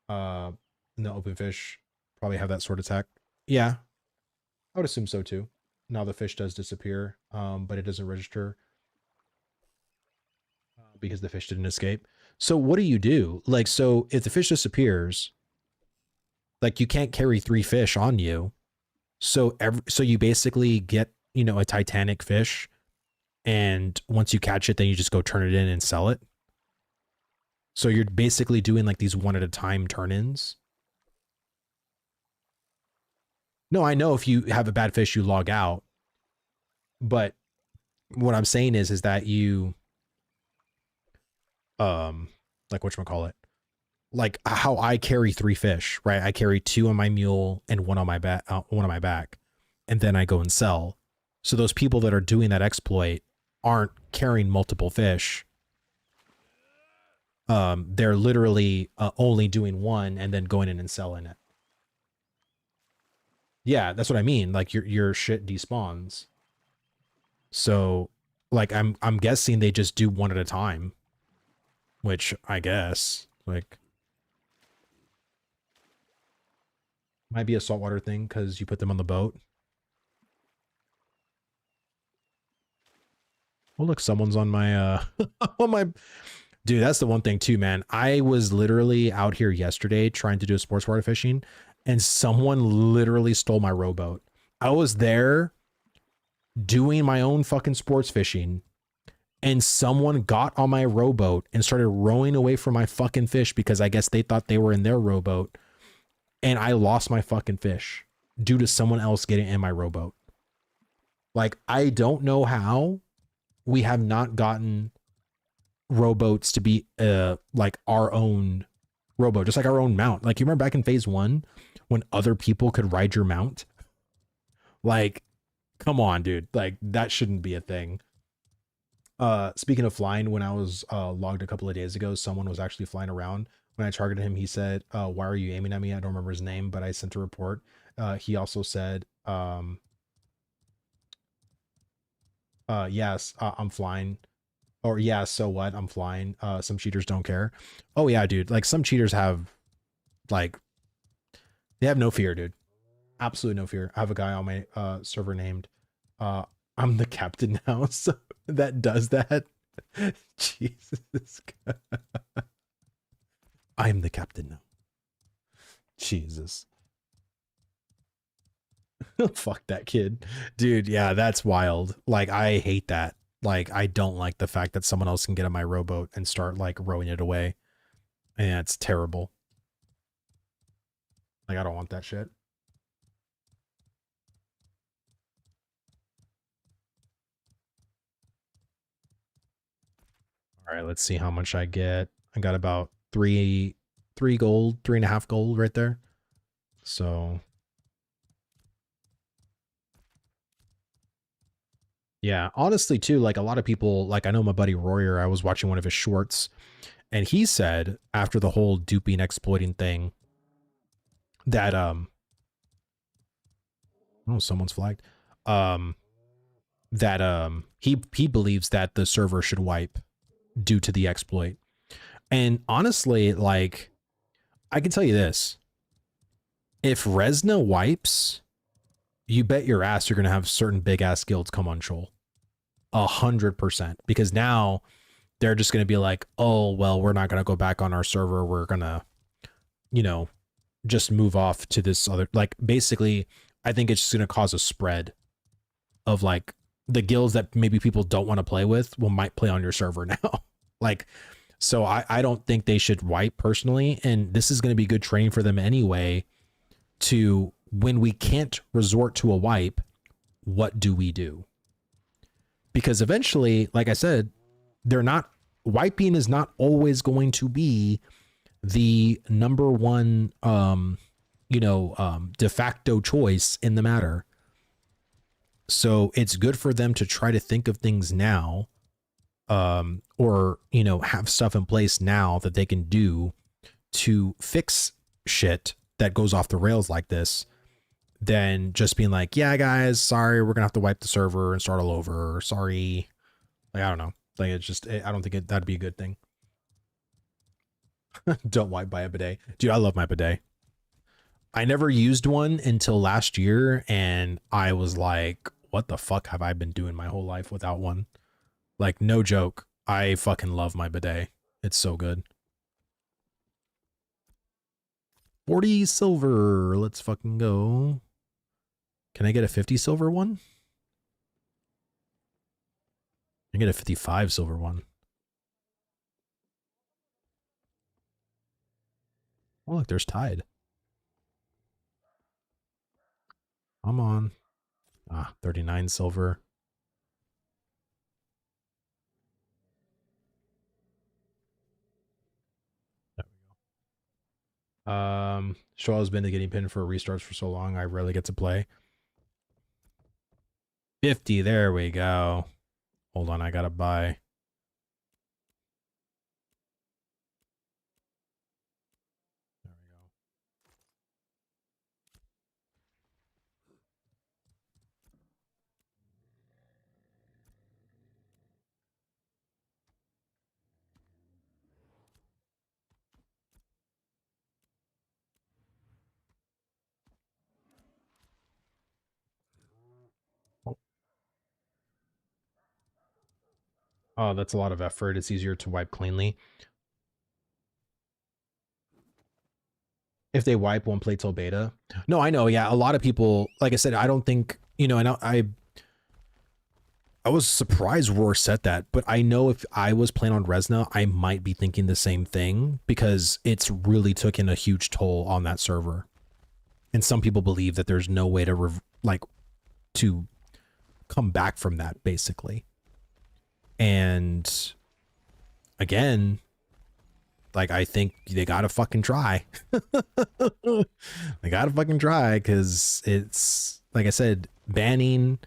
in the open fish probably have that sort of tech. Yeah, I would assume so too. Now the fish does disappear, but it doesn't register because the fish didn't escape. So what do you do? Like, so if the fish disappears, like you can't carry 3 fish on you. So so you basically get, you know, a Titanic fish, and once you catch it, then you just go turn it in and sell it. So you're basically doing like these one at a time turn-ins. No, I know if you have a bad fish, you log out. But what I'm saying is that you, like whatchamacallit, like how I carry 3 fish, right? I carry 2 on my mule and 1 on my back, and then I go and sell. So those people that are doing that exploit aren't carrying multiple fish. They're literally only doing 1 and then going in and selling it. Yeah, that's what I mean. Like your shit despawns. So like I'm guessing they just do 1 at a time, which I guess like might be a saltwater thing because you put them on the boat. Oh look, someone's on my on my. Dude, that's the one thing too, man. I was literally out here yesterday trying to do a sports water fishing, and someone literally stole my rowboat. I was there doing my own fucking sports fishing, and someone got on my rowboat and started rowing away from my fucking fish because I guess they thought they were in their rowboat, and I lost my fucking fish due to someone else getting in my rowboat. Like, I don't know how we have not gotten rowboats to be like our own rowboat, just like our own mount. Like, you remember back in phase 1 when other people could ride your mount? Like, come on, dude. Like, that shouldn't be a thing. Speaking of flying, when I was logged a couple of days ago, someone was actually flying around. When I targeted him, he said, why are you aiming at me? I don't remember his name, but I sent a report. He also said, yes, I'm flying. Or yeah, so what? I'm flying. Some cheaters don't care. Oh yeah, dude. Like, some cheaters have, like, they have no fear, dude. Absolutely no fear. I have a guy on my server named I'm the captain now, so that does that. Jesus. I'm the captain now. Jesus. Fuck that kid. Dude, yeah, that's wild. Like, I hate that. Like, I don't like the fact that someone else can get on my rowboat and start, like, rowing it away. And it's terrible. Like, I don't want that shit. All right, let's see how much I get. I got about three gold, 3.5 gold right there. So yeah, honestly too, like, a lot of people, like, I know my buddy Royer, I was watching one of his shorts, and he said after the whole duping exploiting thing that oh, someone's flagged. That he believes that the server should wipe due to the exploit. And honestly, like, I can tell you this. If Resna wipes, you bet your ass you're going to have certain big ass guilds come on Shoal. 100%. Because now they're just going to be like, oh, well, we're not going to go back on our server. We're going to, you know, just move off to this other, like, basically, I think it's just going to cause a spread of, like, the guilds that maybe people don't want to play with might play on your server now. Like, so I don't think they should wipe personally. And this is going to be good training for them anyway, to when we can't resort to a wipe, what do we do? Because eventually, like I said, wiping is not always going to be the number one, de facto choice in the matter. So it's good for them to try to think of things now, or, have stuff in place now that they can do to fix shit that goes off the rails like this, than just being like, yeah, guys, sorry, we're gonna have to wipe the server and start all over. Sorry. Like, I don't know. Like, it's just, I don't think that'd be a good thing. Don't wipe by a bidet. Dude, I love my bidet. I never used one until last year, and I was like, what the fuck have I been doing my whole life without one? Like, no joke. I fucking love my bidet. It's so good. 40 silver. Let's fucking go. Can I get a 50 silver one? I get a 55 silver one. Oh, look, there's Tide. Come on. 39 silver. There we go. Shoal has been the guinea pig for restarts for so long, I rarely get to play. 50, there we go. Hold on, I gotta buy. There we go. Oh, that's a lot of effort. It's easier to wipe cleanly. If they wipe, won't play till beta. No, I know. Yeah, a lot of people, like I said, I don't think, and I was surprised Roar said that, but I know if I was playing on Resna, I might be thinking the same thing because it's really taken a huge toll on that server. And some people believe that there's no way to to come back from that, basically. And again, like, I think they gotta fucking try. They gotta fucking try, because it's, like I said, banning,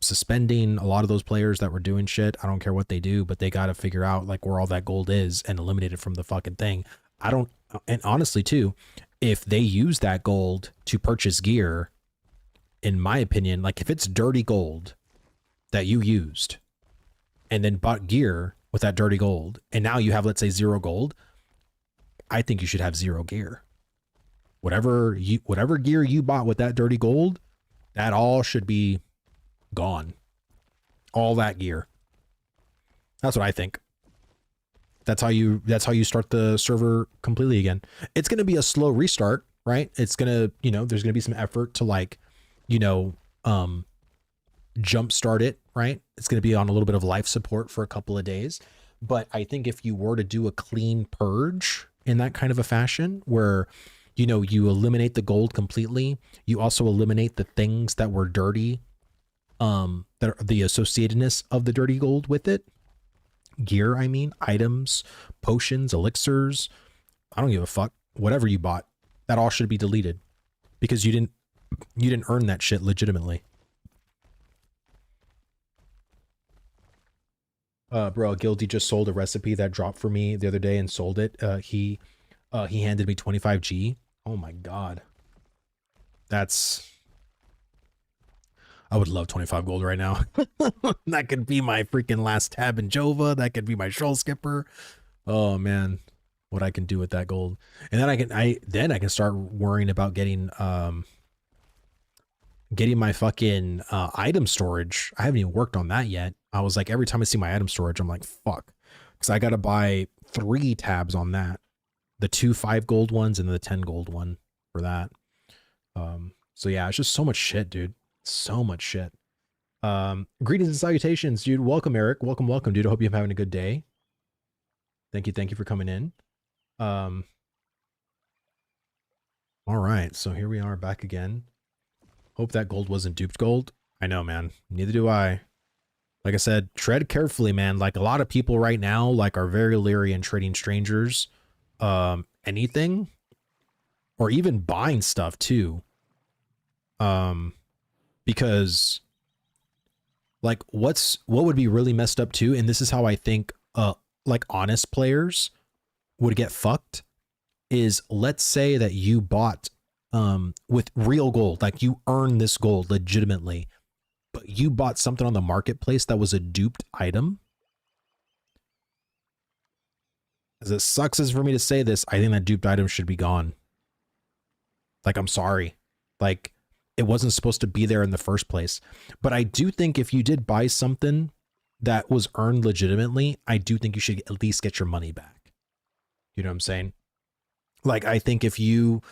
suspending a lot of those players that were doing shit. I don't care what they do, but they gotta figure out like where all that gold is and eliminate it from the fucking thing. And honestly too, if they use that gold to purchase gear, in my opinion, like if it's dirty gold that you used and then bought gear with that dirty gold, and now you have, let's say, 0 gold, I think you should have 0 gear. Whatever gear you bought with that dirty gold, that all should be gone. All that gear. That's what I think. That's how you start the server completely again. It's going to be a slow restart, right? It's going to, there's going to be some effort to like, jumpstart it, right? It's going to be on a little bit of life support for a couple of days. But I think if you were to do a clean purge in that kind of a fashion where, you eliminate the gold completely, you also eliminate the things that were dirty, that are the associatedness of the dirty gold with it. Gear, I mean, items, potions, elixirs. I don't give a fuck. Whatever you bought, that all should be deleted because you didn't earn that shit legitimately. Bro, Guilty just sold a recipe that dropped for me the other day and sold it. He handed me 25G. Oh my God. I would love 25 gold right now. That could be my freaking last tab in Jova. That could be my shoal skipper. Oh man, what I can do with that gold. And then I can start worrying about getting my fucking item storage. I haven't even worked on that yet. I was like, every time I see my item storage, I'm like, fuck. Because I got to buy 3 tabs on that. The 2 5 gold ones and the 10 gold one for that. So yeah, it's just so much shit, dude. So much shit. Greetings and salutations, dude. Welcome, Eric. Welcome, dude. I hope you're having a good day. Thank you for coming in. All right, so here we are back again. Hope that gold wasn't duped gold. I know, man. Neither do I. Like I said, tread carefully, man. Like a lot of people right now, like, are very leery in trading strangers, anything, or even buying stuff too. Because like what would be really messed up too, and this is how I think like honest players would get fucked, is let's say that you bought with real gold, like you earned this gold legitimately, but you bought something on the marketplace that was a duped item. As it sucks as for me to say this, I think that duped item should be gone. Like, I'm sorry. Like, it wasn't supposed to be there in the first place. But I do think if you did buy something that was earned legitimately, I do think you should at least get your money back. You know what I'm saying? Like, I think if you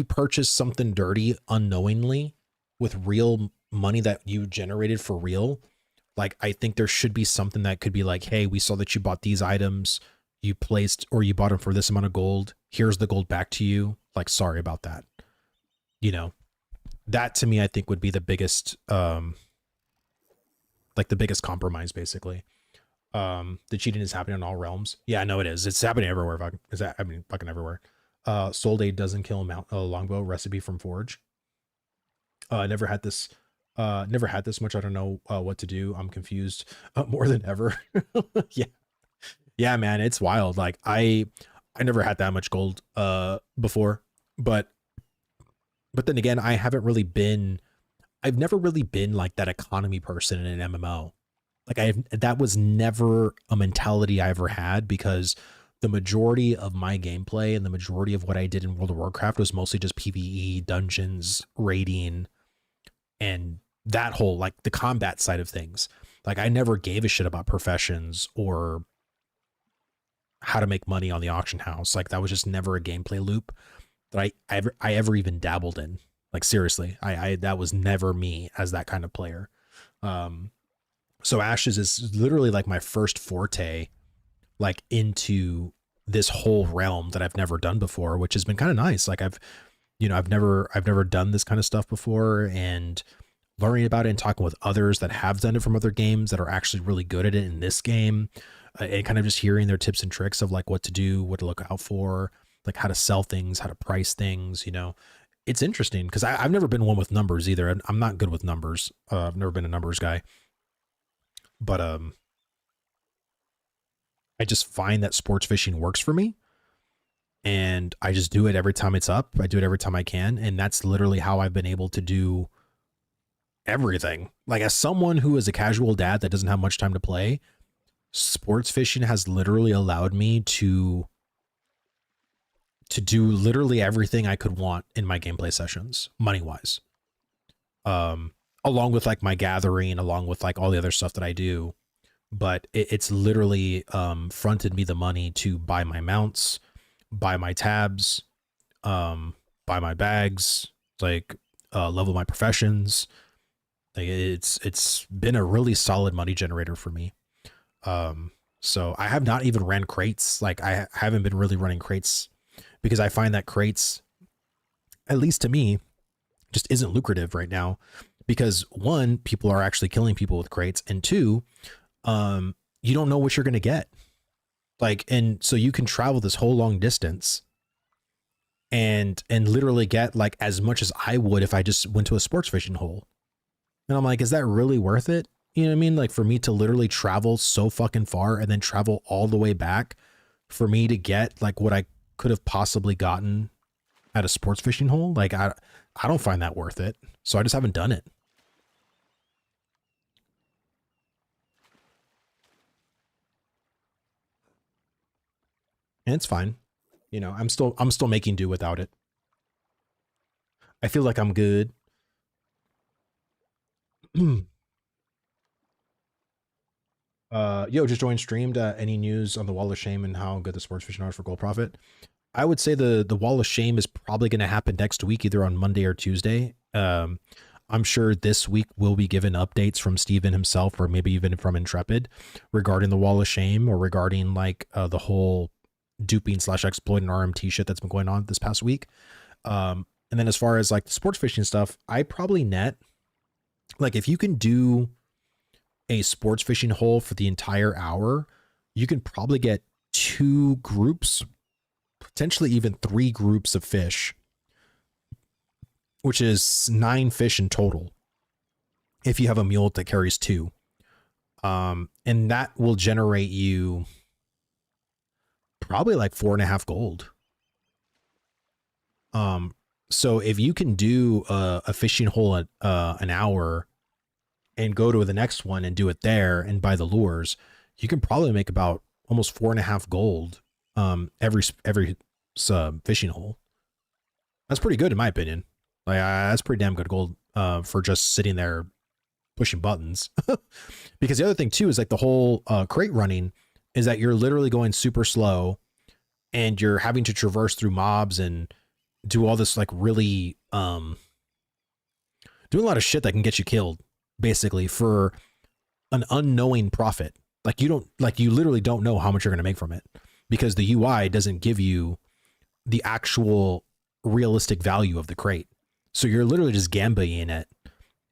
purchase something dirty unknowingly with real money that you generated for real, like, I think there should be something that could be like, hey, we saw that you bought these items, you bought them for this amount of gold. Here's the gold back to you. Like, sorry about that. That to me, I think would be the biggest, like the biggest compromise, basically. The cheating is happening in all realms. Yeah, I know it is. It's happening everywhere. Fucking everywhere. Sold a doesn't kill longbow recipe from Forge. Never had this much. I don't know what to do. I'm confused more than ever. Yeah, man, it's wild. Like I never had that much gold before, but then again, I've never really been like that economy person in an MMO. Like that was never a mentality I ever had, because the majority of my gameplay and the majority of what I did in World of Warcraft was mostly just PvE, dungeons, raiding, and that whole, like, the combat side of things. Like, I never gave a shit about professions or how to make money on the auction house. Like, that was just never a gameplay loop that I ever even dabbled in. Like, seriously, I that was never me as that kind of player. So Ashes is literally like my first forte, like into this whole realm that I've never done before, which has been kind of nice. Like I've never done this kind of stuff before, and learning about it and talking with others that have done it from other games that are actually really good at it in this game, and kind of just hearing their tips and tricks of like what to do, what to look out for, like how to sell things, how to price things, it's interesting because I've never been one with numbers either. I'm not good with numbers. I've never been a numbers guy, but I just find that sports fishing works for me, and I just do it every time it's up. I do it every time I can, and that's literally how I've been able to do everything. Like, as someone who is a casual dad that doesn't have much time to play, sports fishing has literally allowed me to do literally everything I could want in my gameplay sessions, money wise. Along with like my gathering, along with like all the other stuff that I do. But it's literally fronted me the money to buy my mounts, buy my tabs, buy my bags, like level my professions. Like, it's been a really solid money generator for me. So I have not even ran crates. Like, I haven't been really running crates because I find that crates, at least to me, just isn't lucrative right now, because one, people are actually killing people with crates, and two, you don't know what you're going to get. Like, and so you can travel this whole long distance and literally get like as much as I would if I just went to a sports fishing hole. And I'm like, is that really worth it? You know what I mean? Like, for me to literally travel so fucking far and then travel all the way back for me to get like what I could have possibly gotten at a sports fishing hole. Like, I don't find that worth it. So I just haven't done it. And it's fine. I'm still making do without it. I feel like I'm good. Yo, just joined streamed. Any news on the Wall of Shame and how good the sports fishing are for gold profit? I would say the Wall of Shame is probably going to happen next week, either on Monday or Tuesday. I'm sure this week we'll be given updates from Steven himself, or maybe even from Intrepid, regarding the Wall of Shame, or regarding like the whole duping / exploiting RMT shit that's been going on this past week. And then as far as like the sports fishing stuff, I probably net, like, if you can do a sports fishing hole for the entire hour, you can probably get 2 groups, potentially even 3 groups of fish, which is 9 fish in total if you have a mule that carries 2. And that will generate you probably like 4.5 gold. So if you can do a fishing hole at an hour and go to the next one and do it there and buy the lures, you can probably make about almost 4.5 gold every fishing hole. That's pretty good in my opinion. Like, that's pretty damn good gold for just sitting there pushing buttons. Because the other thing too is like the whole crate running is that you're literally going super slow and you're having to traverse through mobs and do all this like really doing a lot of shit that can get you killed, basically, for an unknowing profit. Like, you literally don't know how much you're going to make from it, because the UI doesn't give you the actual realistic value of the crate. So you're literally just gambling it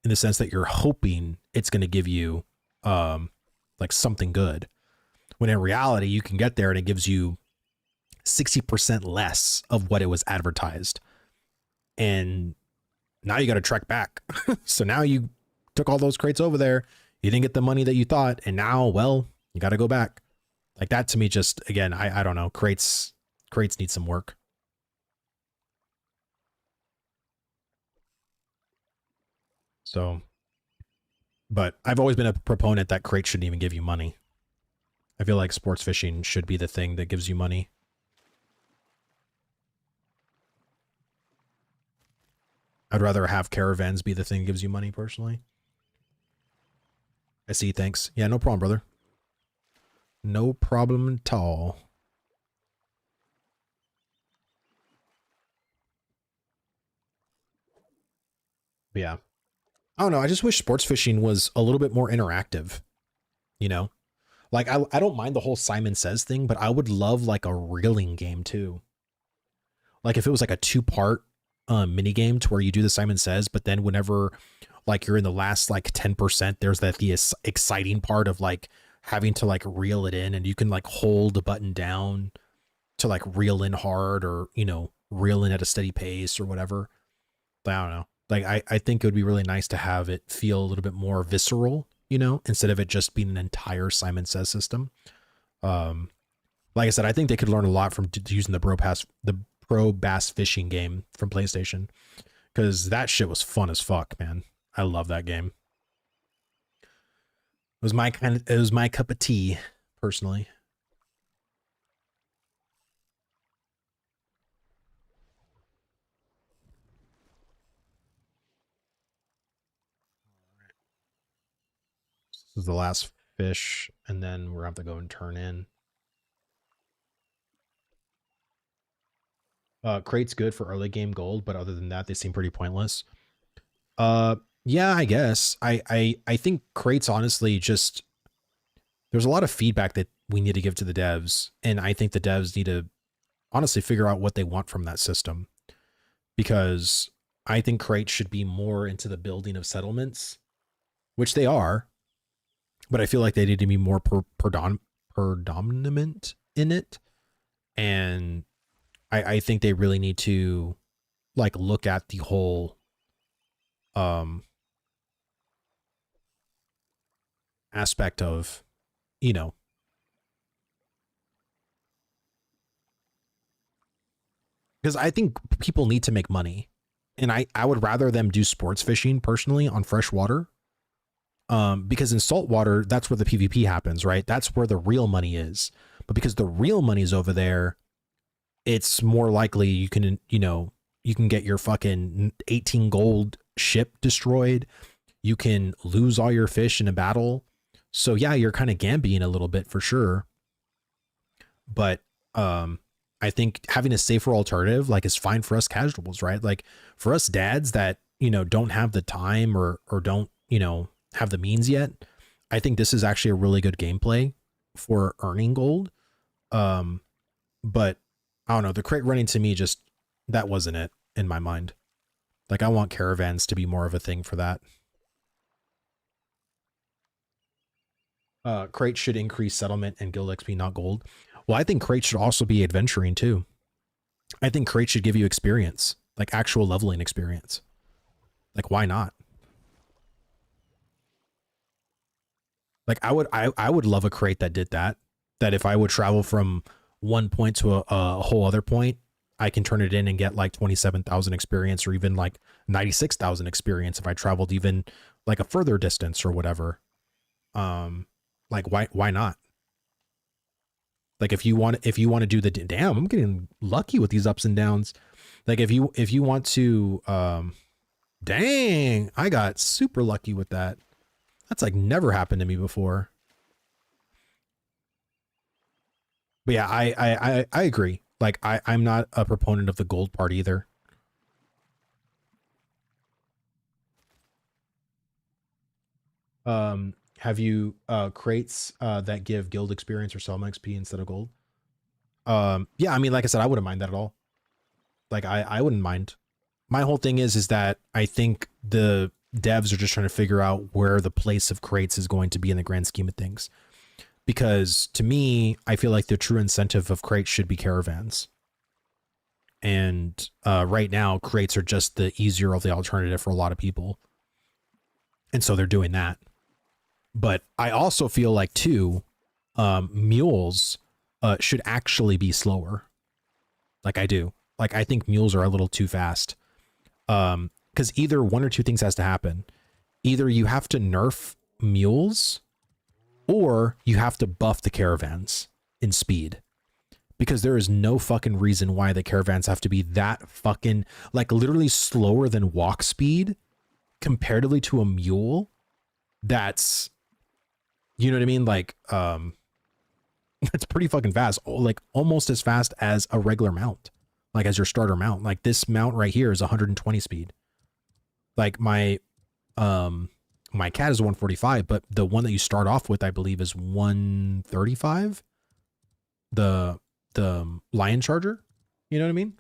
in the sense that you're hoping it's going to give you like something good, when in reality you can get there and it gives you 60% less of what it was advertised. And now you got to trek back. So now you took all those crates over there, you didn't get the money that you thought, and now, well, you got to go back. Like, that to me, just, again, I don't know, crates need some work. So, but I've always been a proponent that crates shouldn't even give you money. I feel like sports fishing should be the thing that gives you money. I'd rather have caravans be the thing that gives you money, personally. I see, thanks. Yeah, no problem, brother. No problem at all. But yeah. I don't know. I just wish sports fishing was a little bit more interactive. you know? Like I don't mind the whole Simon Says thing, but I would love like a reeling game too. Like if it was like a 2-part mini game to where you do the Simon Says, but then whenever like you're in the last like 10%, there's the exciting part of like having to like reel it in, and you can like hold the button down to like reel in hard, or, you know, reel in at a steady pace or whatever. But I don't know. Like I think it would be really nice to have it feel a little bit more visceral, you know, instead of it just being an entire Simon Says system. Like I said, I think they could learn a lot from using the Pro Bass Fishing game from PlayStation, because that shit was fun as fuck, man. I love that game. It was my cup of tea, personally. This is the last fish, and then we're gonna have to go and turn in. Crate's good for early game gold, but other than that, they seem pretty pointless. Yeah, I guess. I think crates, honestly, just there's a lot of feedback that we need to give to the devs, and I think the devs need to honestly figure out what they want from that system, because I think crates should be more into the building of settlements, which they are, but I feel like they need to be more predominant in it. And I think they really need to like look at the whole aspect of, you know, because I think people need to make money, and I would rather them do sports fishing personally on fresh water, because in saltwater, that's where the PvP happens, right? That's where the real money is. But because the real money is over there, it's more likely you can, you know, you can get your fucking 18 gold ship destroyed. You can lose all your fish in a battle. So yeah, you're kind of gambling a little bit for sure. But I think having a safer alternative like is fine for us casuals, right? Like for us dads that, you know, don't have the time or don't, you know, have the means yet, I think this is actually a really good gameplay for earning gold. But I don't know, the crate running to me, just that wasn't it in my mind. Like I want caravans to be more of a thing for that. Crate should increase settlement and guild XP, not gold. Well, I think crate should also be adventuring too. I think crate should give you experience, like actual leveling experience. Like why not? Like I would love a crate that did that. That if I would travel from one point to a whole other point, I can turn it in and get like 27,000 experience, or even like 96,000 experience if I traveled even like a further distance or whatever. Like why not? Like if you want to do the damn, I'm getting lucky with these ups and downs. Like if you want to, dang, I got super lucky with that. That's like never happened to me before. But yeah, I agree. Like I'm not a proponent of the gold part either. Have you crates that give guild experience or Selma XP instead of gold? Yeah, I mean, like I said, I wouldn't mind that at all. Like I wouldn't mind. My whole thing is that I think the devs are just trying to figure out where the place of crates is going to be in the grand scheme of things. Because to me, I feel like the true incentive of crates should be caravans. And right now, crates are just the easier of the alternative for a lot of people. And so they're doing that. But I also feel like, too, mules should actually be slower. Like I do. Like I think mules are a little too fast. Because either one or two things has to happen. Either you have to nerf mules, or you have to buff the caravans in speed. Because there is no fucking reason why the caravans have to be that fucking, like literally slower than walk speed comparatively to a mule. That's, you know what I mean? Like, it's pretty fucking fast. Like almost as fast as a regular mount, like as your starter mount. Like this mount right here is 120 speed. Like my my cat is 145, but the one that you start off with, I believe, is 135. The lion charger. You know what I mean?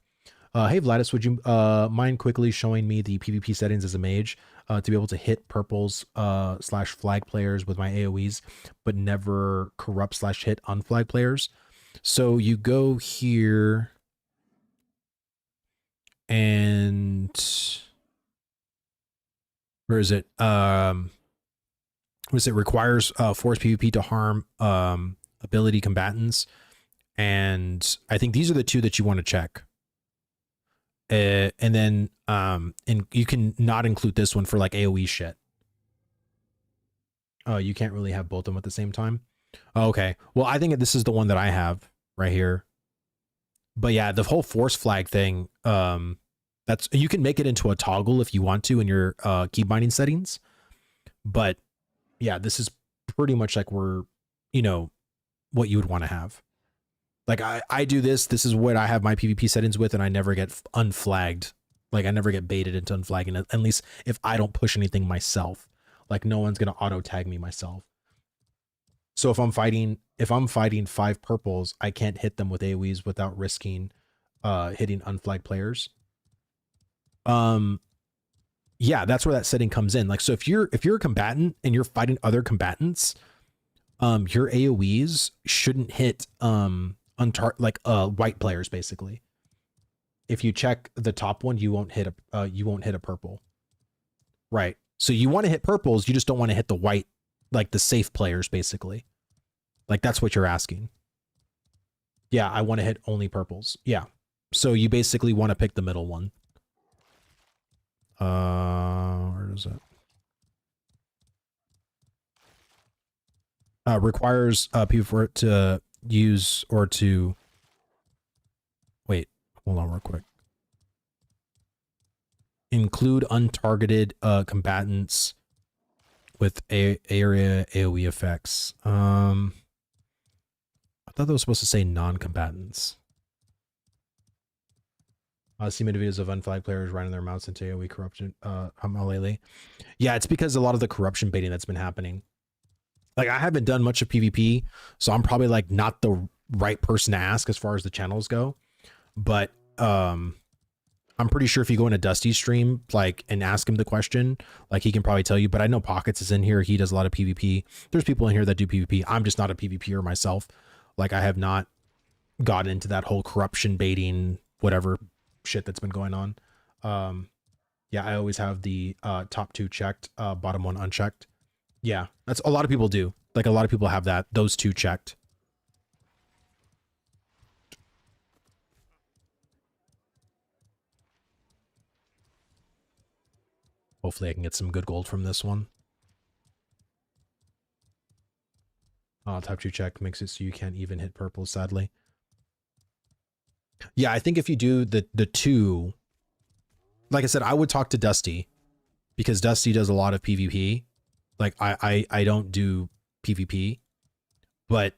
Hey Vladis, would you mind quickly showing me the PvP settings as a mage to be able to hit purples / flag players with my AoEs, but never corrupt / hit unflag players? So you go here and where is it? What is it? Requires force PvP to harm ability combatants, and I think these are the two that you want to check. And then and you can not include this one for like AoE shit. Oh, you can't really have both of them at the same time. Oh, okay. Well, I think this is the one that I have right here. But yeah, the whole force flag thing, that's, you can make it into a toggle if you want to in your key binding settings. But yeah, this is pretty much like we're, you know, what you would want to have. Like I do this. This is what I have my PvP settings with, and I never get unflagged. Like I never get baited into unflagging, at least if I don't push anything myself. Like no one's gonna auto tag me myself. So if I'm fighting 5 purples, I can't hit them with AoEs without risking hitting unflagged players. Yeah, that's where that setting comes in. Like so if you're a combatant and you're fighting other combatants, your AoEs shouldn't hit white players basically. If you check the top one, you won't hit a purple. Right. So you want to hit purples, you just don't want to hit the white, like the safe players basically. Like that's what you're asking. Yeah, I want to hit only purples. Yeah. So you basically want to pick the middle one. Where is it? Requires people for it to use or to wait, hold on real quick. Include untargeted combatants with area AoE effects. I thought that was supposed to say non-combatants. I've seen many videos of unflagged players riding their mounts into AoE corruption lately. Yeah, it's because a lot of the corruption baiting that's been happening. Like I haven't done much of PvP, so I'm probably like not the right person to ask as far as the channels go. But I'm pretty sure if you go in a Dusty stream, like, and ask him the question, like he can probably tell you. But I know Pockets is in here. He does a lot of PvP. There's people in here that do PvP. I'm just not a PvPer myself. Like I have not gotten into that whole corruption baiting, whatever shit that's been going on. Yeah, I always have the top 2 checked, bottom 1 unchecked. Yeah, that's a lot of people do. Like a lot of people have those 2 checked. Hopefully I can get some good gold from this one. Top 2 check makes it so you can't even hit purple, sadly. Yeah, I think if you do the 2, like I said, I would talk to Dusty because Dusty does a lot of PvP. Like I don't do PvP, but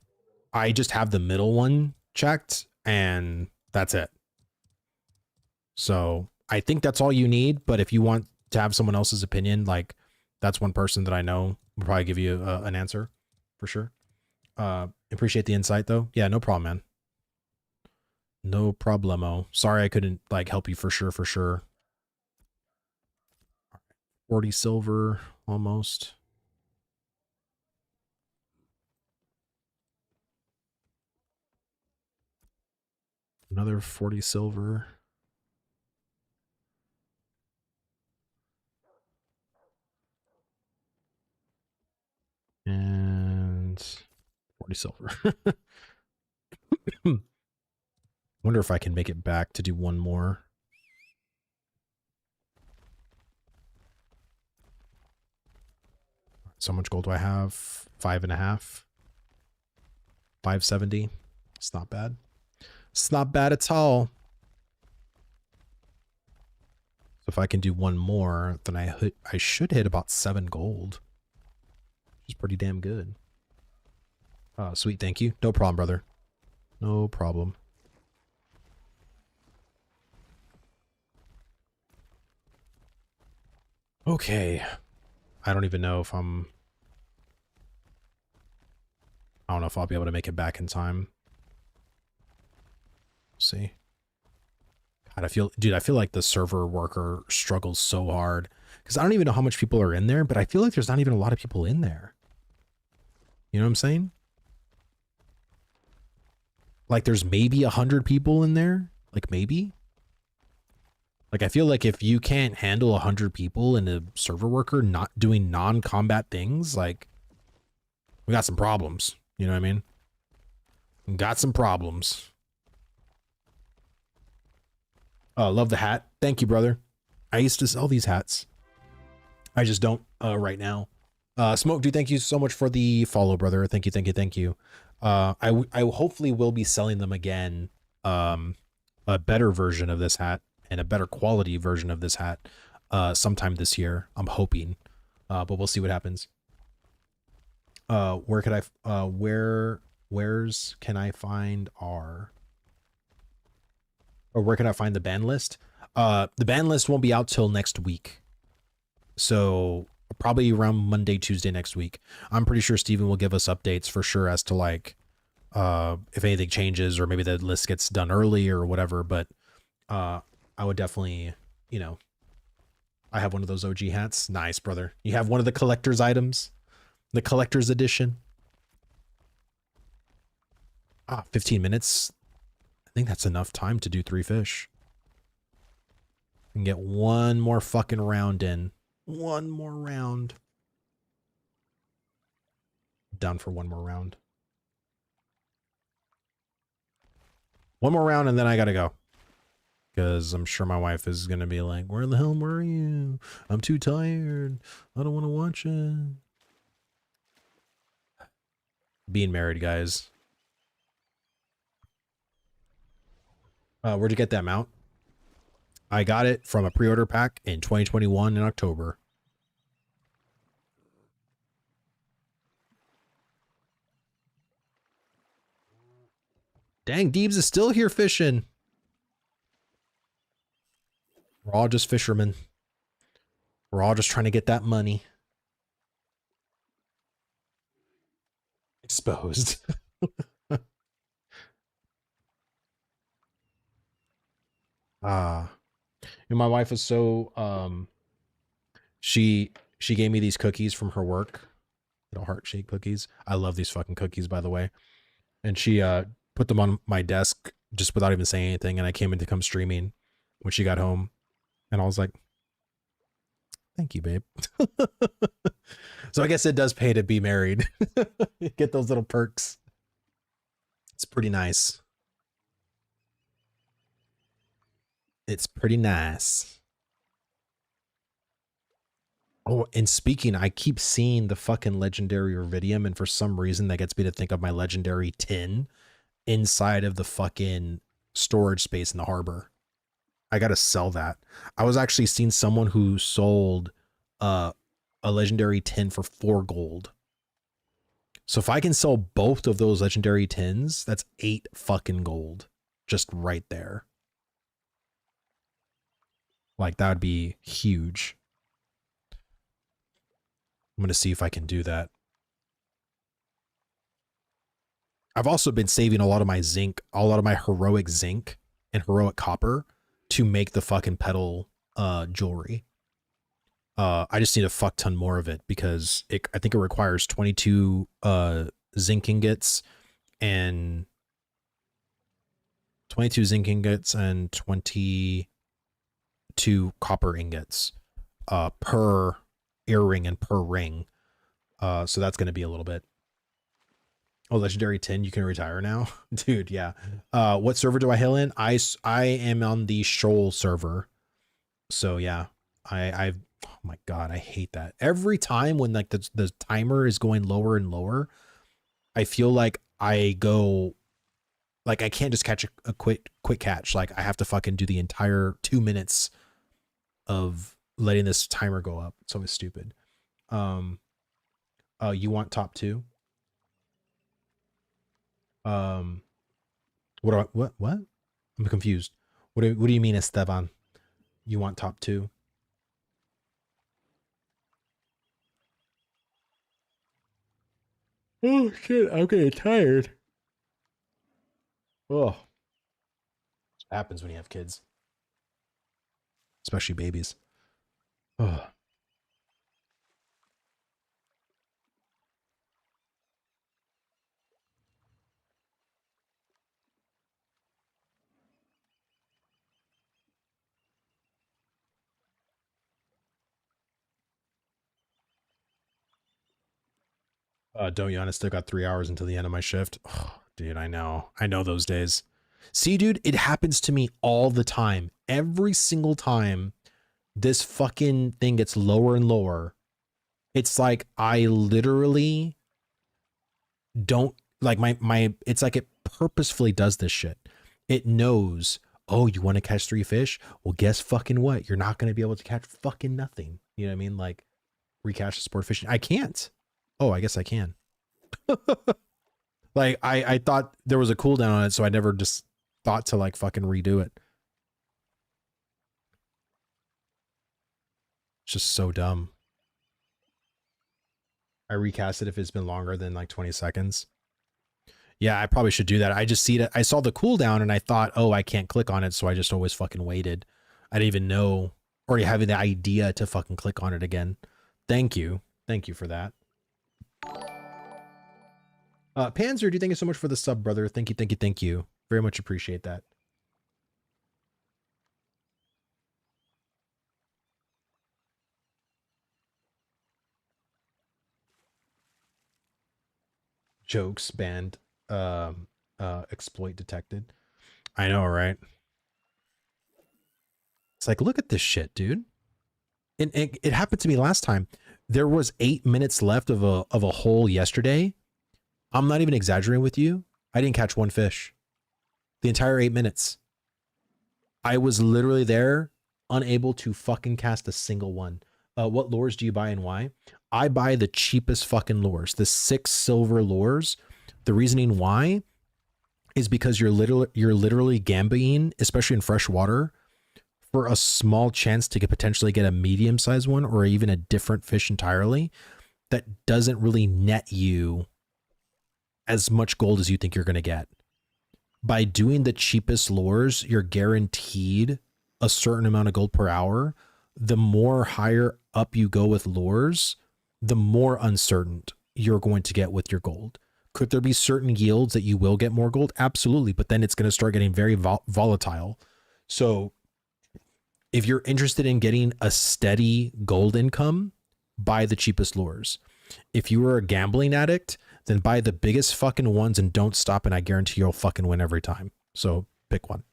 I just have the middle one checked and that's it. So I think that's all you need. But if you want to have someone else's opinion, like that's one person that I know will probably give you an answer for sure. Appreciate the insight though. Yeah, no problem, man. No problemo. Sorry I couldn't like help you for sure. 40 silver almost. Another 40 silver. And 40 silver. Wonder if I can make it back to do one more. So much gold do I have? 5.5. 570. It's not bad. It's not bad at all. So if I can do one more, then I should hit about 7 gold. Which is pretty damn good. Sweet, thank you. No problem, brother. No problem. Okay. I don't even know if I don't know if I'll be able to make it back in time. See. God, dude, I feel like the server worker struggles so hard because I don't even know how much people are in there, but I feel like there's not even a lot of people in there. You know what I'm saying? Like there's maybe 100 people in there, like maybe. Like I feel like if you can't handle 100 people and a server worker not doing non-combat things, like we got some problems. You know what I mean? We got some problems. Love the hat. Thank you, brother. I used to sell these hats. I just don't right now. Smoke, dude, thank you so much for the follow, brother. Thank you, thank you, thank you. I hopefully will be selling them again. A better version of this hat and a better quality version of this hat sometime this year. I'm hoping, but we'll see what happens. Where could I? Where's can I find our? Or where can I find the ban list? The ban list won't be out till next week. So probably around Monday, Tuesday next week. I'm pretty sure Steven will give us updates for sure as to like if anything changes or maybe the list gets done early or whatever. But I would definitely, you know, I have one of those OG hats. Nice, brother. You have one of the collector's items, the collector's edition. 15 minutes. I think that's enough time to do 3 fish. And get one more fucking round in. One more round. Down for one more round. One more round and then I gotta go. Because I'm sure my wife is gonna be like, where the hell were you? I'm too tired. I don't want to watch it. Being married, guys. Where'd you get that mount? I got it from a pre-order pack in 2021 in October. Dang, Deebs is still here fishing. We're all just fishermen. We're all just trying to get that money. Exposed. And my wife is so she gave me these cookies from her work, little heart shaped cookies. I love these fucking cookies, by the way. And she put them on my desk just without even saying anything, and I came in to come streaming when she got home, and I was like, thank you, babe. So I guess it does pay to be married. Get those little perks. It's pretty nice. It's pretty nice. Oh, and speaking, I keep seeing the fucking legendary Iridium, and for some reason that gets me to think of my legendary tin inside of the fucking storage space in the harbor. I gotta sell that. I was actually seeing someone who sold a legendary tin for 4 gold. So if I can sell both of those legendary tins, that's 8 fucking gold just right there. Like that would be huge. I'm gonna see if I can do that. I've also been saving a lot of my zinc, a lot of my heroic zinc and heroic copper to make the fucking pedal jewelry. I just need a fuck ton more of it because I think it requires 22 zinc ingots and 22 copper ingots per earring and per ring. So that's going to be a little bit. Oh, legendary 10, you can retire now. Dude, yeah. What server do I hail in? I am on the Shoal server. So yeah, oh my God, I hate that. Every time when like the timer is going lower and lower, I feel like I go, like I can't just catch a quick catch. Like I have to fucking do the entire 2 minutes of letting this timer go up. It's always stupid. You want top 2? What? I'm confused. What do you mean, Esteban? You want top 2? Oh shit, I'm getting tired. Oh, what happens when you have kids, especially babies. Oh. Don't yawn. I still got 3 hours until the end of my shift. Oh, dude, I know. I know those days. See, dude, it happens to me all the time. Every single time this fucking thing gets lower and lower, it's like I literally don't like my it's like it purposefully does this shit. It knows, oh, you want to catch 3 fish? Well, guess fucking what? You're not going to be able to catch fucking nothing. You know what I mean? Like recache the sport fishing. I can't. Oh, I guess I can. Like I thought there was a cooldown on it, so I never just thought to like fucking redo it. It's just so dumb. I recast it if it's been longer than like 20 seconds. Yeah, I probably should do that. I just see it. I saw the cooldown and I thought, oh, I can't click on it, so I just always fucking waited. I didn't even know, or having the idea to fucking click on it again. Thank you. Thank you for that. Panzer, do you thank you so much for the sub, brother? Thank you, thank you, thank you. Very much appreciate that. Jokes banned. Exploit detected. I know, right? It's like, look at this shit, dude. And it happened to me last time. There was 8 minutes left of a hole yesterday. I'm not even exaggerating with you. I didn't catch one fish. The entire 8 minutes. I was literally there, unable to fucking cast a single one. What lures do you buy and why? I buy the cheapest fucking lures, the 6 silver lures. The reasoning why is because you're literally gambying, especially in fresh water, for a small chance to potentially get a medium-sized one or even a different fish entirely that doesn't really net you as much gold as you think you're going to get. By doing the cheapest lures, you're guaranteed a certain amount of gold per hour. The more higher up you go with lures, the more uncertain you're going to get with your gold. Could there be certain yields that you will get more gold? Absolutely, but then it's going to start getting very volatile. So if you're interested in getting a steady gold income, buy the cheapest lures. If you are a gambling addict, then buy the biggest fucking ones and don't stop, and I guarantee you'll fucking win every time. So pick one.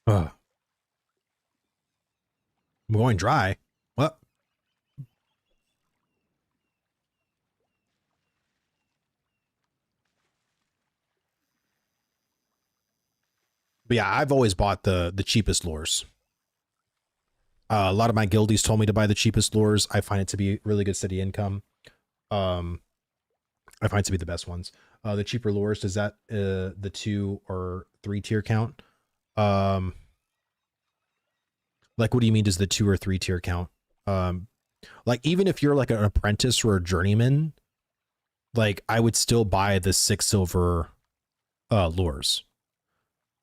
Ugh. I'm going dry. What? But yeah, I've always bought the cheapest lures. A lot of my guildies told me to buy the cheapest lures. I find it to be really good steady income. I find it to be the best ones. The cheaper lures, does that the 2 or 3 tier count? Like, what do you mean? Does the 2 or 3 tier count? Like, even if you're like an apprentice or a journeyman, like I would still buy the 6 silver lures.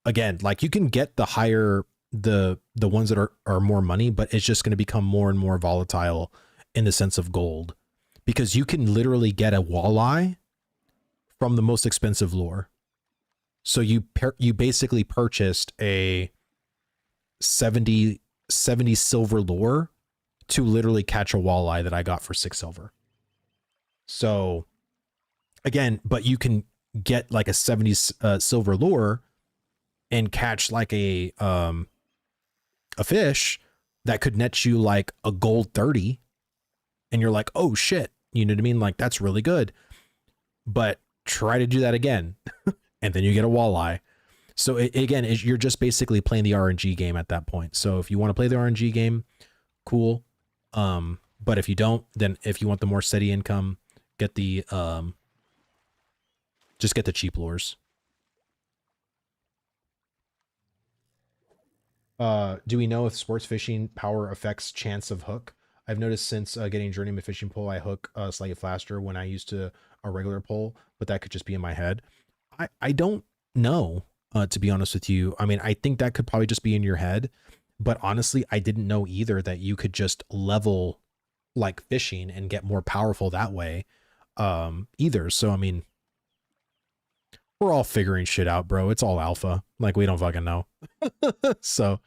Again, like you can get the higher the ones that are more money, but it's just going to become more and more volatile in the sense of gold, because you can literally get a walleye from the most expensive lure. So you basically purchased a 70 silver lure to literally catch a walleye that I got for 6 silver. So again, but you can get like a 70 silver lure and catch like a fish that could net you like a gold 30, and you're like, oh shit, you know what I mean? Like that's really good. But try to do that again and then you get a walleye. So again, you're just basically playing the RNG game at that point. So if you want to play the RNG game, cool. But if you don't, then if you want the more steady income, get the just get the cheap lures. Do we know if sports fishing power affects chance of hook? I've noticed since getting journeyman fishing pole, I hook slightly faster when I used to a regular pole, but that could just be in my head. I don't know, to be honest with you. I mean, I think that could probably just be in your head, but honestly, I didn't know either that you could just level like fishing and get more powerful that way either. So, I mean, we're all figuring shit out, bro. It's all alpha. Like, we don't fucking know. So,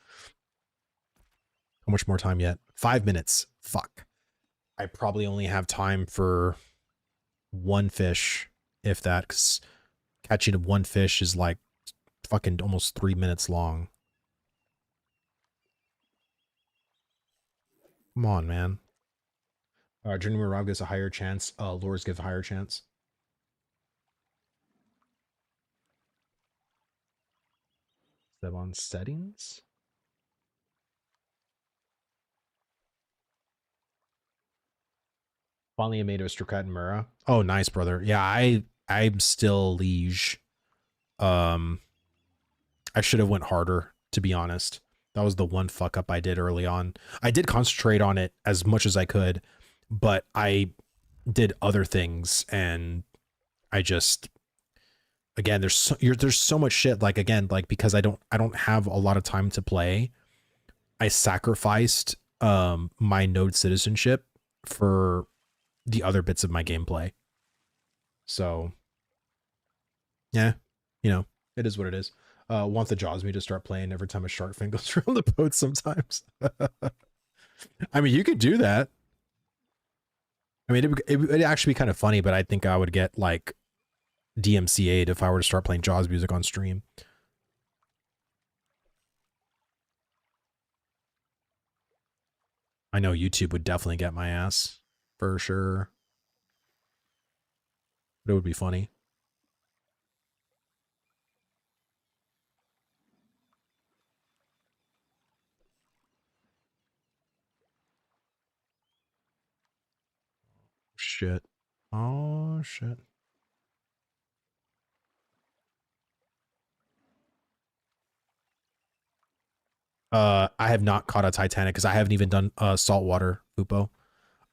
how much more time yet? 5 minutes. Fuck. I probably only have time for one fish, if that, because catching one fish is like fucking almost 3 minutes long. Come on, man. Journeyman Rob gives a higher chance. Lures give a higher chance. Step on settings. Finally, I made Ostracat and Mura. Oh, nice, brother. Yeah, I'm still liege. I should have went harder, to be honest. That was the one fuck up I did early on. I did concentrate on it as much as I could, but I did other things, and I just, again, there's so much shit. Like, again, like, because I don't have a lot of time to play, I sacrificed my node citizenship for the other bits of my gameplay. So yeah, you know, it is what it is. Want the Jaws me to start playing every time a shark fin goes around the boat sometimes. I mean, you could do that. I mean, it'd actually be kind of funny, but I think I would get like DMCA'd if I were to start playing Jaws music on stream. I know YouTube would definitely get my ass for sure. But it would be funny. Shit. Oh shit. I have not caught a Titanic because I haven't even done saltwater Fupo.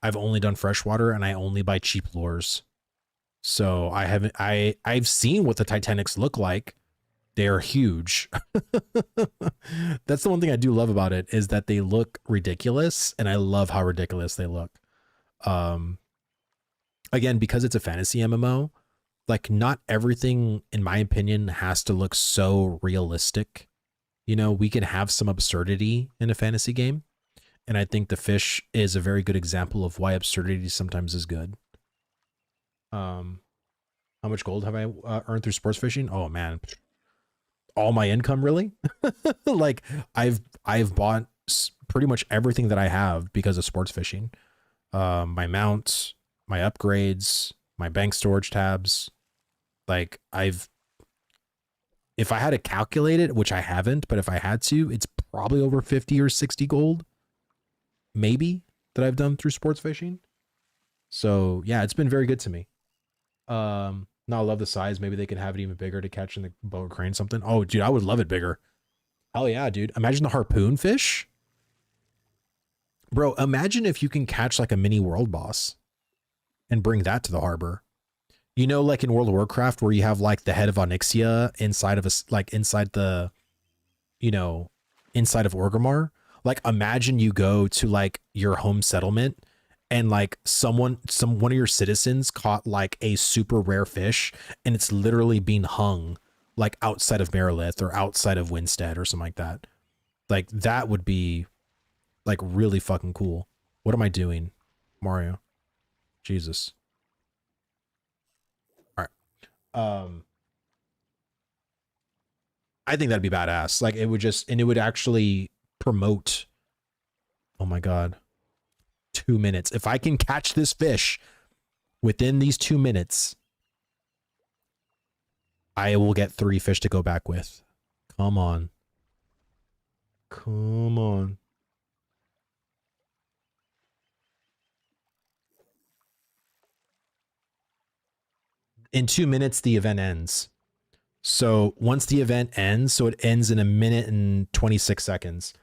I've only done freshwater, and I only buy cheap lures. So I haven't. I've seen what the Titanics look like. They're huge. That's the one thing I do love about it, is that they look ridiculous, and I love how ridiculous they look. Um, Again, because it's a fantasy MMO, like, not everything, in my opinion, has to look so realistic. You know, we can have some absurdity in a fantasy game, and I think the fish is a very good example of why absurdity sometimes is good. How much gold have I earned through sports fishing? Oh man, all my income, really. Like, I've bought pretty much everything that I have because of sports fishing. My mounts, my upgrades, my bank storage tabs. Like, if I had to calculate it, which I haven't, but if I had to, it's probably over 50 or 60 gold, maybe, that I've done through sports fishing. So yeah, it's been very good to me. No, I love the size. Maybe they could have it even bigger to catch in the boat crane something. Oh, dude, I would love it bigger. Hell yeah, dude. Imagine the harpoon fish. Bro, imagine if you can catch like a mini world boss and bring that to the harbor. You know, like in World of Warcraft, where you have like the head of Onyxia inside of inside the, you know, inside of Orgrimmar. Like, imagine you go to like your home settlement, and like one of your citizens caught like a super rare fish, and it's literally being hung like outside of Marilith or outside of Winstead or something like that. Like, that would be like really fucking cool. What am I doing, Mario? Jesus. All right. I think that'd be badass. Like, it would just, and it would actually promote. Oh my God. 2 minutes. If I can catch this fish within these 2 minutes, I will get 3 fish to go back with. Come on. Come on. In 2 minutes, the event ends. So once the event ends, so it ends in 1 minute and 26 seconds.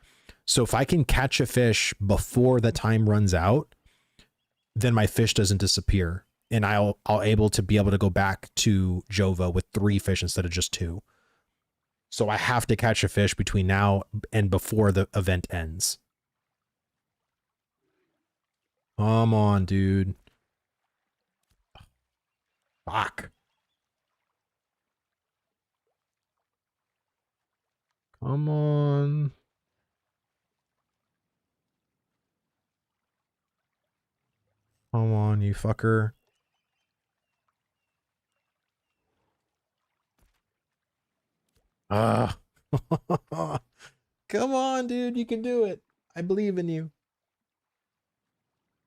So if I can catch a fish before the time runs out, then my fish doesn't disappear. And I'll able to go back to Jova with 3 fish instead of just 2. So I have to catch a fish between now and before the event ends. Come on, dude. Fuck. Come on. Come on, you fucker. Come on, dude. You can do it. I believe in you.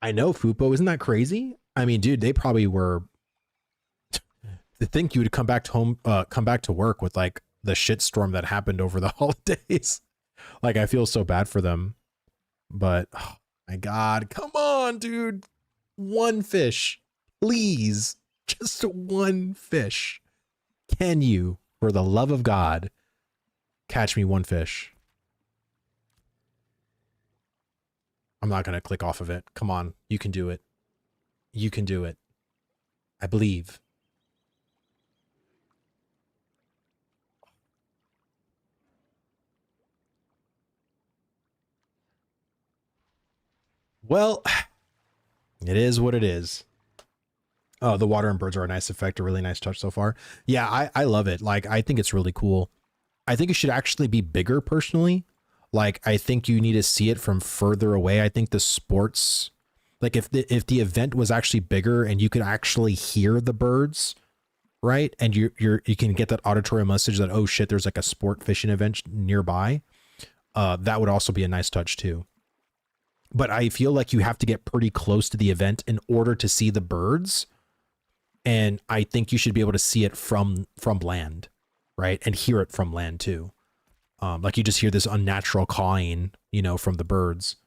I know, Fupo. Isn't that crazy? I mean, dude, they probably were. To think you would come back to work with like the shitstorm that happened over the holidays. Like, I feel so bad for them. But, oh my God, come on, dude. 1 fish, please. Just 1 fish. Can you, for the love of God, catch me 1 fish? I'm not going to click off of it. Come on. You can do it. You can do it. I believe. Well, it is what it is. Oh, the water and birds are a nice effect, a really nice touch so far. Yeah, I love it. Like, I think it's really cool. I think it should actually be bigger personally. Like, I think you need to see it from further away. I think the sports, like if the event was actually bigger and you could actually hear the birds, right? And you can get that auditory message that, oh shit, there's like a sport fishing event nearby. That would also be a nice touch too. But I feel like you have to get pretty close to the event in order to see the birds. And I think you should be able to see it from land, right? And hear it from land too. Like you just hear this unnatural cawing, you know, from the birds.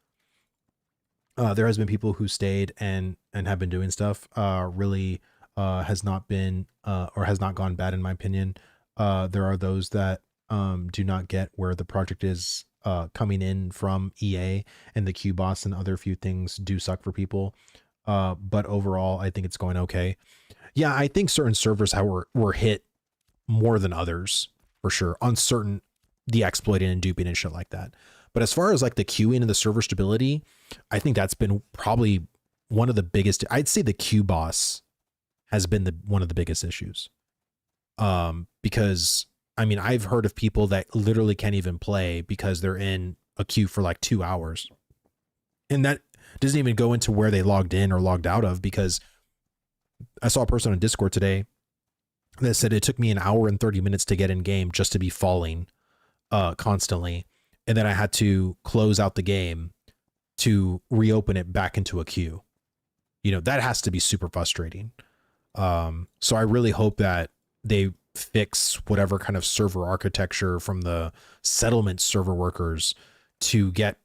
There has been people who stayed and have been doing stuff. Really has not been or has not gone bad in my opinion. There are those that do not get where the project is coming in from EA, and the Q boss and other few things do suck for people. But overall, I think it's going okay. Yeah, I think certain servers were hit more than others for sure on certain the exploiting and duping and shit like that. But as far as like the queuing and the server stability, I think that's been probably one of the biggest. I'd say the Q boss has been one of the biggest issues. Because I mean, I've heard of people that literally can't even play because they're in a queue for like 2 hours. And that doesn't even go into where they logged in or logged out of, because I saw a person on Discord today that said it took me 1 hour and 30 minutes to get in game just to be falling constantly. And then I had to close out the game to reopen it back into a queue. You know, that has to be super frustrating. So I really hope that they fix whatever kind of server architecture from the settlement server workers to get,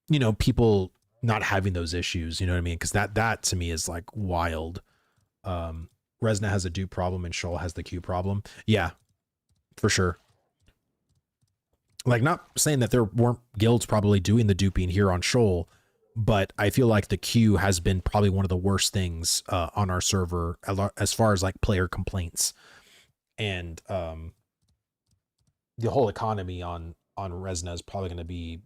you know, people not having those issues, you know what I mean? Because that to me is like wild. Resna has a dupe problem and Shoal has the queue problem. Yeah, for sure. Like, not saying that there weren't guilds probably doing the duping here on Shoal, but I feel like the queue has been probably one of the worst things on our server as far as like player complaints. And the whole economy on Resna is probably going to be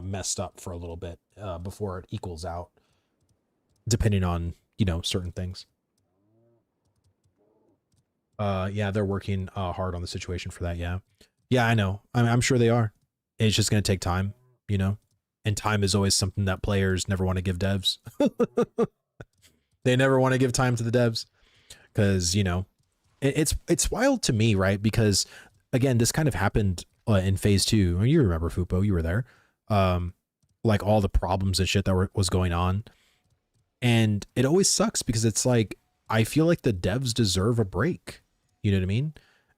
messed up for a little bit before it equals out, depending on, you know, certain things. Yeah, they're working hard on the situation for that. Yeah, I know. I'm sure they are. It's just going to take time, you know, and time is always something that players never want to give devs. They never want to give time to the devs because, you know, it's wild to me, right? Because again, this kind of happened in phase 2. You remember, Fupo, you were there. Like all the problems and shit that was going on. And it always sucks because it's like, I feel like the devs deserve a break. You know what I mean?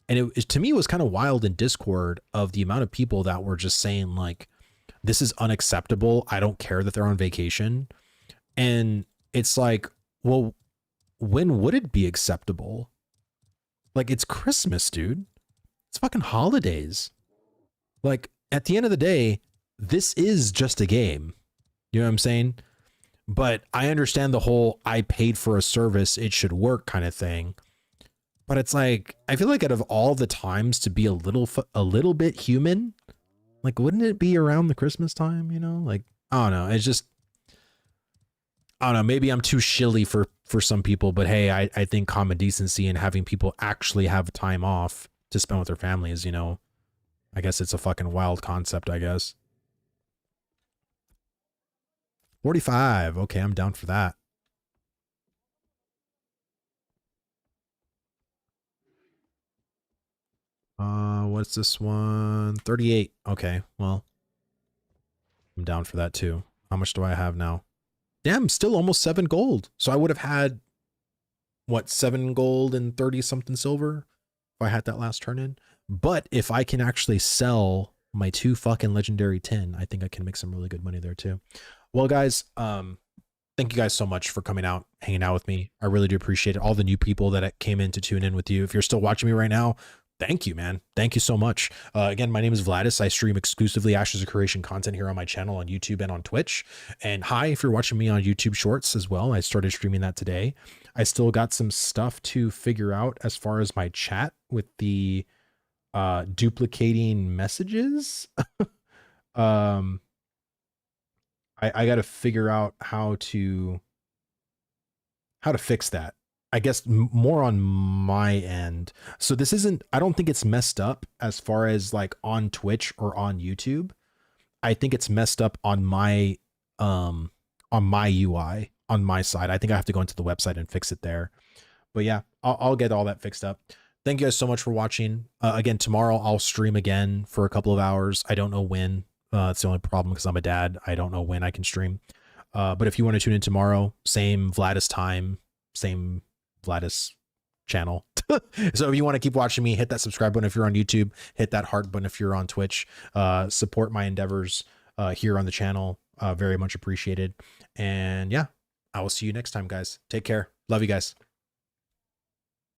And to me, it was kind of wild in Discord of the amount of people that were just saying like, this is unacceptable. I don't care that they're on vacation. And it's like, well, when would it be acceptable? Like, it's Christmas, dude. It's fucking holidays. Like, at the end of the day, this is just a game. You know what I'm saying? But I understand the whole I paid for a service, it should work kind of thing. But it's like, I feel like out of all the times to be a little bit human, like, wouldn't it be around the Christmas time, you know? Like, I don't know. It's just, I don't know. Maybe I'm too shilly for some people, but hey, I think common decency and having people actually have time off to spend with their families, you know, I guess it's a fucking wild concept, I guess. 45. Okay, I'm down for that. What's this one? 38. Okay, well, I'm down for that too. How much do I have now? Damn, still almost 7 gold. So I would have had, what, 7 gold and 30 something silver if I had that last turn in. But if I can actually sell my 2 fucking legendary tin, I think I can make some really good money there too. Well, guys, thank you guys so much for coming out, hanging out with me. I really do appreciate it. All the new people that came in to tune in with you. If you're still watching me right now, thank you, man. Thank you so much. Again, my name is Vladis. I stream exclusively Ashes of Creation content here on my channel on YouTube and on Twitch. And hi, if you're watching me on YouTube Shorts as well, I started streaming that today. I still got some stuff to figure out as far as my chat with the duplicating messages. I got to figure out how to fix that. I guess more on my end. So this isn't, I don't think it's messed up as far as like on Twitch or on YouTube. I think it's messed up on my UI, on my side. I think I have to go into the website and fix it there. But yeah, I'll get all that fixed up. Thank you guys so much for watching. Again, tomorrow I'll stream again for a couple of hours. I don't know when. It's the only problem because I'm a dad. I don't know when I can stream. But if you want to tune in tomorrow, same Vladis time, same Vladis channel. So if you want to keep watching me, hit that subscribe button if you're on YouTube, hit that heart button if you're on Twitch. Support my endeavors here on the channel. Very much appreciated. And yeah, I will see you next time, guys. Take care. Love you guys.